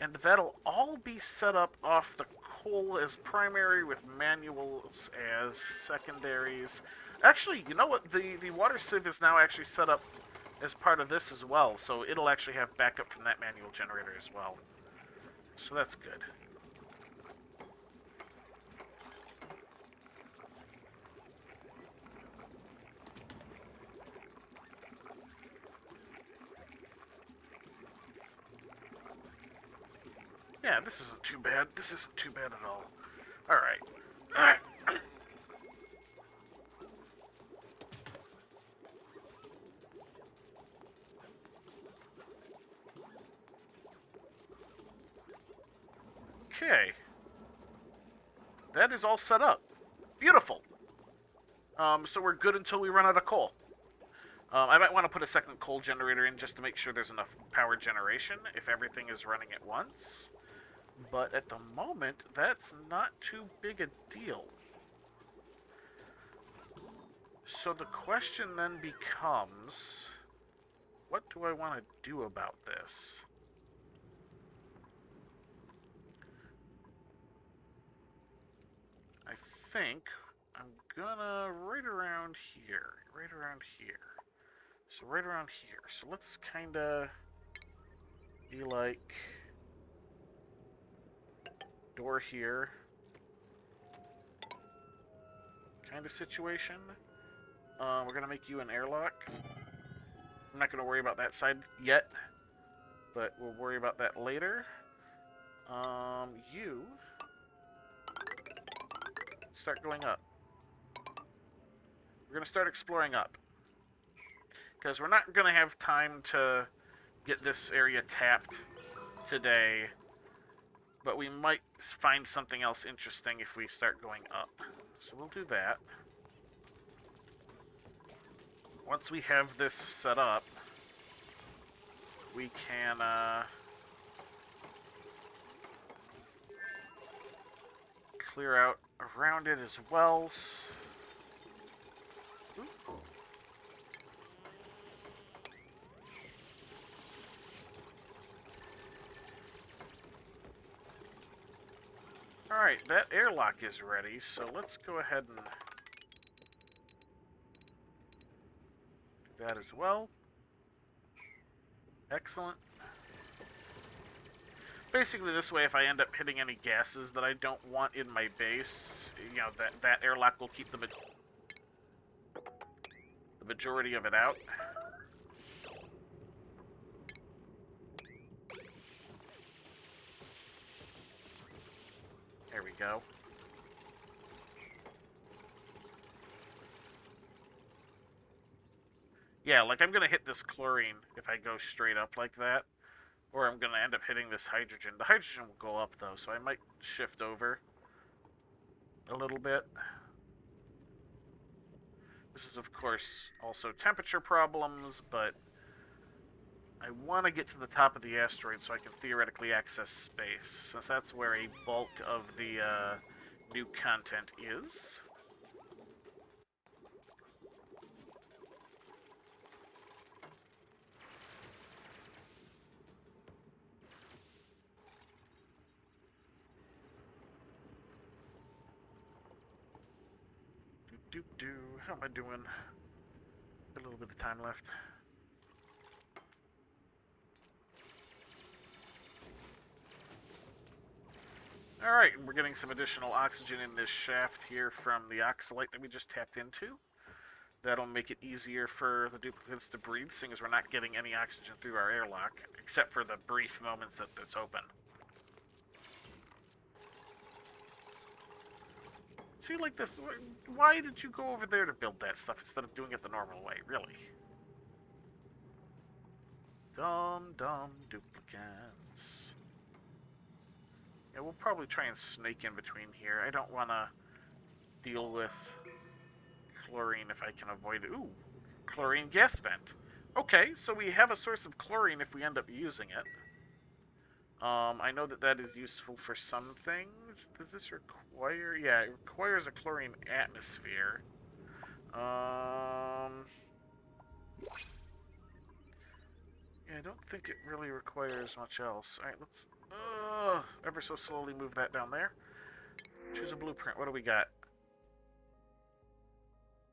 And that'll all be set up off the coal as primary with manuals as secondaries. Actually, you know what? The water sieve is now actually set up as part of this as well. So it'll actually have backup from that manual generator as well. So that's good. Yeah, this isn't too bad. This isn't too bad at all. Alright. Alright. Okay. That is all set up. Beautiful. So we're good until we run out of coal. I might want to put a second coal generator in just to make sure there's enough power generation if everything is running at once. But at the moment, that's not too big a deal. So the question then becomes, what do I want to do about this? I think I'm gonna right around here. So right around here. So let's kinda be like... door here kind of situation. We're gonna make you an airlock. I'm not gonna worry about that side yet, but we'll worry about that later. You start going up. We're gonna start exploring up because we're not gonna have time to get this area tapped today. But we might find something else interesting if we start going up. So we'll do that. Once we have this set up, we can clear out around it as well. Ooh. Alright, that airlock is ready, so let's go ahead and do that as well. Excellent. Basically, this way, if I end up hitting any gases that I don't want in my base, you know, that airlock will keep the majority of it out. There we go. Yeah, like I'm gonna hit this chlorine if I go straight up like that. Or I'm gonna end up hitting this hydrogen. The hydrogen will go up though, so I might shift over a little bit. This is of course also temperature problems, but I want to get to the top of the asteroid so I can theoretically access space, since that's where a bulk of the new content is. How am I doing? A little bit of time left. Alright, and we're getting some additional oxygen in this shaft here from the oxalite that we just tapped into. That'll make it easier for the duplicates to breathe, seeing as we're not getting any oxygen through our airlock, except for the brief moments that it's open. See, like this, why did you go over there to build that stuff instead of doing it the normal way, really? Dumb duplicates. Yeah, we'll probably try and snake in between here. I don't want to deal with chlorine if I can avoid it. Ooh, chlorine gas vent. Okay, so we have a source of chlorine if we end up using it. I know that is useful for some things. Does this require... Yeah, it requires a chlorine atmosphere. Yeah, I don't think it really requires much else. Alright, let's ever so slowly move that down there. Choose a blueprint. What do we got?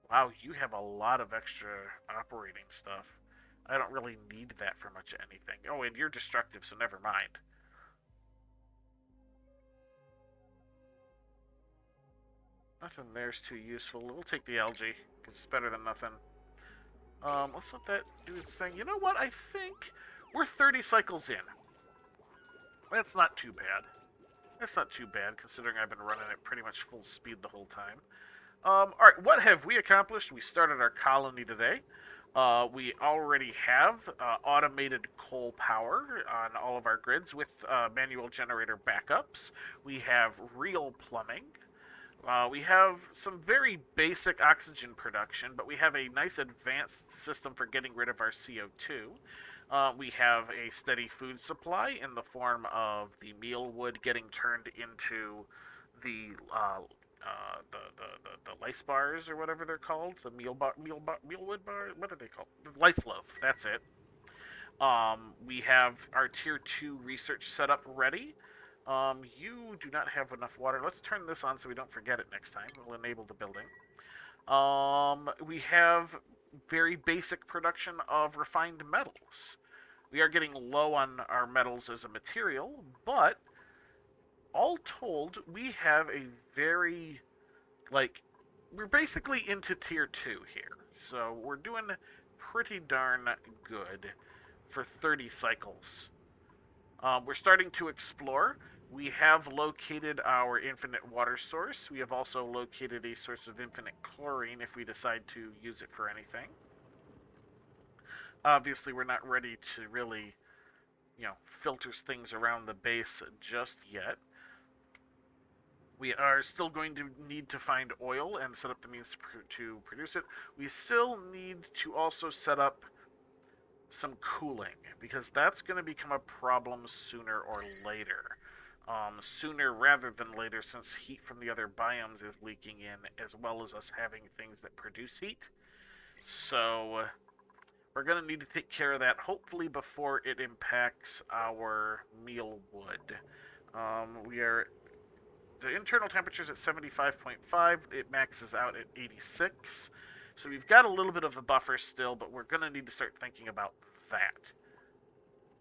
Wow, you have a lot of extra operating stuff. I don't really need that for much of anything. Oh, and you're destructive, so never mind. Nothing there's too useful. We'll take the algae, because it's better than nothing. Let's let that do its thing. You know what? I think we're 30 cycles in. That's not too bad. That's not too bad, considering I've been running at pretty much full speed the whole time. Alright, what have we accomplished? We started our colony today. We already have automated coal power on all of our grids with manual generator backups. We have real plumbing. We have some very basic oxygen production, but we have a nice advanced system for getting rid of our CO2. We have a steady food supply in the form of the meal wood getting turned into the lice bars or whatever they're called, the meal wood bar. What are they called? The lice loaf. That's it. We have our tier 2 research setup ready. You do not have enough water. Let's turn this on so we don't forget it next time. We'll enable the building. We have very basic production of refined metals. We are getting low on our metals as a material, but all told, we have a very, like, we're basically into tier 2 here. So we're doing pretty darn good for 30 cycles. We're starting to explore. We have located our infinite water source. We have also located a source of infinite chlorine if we decide to use it for anything. Obviously, we're not ready to really, filter things around the base just yet. We are still going to need to find oil and set up the means to produce it. We still need to also set up some cooling, because that's going to become a problem sooner or later. Sooner rather than later, since heat from the other biomes is leaking in, as well as us having things that produce heat. So we're going to need to take care of that, hopefully before it impacts our meal wood. We are the internal temperature's at 75.5. It maxes out at 86. So we've got a little bit of a buffer still, but we're going to need to start thinking about that.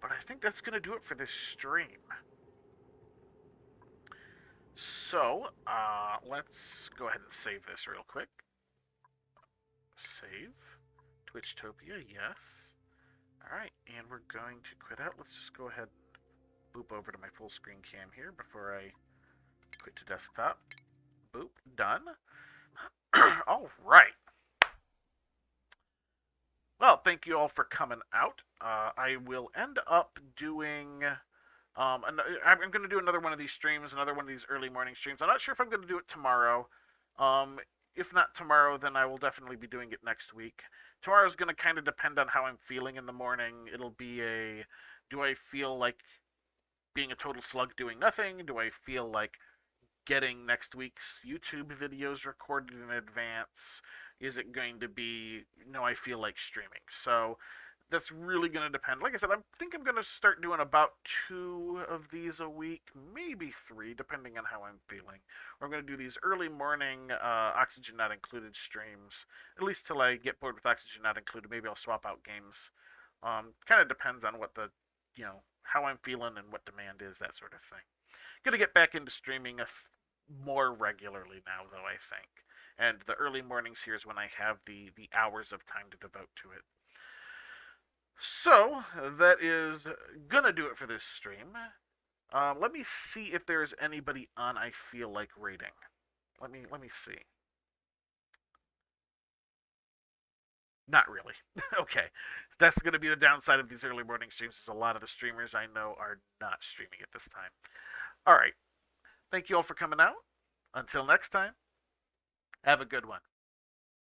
But I think that's going to do it for this stream. So, let's go ahead and save this real quick. Save. Twitchtopia, yes. Alright, and we're going to quit out. Let's just go ahead and boop over to my full screen cam here before I quit to desktop. Boop, done. Alright. Well, thank you all for coming out. I will end up doing... I'm going to do another one of these streams, another one of these early morning streams. I'm not sure if I'm going to do it tomorrow. If not tomorrow, then I will definitely be doing it next week. Tomorrow's going to kind of depend on how I'm feeling in the morning. It'll be a, do I feel like being a total slug doing nothing? Do I feel like getting next week's YouTube videos recorded in advance? Is it going to be, no, I feel like streaming? So that's really going to depend. Like I said, I think I'm going to start doing about 2 of these a week, maybe 3, depending on how I'm feeling. I'm going to do these early morning Oxygen Not Included streams, at least till I get bored with Oxygen Not Included. Maybe I'll swap out games. Kind of depends on what the, how I'm feeling and what demand is, that sort of thing. Going to get back into streaming more regularly now, though, I think. And the early mornings here is when I have the hours of time to devote to it. So, that is gonna do it for this stream. Let me see if there's anybody on I feel like rating. Let me see. Not really. Okay. That's gonna be the downside of these early morning streams, is a lot of the streamers I know are not streaming at this time. Alright. Thank you all for coming out. Until next time, have a good one.